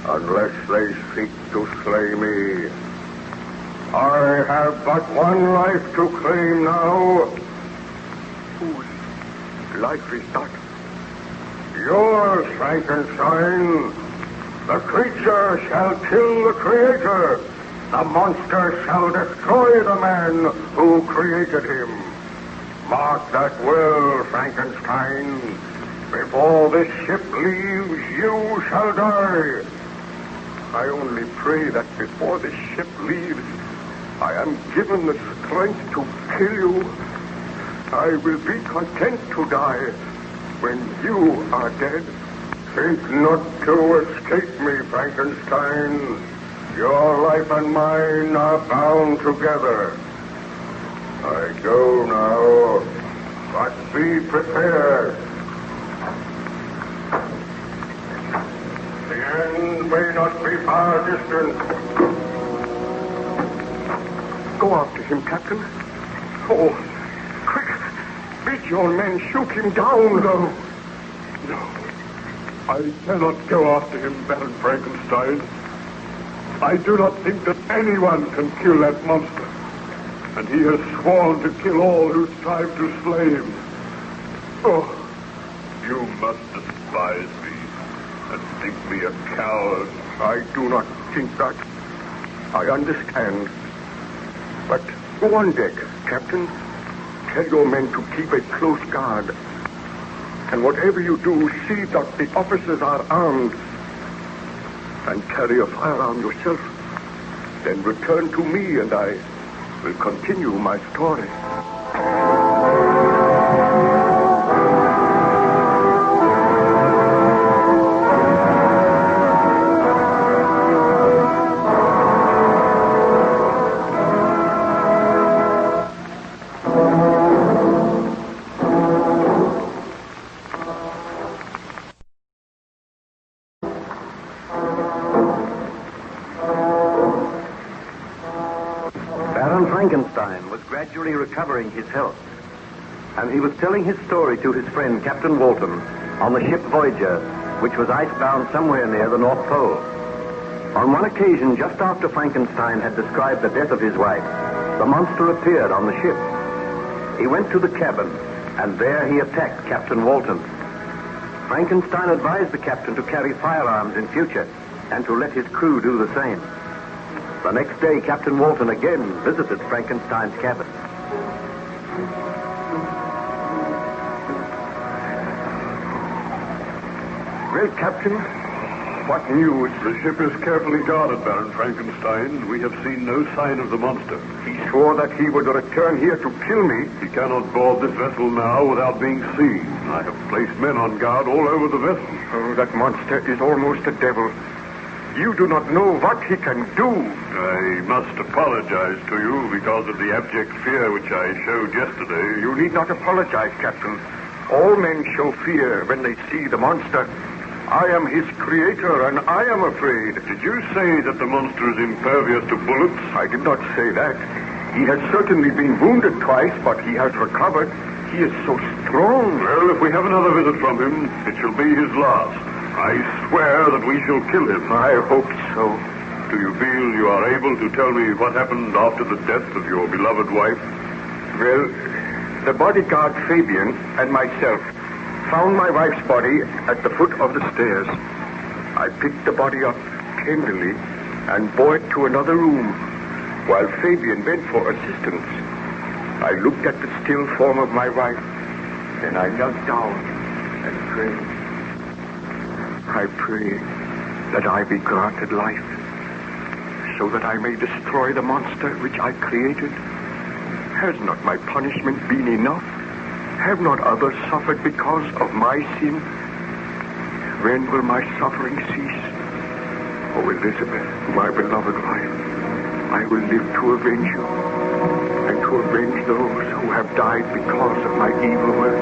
Speaker 6: unless they seek to slay me. I have but one life to claim now. Whose life is that? Yours, Frankenstein. The creature shall kill the creator. The monster shall destroy the man who created him. Mark that well, Frankenstein. Before this ship leaves, you shall die. I only pray that before this ship leaves, I am given the strength to kill you. I will be content to die when you are dead.
Speaker 9: Think not to escape me, Frankenstein. Your life and mine are bound together. I go now, but be prepared. The end may not be far distant.
Speaker 6: Go after him, Captain. Oh, quick. Beat your men. Shoot him down.
Speaker 9: No. I cannot go after him, Baron Frankenstein. I do not think that anyone can kill that monster. And he has sworn to kill all who strive to slay him. Oh, you must despise me and think me a coward.
Speaker 6: I do not think that. I understand. But go on deck, Captain. Tell your men to keep a close guard. And whatever you do, see that the officers are armed. And carry a firearm yourself. Then return to me and I will continue my story.
Speaker 1: Frankenstein was gradually recovering his health, and he was telling his story to his friend Captain Walton on the ship Voyager, which was icebound somewhere near the North Pole. On one occasion, just after Frankenstein had described the death of his wife, the monster appeared on the ship. He went to the cabin, and there he attacked Captain Walton. Frankenstein advised the captain to carry firearms in future, and to let his crew do the same. The next day, Captain Walton again visited Frankenstein's cabin.
Speaker 6: Well, Captain, what news?
Speaker 9: The ship is carefully guarded, Baron Frankenstein. We have seen no sign of the monster.
Speaker 6: He swore that he would return here to kill me.
Speaker 9: He cannot board this vessel now without being seen. I have placed men on guard all over the vessel.
Speaker 6: Oh, that monster is almost a devil. You do not know what he can do.
Speaker 9: I must apologize to you because of the abject fear which I showed yesterday.
Speaker 6: You need not apologize, Captain. All men show fear when they see the monster. I am his creator, and I am afraid.
Speaker 9: Did you say that the monster is impervious to bullets?
Speaker 6: I did not say that. He has certainly been wounded twice, but he has recovered. He is so strong.
Speaker 9: Well, if we have another visit from him, it shall be his last. I swear that we shall kill him.
Speaker 6: I hope so.
Speaker 9: Do you feel you are able to tell me what happened after the death of your beloved wife?
Speaker 6: Well, the bodyguard Fabian and myself found my wife's body at the foot of the stairs. I picked the body up tenderly and bore it to another room while Fabian went for assistance. I looked at the still form of my wife, then I knelt down and prayed. I pray that I be granted life, so that I may destroy the monster which I created. Has not my punishment been enough? Have not others suffered because of my sin? When will my suffering cease? Oh, Elizabeth, my beloved wife, I will live to avenge you, and to avenge those who have died because of my evil work.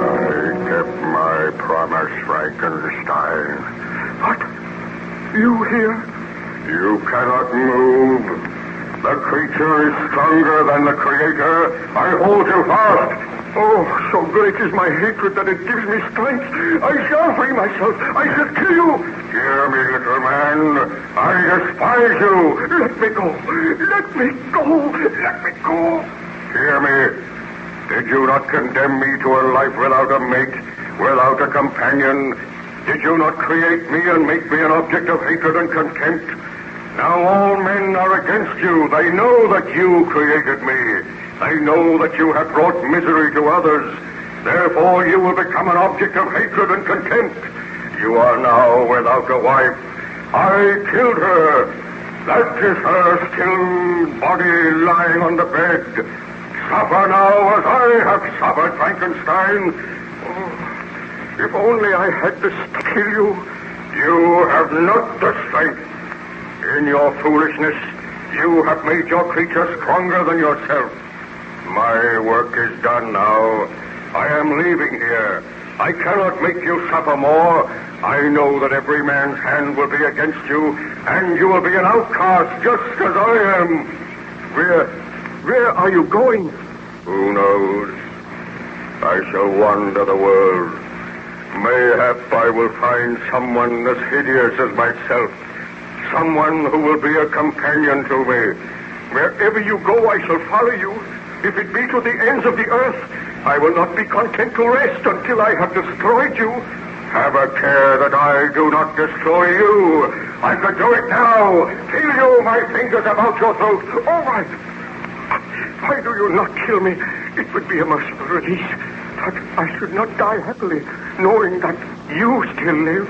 Speaker 9: I kept my promise, Frankenstein.
Speaker 6: What? You here?
Speaker 9: You cannot move. The creature is stronger than the creator. I hold you fast.
Speaker 6: Oh, so great is my hatred that it gives me strength. I shall free myself. I shall kill you.
Speaker 9: Hear me, little man. I despise you.
Speaker 6: Let me go. Let me go. Let me go.
Speaker 9: Hear me. Did you not condemn me to a life without a mate, without a companion? Did you not create me and make me an object of hatred and contempt? Now all men are against you. They know that you created me. They know that you have brought misery to others. Therefore you will become an object of hatred and contempt. You are now without a wife. I killed her. That is her still body lying on the bed. Suffer now as I have suffered, Frankenstein. Oh, If only I had the strength to kill you. You have not the strength. In your foolishness, you have made your creature stronger than yourself. My work is done now. I am leaving here. I cannot make you suffer more. I know that every man's hand will be against you, and you will be an outcast just as I am. Where are you going? Who knows? I shall wander the world. Mayhap I will find someone as hideous as myself. Someone who will be a companion to me. Wherever you go, I shall follow you. If it be to the ends of the earth, I will not be content to rest until I have destroyed you. Have a care that I do not destroy you. I could do it now. Feel you, my fingers about your throat. All right. Why do you not kill me? It would be a merciful release. But I should not die happily, knowing that you still live.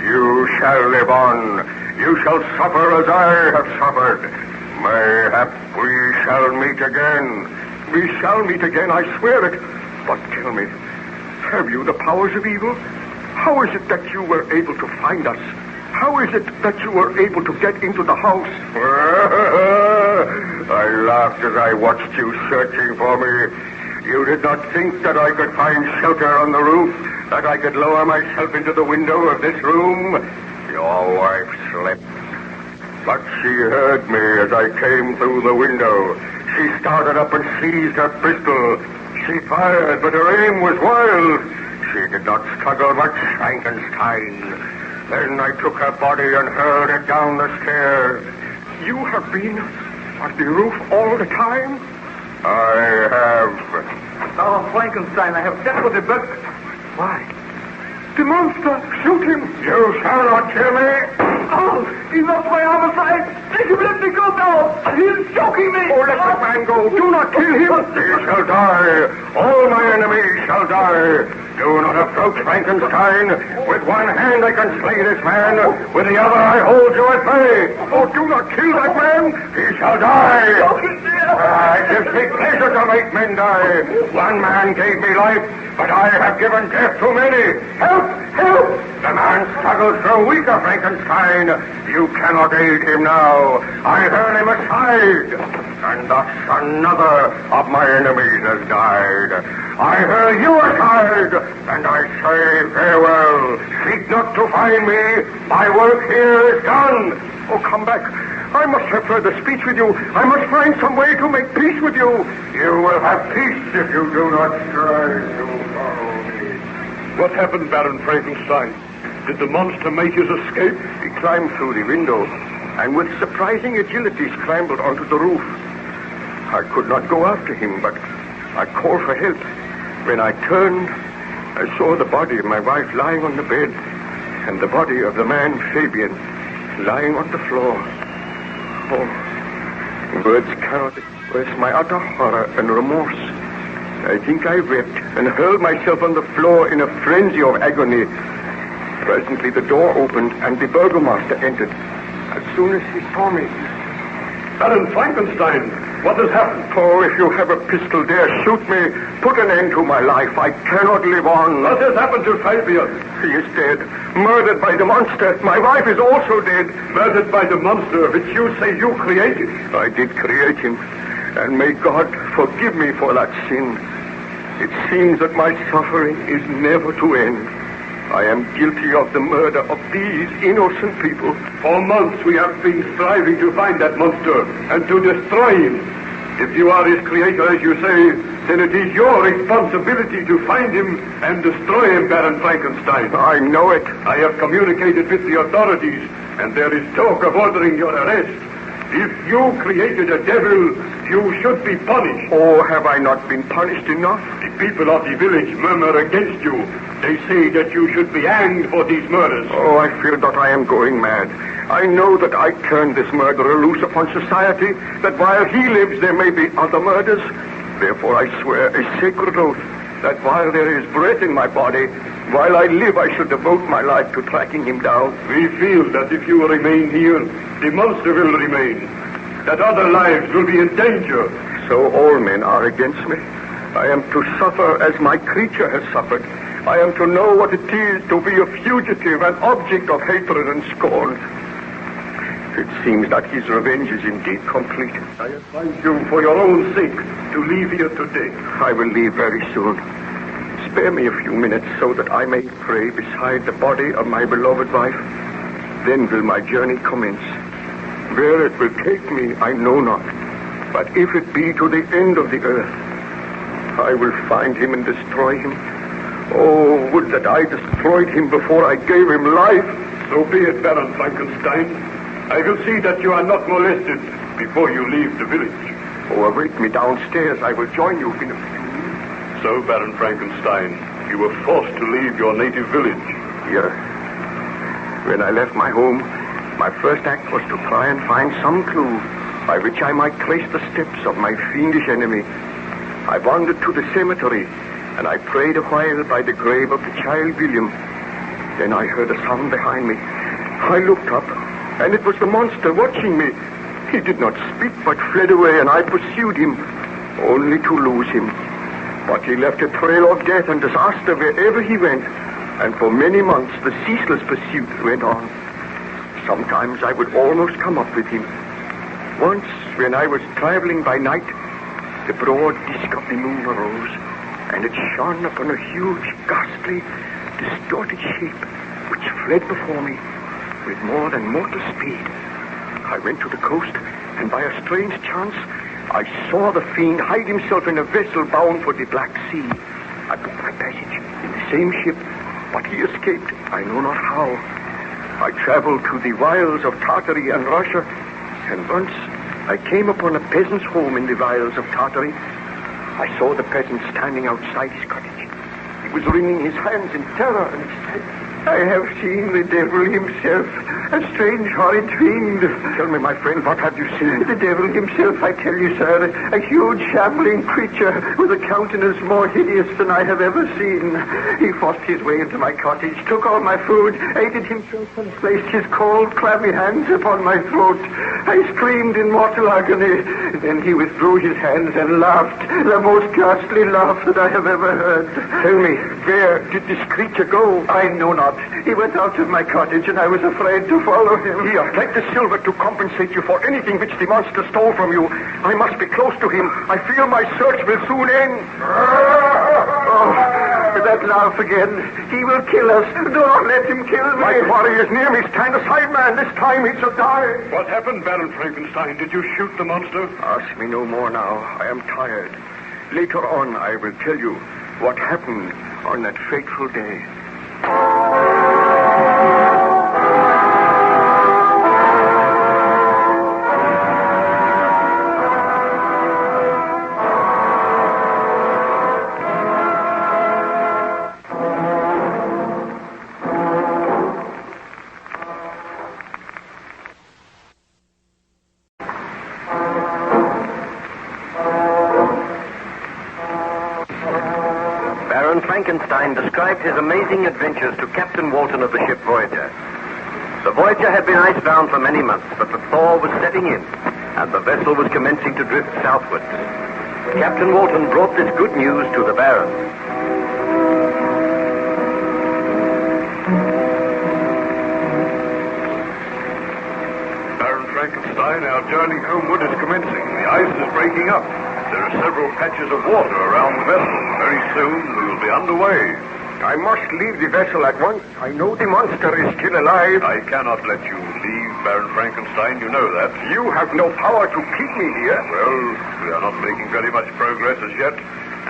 Speaker 9: You shall live on. You shall suffer as I have suffered. Mayhap we shall meet again. We shall meet again, I swear it. But tell me, have you the powers of evil? How is it that you were able to find us? How is it that you were able to get into the house? I laughed as I watched you searching for me. You did not think that I could find shelter on the roof, that I could lower myself into the window of this room? Your wife slept. But she heard me as I came through the window. She started up and seized her pistol. She fired, but her aim was wild. She did not struggle much, Frankenstein. Then I took her body and hurled it down the stairs. You have been on the roof all the time? I have.
Speaker 11: Oh, Frankenstein, I have sent for the book.
Speaker 9: Why? The monster! Shoot him! You shall not kill me!
Speaker 11: Oh, he knocked my arm aside. Make him let me go now. He's choking me.
Speaker 9: Oh, let the man go. Do not kill him. He shall die. All my enemies shall die. Do not approach Frankenstein. With one hand I can slay this man. With the other I hold you at bay. Oh, do not kill that man. He shall die. It gives me pleasure to make men die. One man gave me life, but I have given death to many. Help! Help! The man struggles through weaker Frankenstein. You cannot aid him now. I hurl him aside. And thus another of my enemies has died. I hurl you aside, and I say farewell. Seek not to find me. My work here is done. Oh, come back. I must have further speech with you. I must find some way to make peace with you. You will have peace if you do not strive to follow me.
Speaker 2: What happened, Baron Frankenstein? Did the monster make his escape?
Speaker 9: He climbed through the window, and with surprising agility scrambled onto the roof. I could not go after him, but I called for help. When I turned, I saw the body of my wife lying on the bed, and the body of the man, Fabian, lying on the floor. Oh, words cannot express my utter horror and remorse. I think I wept and hurled myself on the floor in a frenzy of agony. Presently the door opened and the burgomaster entered. As soon as he saw me...
Speaker 2: Baron Frankenstein, what has happened?
Speaker 9: Oh, if you have a pistol, dare shoot me. Put an end to my life. I cannot live on.
Speaker 2: What has happened to Fabian?
Speaker 9: He is dead. Murdered by the monster. My wife is also dead.
Speaker 2: Murdered by the monster which you say you created.
Speaker 9: I did create him. And may God forgive me for that sin. It seems that my suffering is never to end. I am guilty of the murder of these innocent people.
Speaker 2: For months we have been striving to find that monster and to destroy him. If you are his creator, as you say, then it is your responsibility to find him and destroy him, Baron Frankenstein.
Speaker 9: I know it.
Speaker 2: I have communicated with the authorities, and there is talk of ordering your arrest. If you created a devil, you should be punished.
Speaker 9: Oh, have I not been punished enough?
Speaker 2: The people of the village murmur against you. They say that you should be hanged for these murders.
Speaker 9: Oh, I fear that I am going mad. I know that I turned this murderer loose upon society, that while he lives there may be other murders. Therefore I swear a sacred oath that while there is breath in my body, while I live I should devote my life to tracking him down.
Speaker 2: We feel that if you remain here, the monster will remain, that other lives will be in danger.
Speaker 9: So all men are against me. I am to suffer as my creature has suffered.
Speaker 6: I am to know what it is to be a fugitive, an object of hatred and scorn. It seems that his revenge is indeed complete.
Speaker 9: I advise you, for your own sake, to leave here today.
Speaker 6: I will leave very soon. Spare me a few minutes so that I may pray beside the body of my beloved wife. Then will my journey commence. Where it will take me, I know not. But if it be to the end of the earth, I will find him and destroy him. Oh, would that I destroyed him before I gave him life.
Speaker 9: So be it, Baron Frankenstein. I will see that you are not molested before you leave the village.
Speaker 6: Oh, await me downstairs. I will join you in a few minutes.
Speaker 9: So, Baron Frankenstein, you were forced to leave your native village.
Speaker 6: Yes. When I left my home, my first act was to try and find some clue by which I might trace the steps of my fiendish enemy. I wandered to the cemetery, and I prayed a while by the grave of the child William. Then I heard a sound behind me. I looked up, and it was the monster watching me. He did not speak, but fled away, and I pursued him, only to lose him. But he left a trail of death and disaster wherever he went, and for many months the ceaseless pursuit went on. Sometimes I would almost come up with him. Once, when I was traveling by night, the broad disk of the moon arose, and it shone upon a huge, ghastly, distorted shape which fled before me with more than mortal speed. I went to the coast, and by a strange chance, I saw the fiend hide himself in a vessel bound for the Black Sea. I took my passage in the same ship, but he escaped, I know not how. I traveled to the wilds of Tartary and Russia, and once I came upon a peasant's home in the wilds of Tartary. I saw the peasant standing outside his cottage. He was wringing his hands in terror, and he said,
Speaker 4: I have seen the devil himself, a strange, horrid fiend.
Speaker 6: Tell me, my friend, what have you seen?
Speaker 4: The devil himself, I tell you, sir, a huge, shambling creature with a countenance more hideous than I have ever seen. He forced his way into my cottage, took all my food, ate it himself, and placed his cold, clammy hands upon my throat. I screamed in mortal agony. Then he withdrew his hands and laughed, the most ghastly laugh that I have ever heard.
Speaker 6: Tell me, where did this creature go?
Speaker 4: I know not. He went out of my cottage, and I was afraid to follow him.
Speaker 6: Here, take the silver to compensate you for anything which the monster stole from you. I must be close to him. I fear my search will soon end.
Speaker 4: Oh, that laugh again. He will kill us. Do not let him kill me.
Speaker 6: My quarry is near me. Stand aside, man. This time he shall die.
Speaker 9: What happened, Baron Frankenstein? Did you shoot the monster?
Speaker 6: Ask me no more now. I am tired. Later on, I will tell you what happened on that fateful day.
Speaker 1: Frankenstein described his amazing adventures to Captain Walton of the ship Voyager. The Voyager had been icebound for many months, but the thaw was setting in, and the vessel was commencing to drift southwards. Captain Walton brought this good news to the Baron.
Speaker 9: Baron Frankenstein, our journey homeward is commencing. The ice is breaking up. There are several patches of water around the vessel. Very soon we will be underway.
Speaker 6: I must leave the vessel at once. I know the monster is still alive.
Speaker 9: I cannot let you leave, Baron Frankenstein. You know that.
Speaker 6: You have no power to keep me here.
Speaker 9: Well, we are not making very much progress as yet,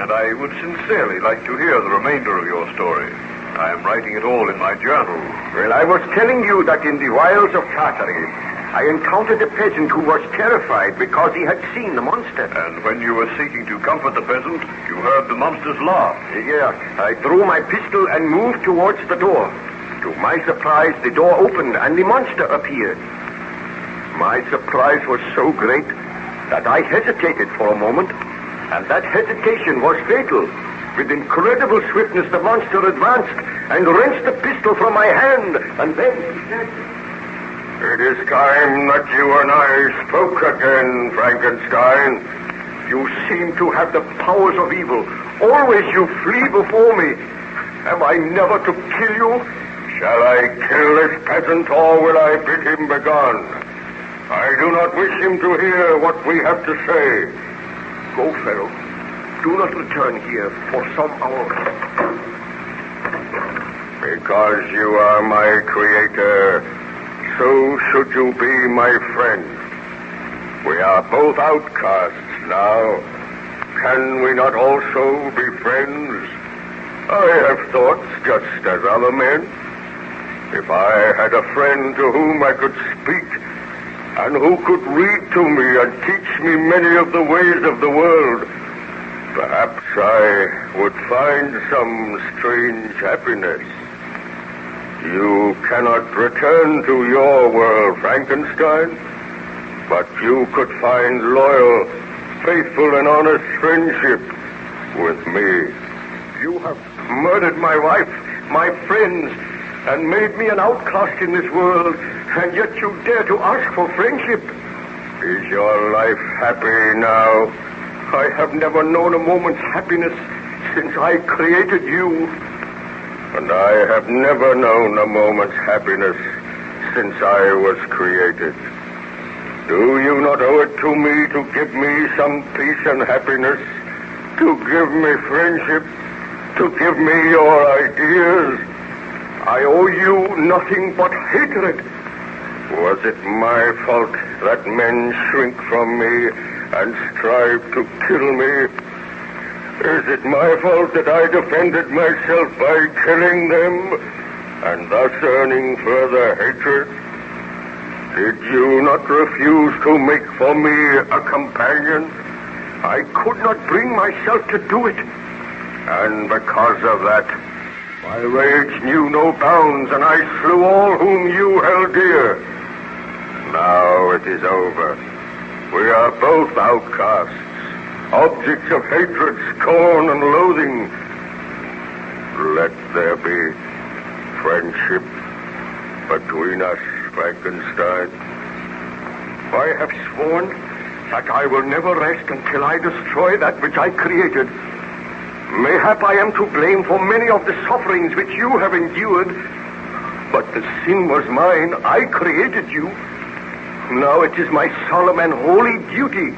Speaker 9: and I would sincerely like to hear the remainder of your story. I am writing it all in my journal.
Speaker 6: Well, I was telling you that in the wilds of Tartary, I encountered a peasant who was terrified because he had seen the monster.
Speaker 9: And when you were seeking to comfort the peasant, you heard the monster's laugh.
Speaker 6: Yeah, I drew my pistol and moved towards the door. To my surprise, the door opened and the monster appeared. My surprise was so great that I hesitated for a moment, and that hesitation was fatal. With incredible swiftness, the monster advanced and wrenched the pistol from my hand, and then he said, "It is time that you and I spoke again, Frankenstein. You seem to have the powers of evil. Always you flee before me. Am I never to kill you? Shall I kill this peasant, or will I bid him begone? I do not wish him to hear what we have to say. Go, fellow. Do not return here for some hours. Because you are my creator, so should you be my friend. We are both outcasts now. Can we not also be friends? I have thoughts just as other men. If I had a friend to whom I could speak, and who could read to me and teach me many of the ways of the world, perhaps I would find some strange happiness. You cannot return to your world, Frankenstein, but you could find loyal, faithful, and honest friendship with me. You have murdered my wife, my friends, and made me an outcast in this world, and yet you dare to ask for friendship. Is your life happy now? I have never known a moment's happiness since I created you. And I have never known a moment's happiness since I was created. Do you not owe it to me to give me some peace and happiness? To give me friendship? To give me your ideas? I owe you nothing but hatred. Was it my fault that men shrink from me and strive to kill me? Is it my fault that I defended myself by killing them and thus earning further hatred? Did you not refuse to make for me a companion? I could not bring myself to do it. And because of that, my rage knew no bounds, and I slew all whom you held dear. Now it is over. We are both outcasts, objects of hatred, scorn, and loathing. Let there be friendship between us, Frankenstein. I have sworn that I will never rest until I destroy that which I created. Mayhap I am to blame for many of the sufferings which you have endured, but the sin was mine. I created you. Now it is my solemn and holy duty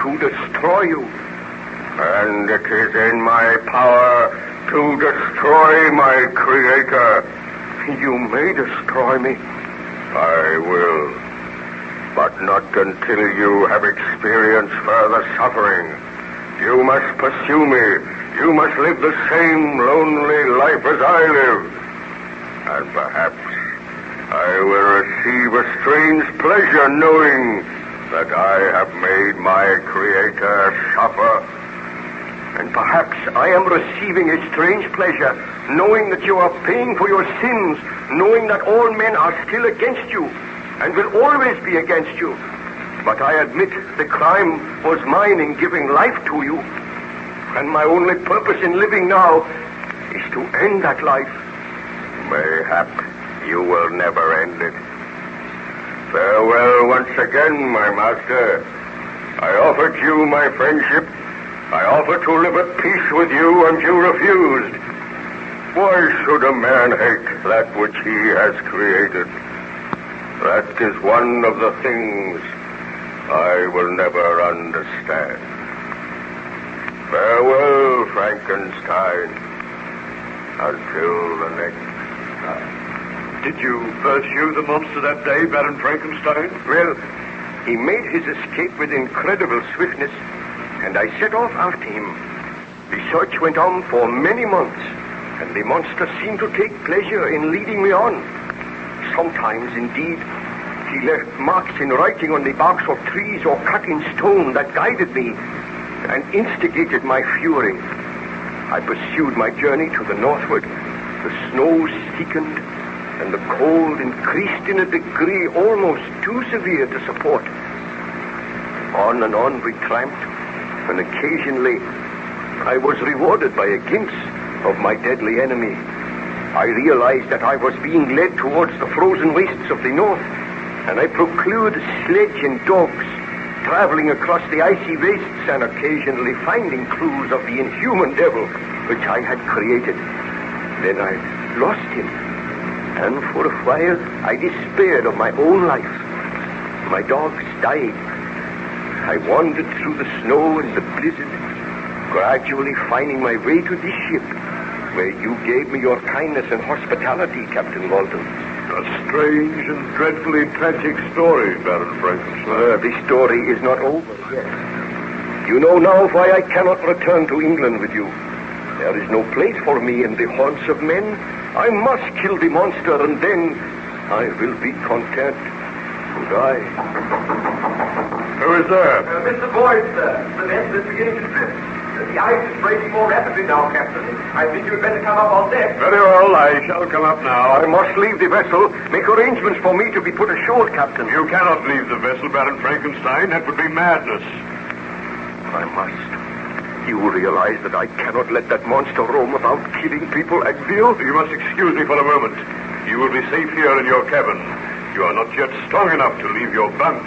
Speaker 6: to destroy you. And it is in my power to destroy my creator. You may destroy me. I will. But not until you have experienced further suffering. You must pursue me. You must live the same lonely life as I live. And perhaps I will receive a strange pleasure knowing that I have made my creator suffer. And perhaps I am receiving a strange pleasure knowing that you are paying for your sins, knowing that all men are still against you and will always be against you. But I admit the crime was mine in giving life to you. And my only purpose in living now is to end that life. Mayhap you will never end it. Farewell once again, my master. I offered you my friendship. I offered to live at peace with you, and you refused. Why should a man hate that which he has created? That is one of the things I will never understand. Farewell, Frankenstein. Until the next time.
Speaker 2: Did you pursue the monster that day, Baron Frankenstein?
Speaker 6: Well, he made his escape with incredible swiftness, and I set off after him. The search went on for many months, and the monster seemed to take pleasure in leading me on. Sometimes, indeed, he left marks in writing on the barks of trees or cut in stone that guided me and instigated my fury. I pursued my journey to the northward. The snows thickened, and the cold increased in a degree almost too severe to support. On and on we tramped, and occasionally I was rewarded by a glimpse of my deadly enemy. I realized that I was being led towards the frozen wastes of the north, and I procured sledge and dogs, traveling across the icy wastes and occasionally finding clues of the inhuman devil which I had created. Then I lost him. And for a while, I despaired of my own life. My dogs died. I wandered through the snow and the blizzard, gradually finding my way to this ship, where you gave me your kindness and hospitality, Captain Walton.
Speaker 2: A strange and dreadfully tragic story, Baron Frankenstein.
Speaker 6: The story is not over yet. You know now why I cannot return to England with you. There is no place for me in the haunts of men. I must kill the monster, and then I will be content to die.
Speaker 2: Who is there?
Speaker 3: Mr. Boyd, sir. The vessel is beginning to drift. The ice is breaking more rapidly now, Captain. I think you had better come up on deck.
Speaker 2: Very well, I shall come up now.
Speaker 6: I must leave the vessel. Make arrangements for me to be put ashore, Captain.
Speaker 2: You cannot leave the vessel, Baron Frankenstein. That would be madness.
Speaker 6: I must. You realize that I cannot let that monster roam about killing people at will?
Speaker 2: You must excuse me for a moment. You will be safe here in your cabin. You are not yet strong enough to leave your bunk.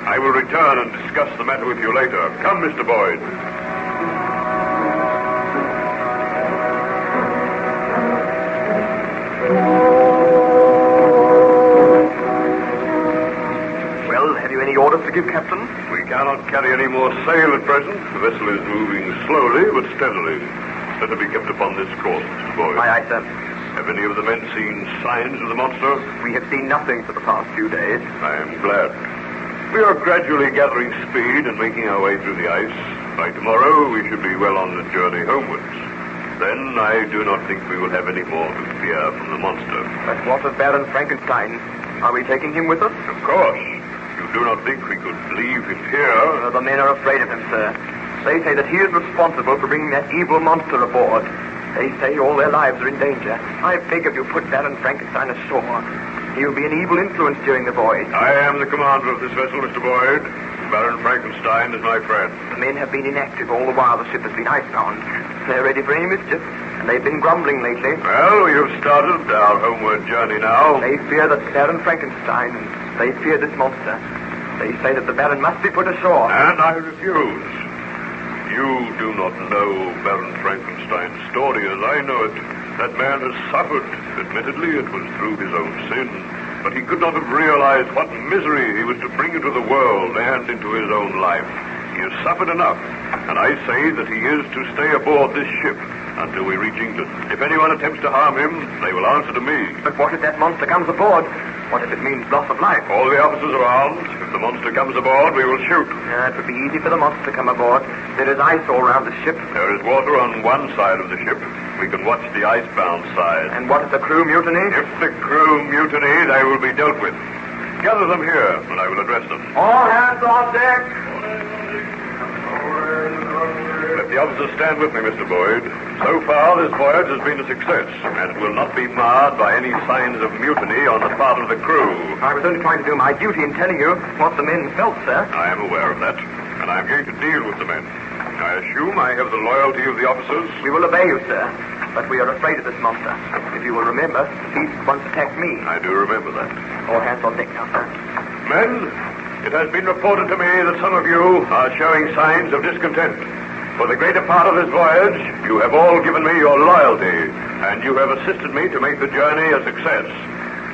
Speaker 2: I will return and discuss the matter with you later. Come, Mr. Boyd.
Speaker 3: Well, have you any orders to give, Captain?
Speaker 2: We cannot carry any more sail at present. The vessel is moving slowly but steadily. Let her be kept upon this course, Mr. Boyd.
Speaker 3: Aye, sir.
Speaker 2: Have any of the men seen signs of the monster?
Speaker 3: We have seen nothing for the past few days.
Speaker 2: I am glad. We are gradually gathering speed and making our way through the ice. By tomorrow, we should be well on the journey homewards. Then I do not think we will have any more to fear from the monster.
Speaker 3: But what of Baron Frankenstein? Are we taking him with us?
Speaker 2: Of course. You do not think we could leave him here?
Speaker 3: The men are afraid of him, sir. They say that he is responsible for bringing that evil monster aboard. They say all their lives are in danger. I beg of you, put Baron Frankenstein ashore. He will be an evil influence during the voyage.
Speaker 2: I am the commander of this vessel, Mr. Boyd. Baron Frankenstein is my friend.
Speaker 3: The men have been inactive all the while the ship has been icebound. They're ready for any mischief, and they've been grumbling lately.
Speaker 2: Well, we have started our homeward journey now.
Speaker 3: They fear that Baron Frankenstein, they fear this monster. They say that the Baron must be put ashore.
Speaker 2: And I refuse. You do not know Baron Frankenstein's story as I know it. That man has suffered. Admittedly, it was through his own sin. But he could not have realized what misery he was to bring into the world and into his own life. He has suffered enough, and I say that he is to stay aboard this ship until we reach England. If anyone attempts to harm him, they will answer to me.
Speaker 3: But what if that monster comes aboard? What if it means loss of life?
Speaker 2: All the officers are armed. If the monster comes aboard, we will shoot.
Speaker 3: It would be easy for the monster to come aboard. There is ice all around the ship.
Speaker 2: There is water on one side of the ship. We can watch the icebound side.
Speaker 3: And what if the crew mutiny?
Speaker 2: If the crew mutiny, they will be dealt with. Gather them here, and I will address them.
Speaker 3: All hands on deck!
Speaker 2: Let the officers stand with me, Mr. Boyd. So far, this voyage has been a success, and it will not be marred by any signs of mutiny on the part of the crew.
Speaker 3: I was only trying to do my duty in telling you what the men felt, sir.
Speaker 2: I am aware of that, and I am going to deal with the men. I assume I have the loyalty of the officers.
Speaker 3: We will obey you, sir, but we are afraid of this monster. If you will remember, he once attacked me.
Speaker 2: I do remember that.
Speaker 3: All hands on deck now, sir.
Speaker 2: Men, it has been reported to me that some of you are showing signs of discontent. For the greater part of this voyage, you have all given me your loyalty, and you have assisted me to make the journey a success.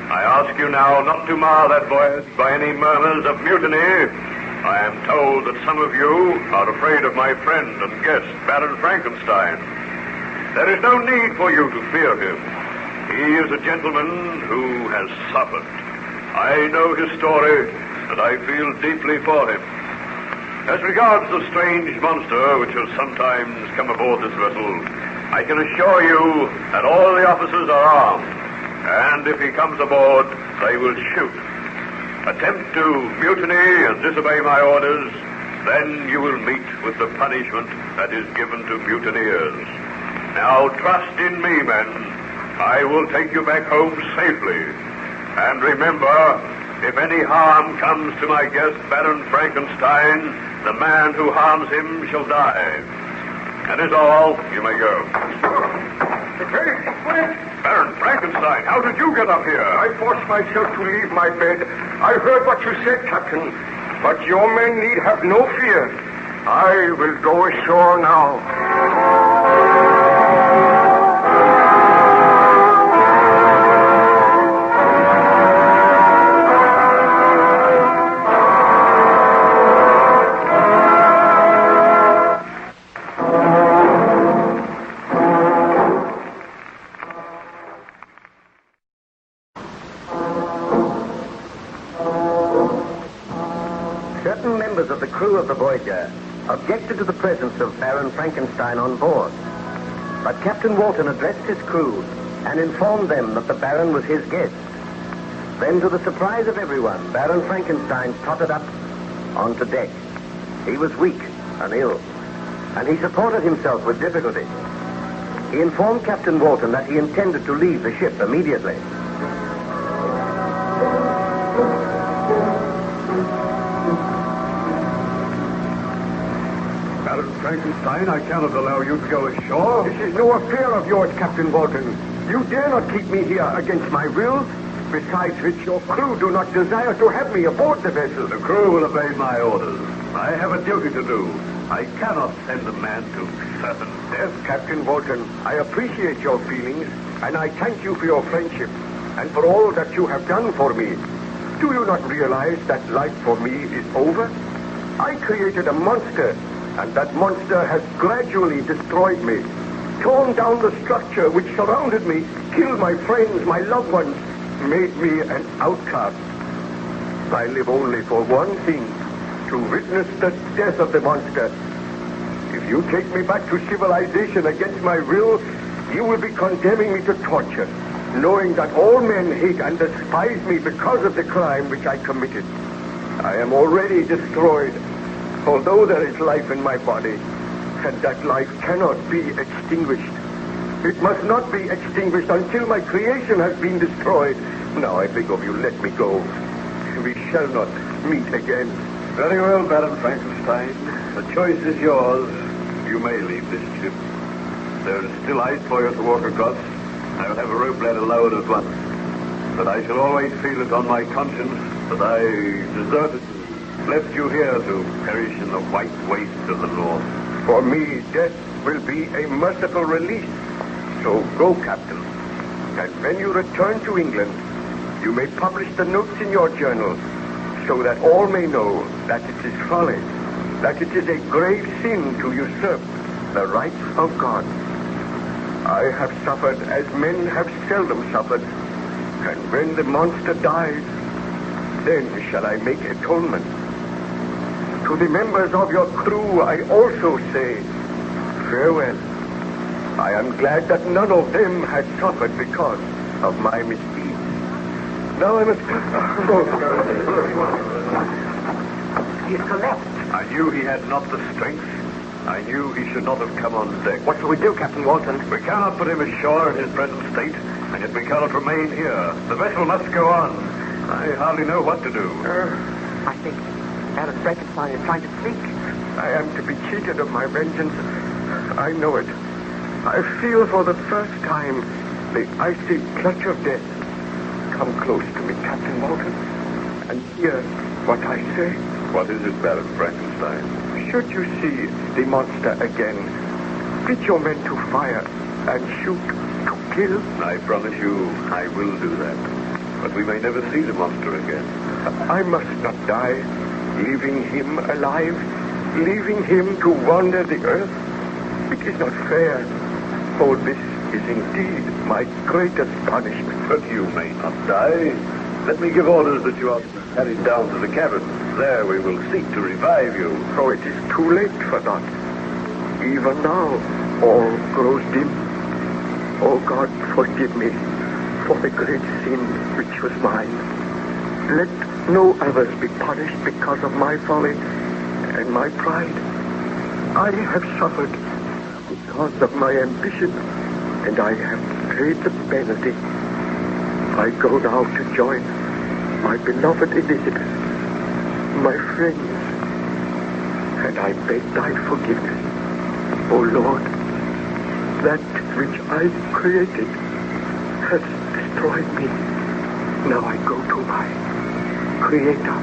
Speaker 2: I ask you now not to mar that voyage by any murmurs of mutiny. I am told that some of you are afraid of my friend and guest, Baron Frankenstein. There is no need for you to fear him. He is a gentleman who has suffered. I know his story, and I feel deeply for him. As regards the strange monster which has sometimes come aboard this vessel, I can assure you that all the officers are armed, and if he comes aboard, they will shoot. Attempt to mutiny and disobey my orders, then you will meet with the punishment that is given to mutineers. Now trust in me, men. I will take you back home safely. And remember, if any harm comes to my guest, Baron Frankenstein, the man who harms him shall die. That is all. You may go. Baron Frankenstein, how did you get up here?
Speaker 6: I forced myself to leave my bed. I heard what you said, Captain. But your men need have no fear. I will go ashore now.
Speaker 1: crew of the Voyager objected to the presence of Baron Frankenstein on board. But Captain Walton addressed his crew and informed them that the Baron was his guest. Then, to the surprise of everyone, Baron Frankenstein tottered up onto deck. He was weak and ill, and he supported himself with difficulty. He informed Captain Walton that he intended to leave the ship immediately.
Speaker 9: Baron Frankenstein, I cannot allow you to go ashore.
Speaker 6: This is no affair of yours, Captain Walton. You dare not keep me here against my will. Besides which, your crew do not desire to have me aboard the vessel.
Speaker 9: The crew will obey my orders. I have a duty to do. I cannot send a man to certain death.
Speaker 6: Captain Walton, I appreciate your feelings, and I thank you for your friendship, and for all that you have done for me. Do you not realize that life for me is over? I created a monster, and that monster has gradually destroyed me, torn down the structure which surrounded me, killed my friends, my loved ones, made me an outcast. I live only for one thing, to witness the death of the monster. If you take me back to civilization against my will, you will be condemning me to torture, knowing that all men hate and despise me because of the crime which I committed. I am already destroyed, although there is life in my body, and that life cannot be extinguished. It must not be extinguished until my creation has been destroyed. Now, I beg of you, let me go. We shall not meet again.
Speaker 9: Very well, Baron Frankenstein. The choice is yours. You may leave this ship. There is still ice for you to walk across. I will have a rope ladder lowered at once. But I shall always feel it on my conscience that I deserted you, left you here to perish in the white waste of the north.
Speaker 6: For me, death will be a merciful release. So go, Captain. And when you return to England, you may publish the notes in your journal so that all may know that it is folly, that it is a grave sin to usurp the rights of God. I have suffered as men have seldom suffered, and when the monster dies, then shall I make atonement. To the members of your crew, I also say farewell. I am glad that none of them has suffered because of my misdeeds. Now I must go.
Speaker 3: He is collapsed.
Speaker 9: I knew he had not the strength. I knew he should not have come on deck.
Speaker 3: What shall we do, Captain Walton?
Speaker 9: We cannot put him ashore in his present state, and yet we cannot remain here. The vessel must go on. I hardly know what to do.
Speaker 3: I think Baron Frankenstein is trying to speak.
Speaker 6: I am to be cheated of my vengeance. I know it. I feel for the first time the icy clutch of death. Come close to me, Captain Walton, and hear what I say.
Speaker 9: What is it, Baron Frankenstein?
Speaker 6: Should you see the monster again, bid your men to fire and shoot to kill.
Speaker 9: I promise you I will do that. But we may never see the monster again.
Speaker 6: I must not die, leaving him alive, leaving him to wander the earth. It is not fair. Oh, this is indeed my greatest punishment.
Speaker 9: But you may not die. Let me give orders that you are carried down to the cabin. There we will seek to revive you.
Speaker 6: Oh, it is too late for that. Even now, all grows dim. Oh, God, forgive me for the great sin which was mine. Let no others be punished because of my folly and my pride. I have suffered because of my ambition, and I have paid the penalty. I go now to join my beloved Elizabeth, my friends, and I beg thy forgiveness. O Lord, that which I created has destroyed me. Now I go to my Creator,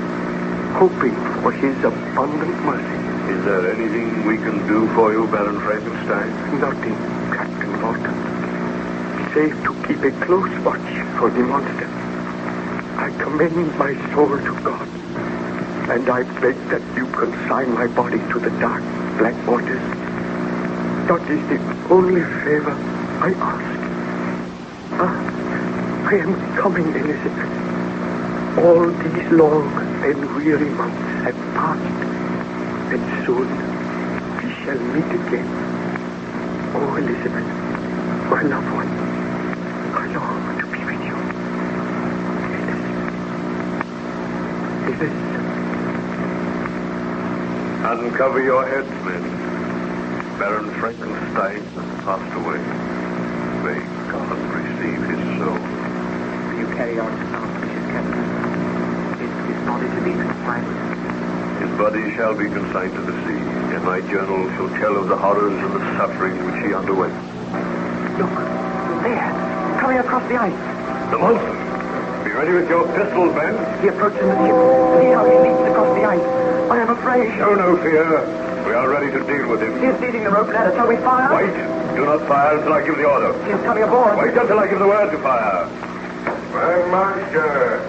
Speaker 6: hoping for his abundant mercy.
Speaker 9: Is there anything we can do for you, Baron Frankenstein?
Speaker 6: Nothing, Captain Walton. Save to keep a close watch for the monster. I commend my soul to God, and I beg that you consign my body to the dark, black waters. That is the only favor I ask. I am coming, Elizabeth. All these long and weary months have passed,
Speaker 4: And soon we shall meet again. Oh, Elizabeth, my loved one, I long to be with you. Phyllis.
Speaker 2: Uncover your heads, men. Baron Frankenstein has passed away. May God receive his soul.
Speaker 3: Will you carry on to our precious captain? Is his body to be consigned?
Speaker 2: His body shall be consigned to the sea, and my journal shall tell of the horrors and the suffering which he underwent.
Speaker 3: Look, there, coming across the ice.
Speaker 2: The monster! Be ready with your pistols, men.
Speaker 3: He approaches the ship. See how he leaps across the ice. I am afraid.
Speaker 2: Show no fear. We are ready to deal with him.
Speaker 3: He is leading the rope ladder. Shall we fire?
Speaker 2: Wait. Do not fire until I give the order.
Speaker 3: He is coming aboard.
Speaker 2: Wait until I give the word to fire.
Speaker 6: My master,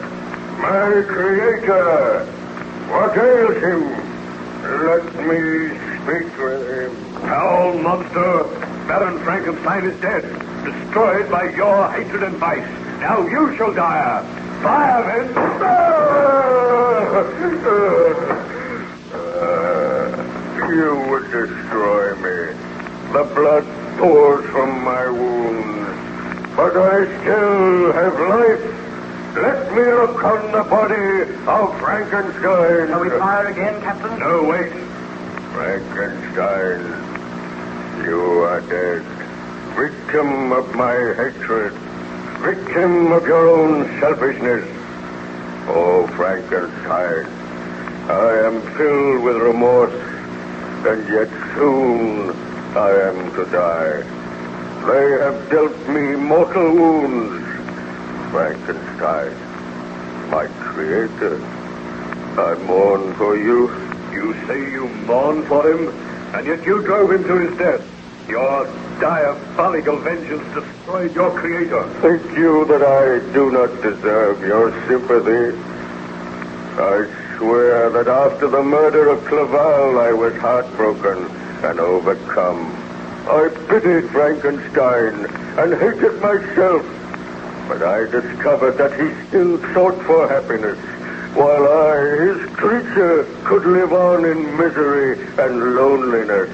Speaker 6: my creator, what ails him? Let me speak with him.
Speaker 2: Foul monster! Baron Frankenstein is dead, destroyed by your hatred and vice. Now you shall die. Fire, men!
Speaker 6: You would destroy me. The blood pours from my wounds, but I still have life. Let me look on the body of Frankenstein.
Speaker 3: Shall we fire again, Captain?
Speaker 2: No, wait.
Speaker 6: Frankenstein, you are dead. Victim of my hatred. Victim of your own selfishness. Oh, Frankenstein, I am filled with remorse, and yet soon I am to die. They have dealt me mortal wounds. Frankenstein, my creator, I mourn for you.
Speaker 2: You say you mourn for him, and yet you drove him to his death. Your diabolical vengeance destroyed your creator.
Speaker 6: Think you that I do not deserve your sympathy? I swear that after the murder of Clerval, I was heartbroken and overcome. I pitied Frankenstein and hated myself, but I discovered that he still sought for happiness, while I, his creature, could live on in misery and loneliness.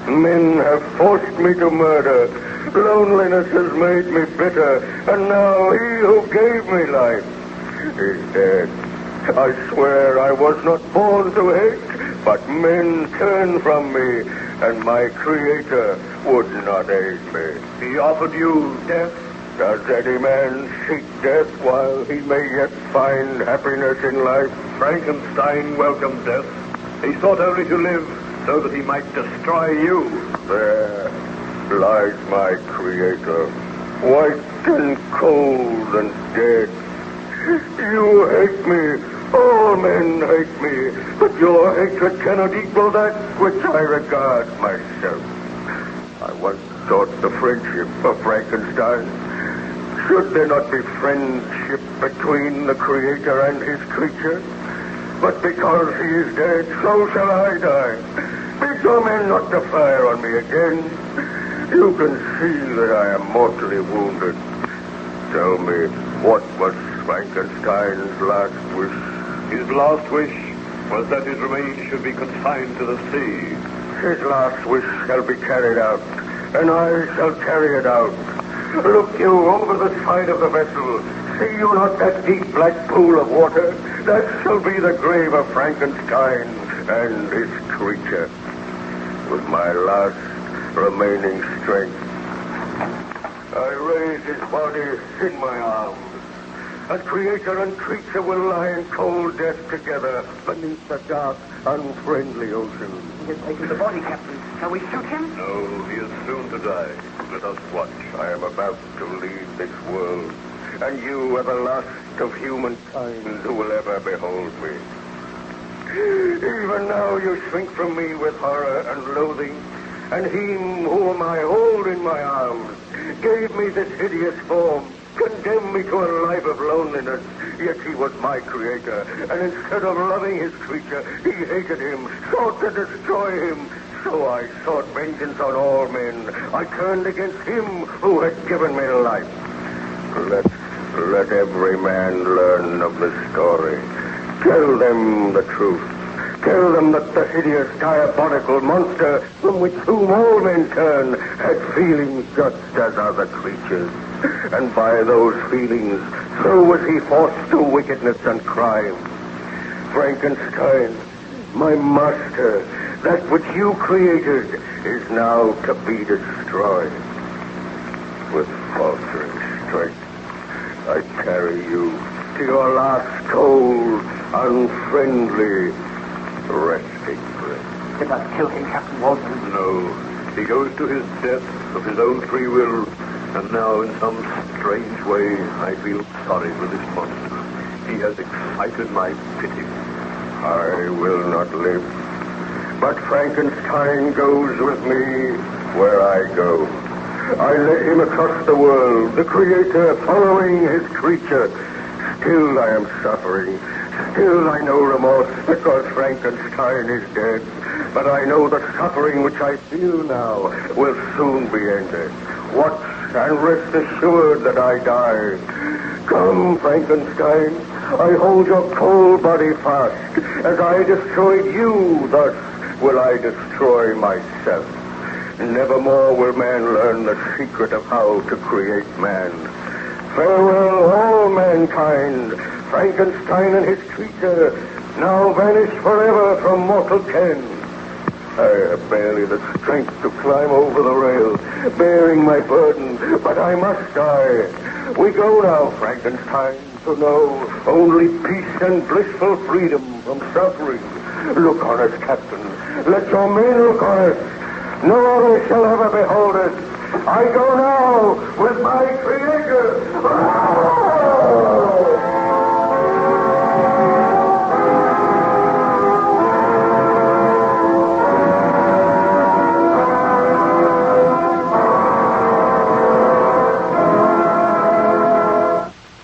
Speaker 6: Men have forced me to murder. Loneliness has made me bitter, and now he who gave me life is dead. I swear I was not born to hate, but men turned from me, and my creator would not aid me.
Speaker 2: He offered you death.
Speaker 6: Does any man seek death while he may yet find happiness in life?
Speaker 2: Frankenstein welcomed death. He sought only to live so that he might destroy you.
Speaker 6: There lies my creator, white and cold and dead. You hate me. All men hate me, but your hatred cannot equal that which I regard myself. I once sought the friendship of Frankenstein. Should there not be friendship between the creator and his creature? But because he is dead, so shall I die. Bid your men not to fire on me again. You can see that I am mortally wounded. Tell me, what was Frankenstein's last wish?
Speaker 2: His last wish was that his remains should be consigned to the sea.
Speaker 6: His last wish shall be carried out, and I shall carry it out. Look you over the side of the vessel. See you not that deep black pool of water? That shall be the grave of Frankenstein and his creature. With my last remaining strength, I raise his body in my arms. And creator and creature will lie in cold death together beneath the dark, unfriendly ocean.
Speaker 3: He has taken the body, Captain. Shall we shoot him?
Speaker 2: No, he is soon to die. Let us watch.
Speaker 6: I am about to leave this world, and you are the last of humankind who will ever behold me. Even now you shrink from me with horror and loathing, and him whom I hold in my arms gave me this hideous form, condemned me to a life of loneliness, yet he was my creator, and instead of loving his creature, he hated him, sought to destroy him. So I sought vengeance on all men. I turned against him who had given me life. Let every man learn of the story. Tell them the truth. Tell them that the hideous, diabolical monster from which whom all men turn had feelings just as other creatures. And by those feelings, so was he forced to wickedness and crime. Frankenstein, my master, that which you created, is now to be destroyed. With faltering strength, I carry you to your last cold, unfriendly resting place.
Speaker 5: Did not kill him, Captain Walton.
Speaker 2: No. He goes to his death of his own free will, and now in some strange way I feel sorry for this monster. He has excited my pity.
Speaker 6: I will not live, but Frankenstein goes with me where I go. I led him across the world, the Creator following his creature. Still I am suffering. Still I know remorse because Frankenstein is dead. But I know the suffering which I feel now will soon be ended. Watch and rest assured that I die. Come, Frankenstein. I hold your cold body fast. As I destroyed you, thus will I destroy myself. Nevermore will man learn the secret of how to create man. Farewell, all mankind. Frankenstein and his creature now vanish forever from mortal ken. I have barely the strength to climb over the rail, bearing my burden, but I must die. We go now, Frankenstein, to know only peace and blissful freedom from suffering. Look on us, Captain. Let your men look on us. No other shall ever behold us. I go now with my Creator.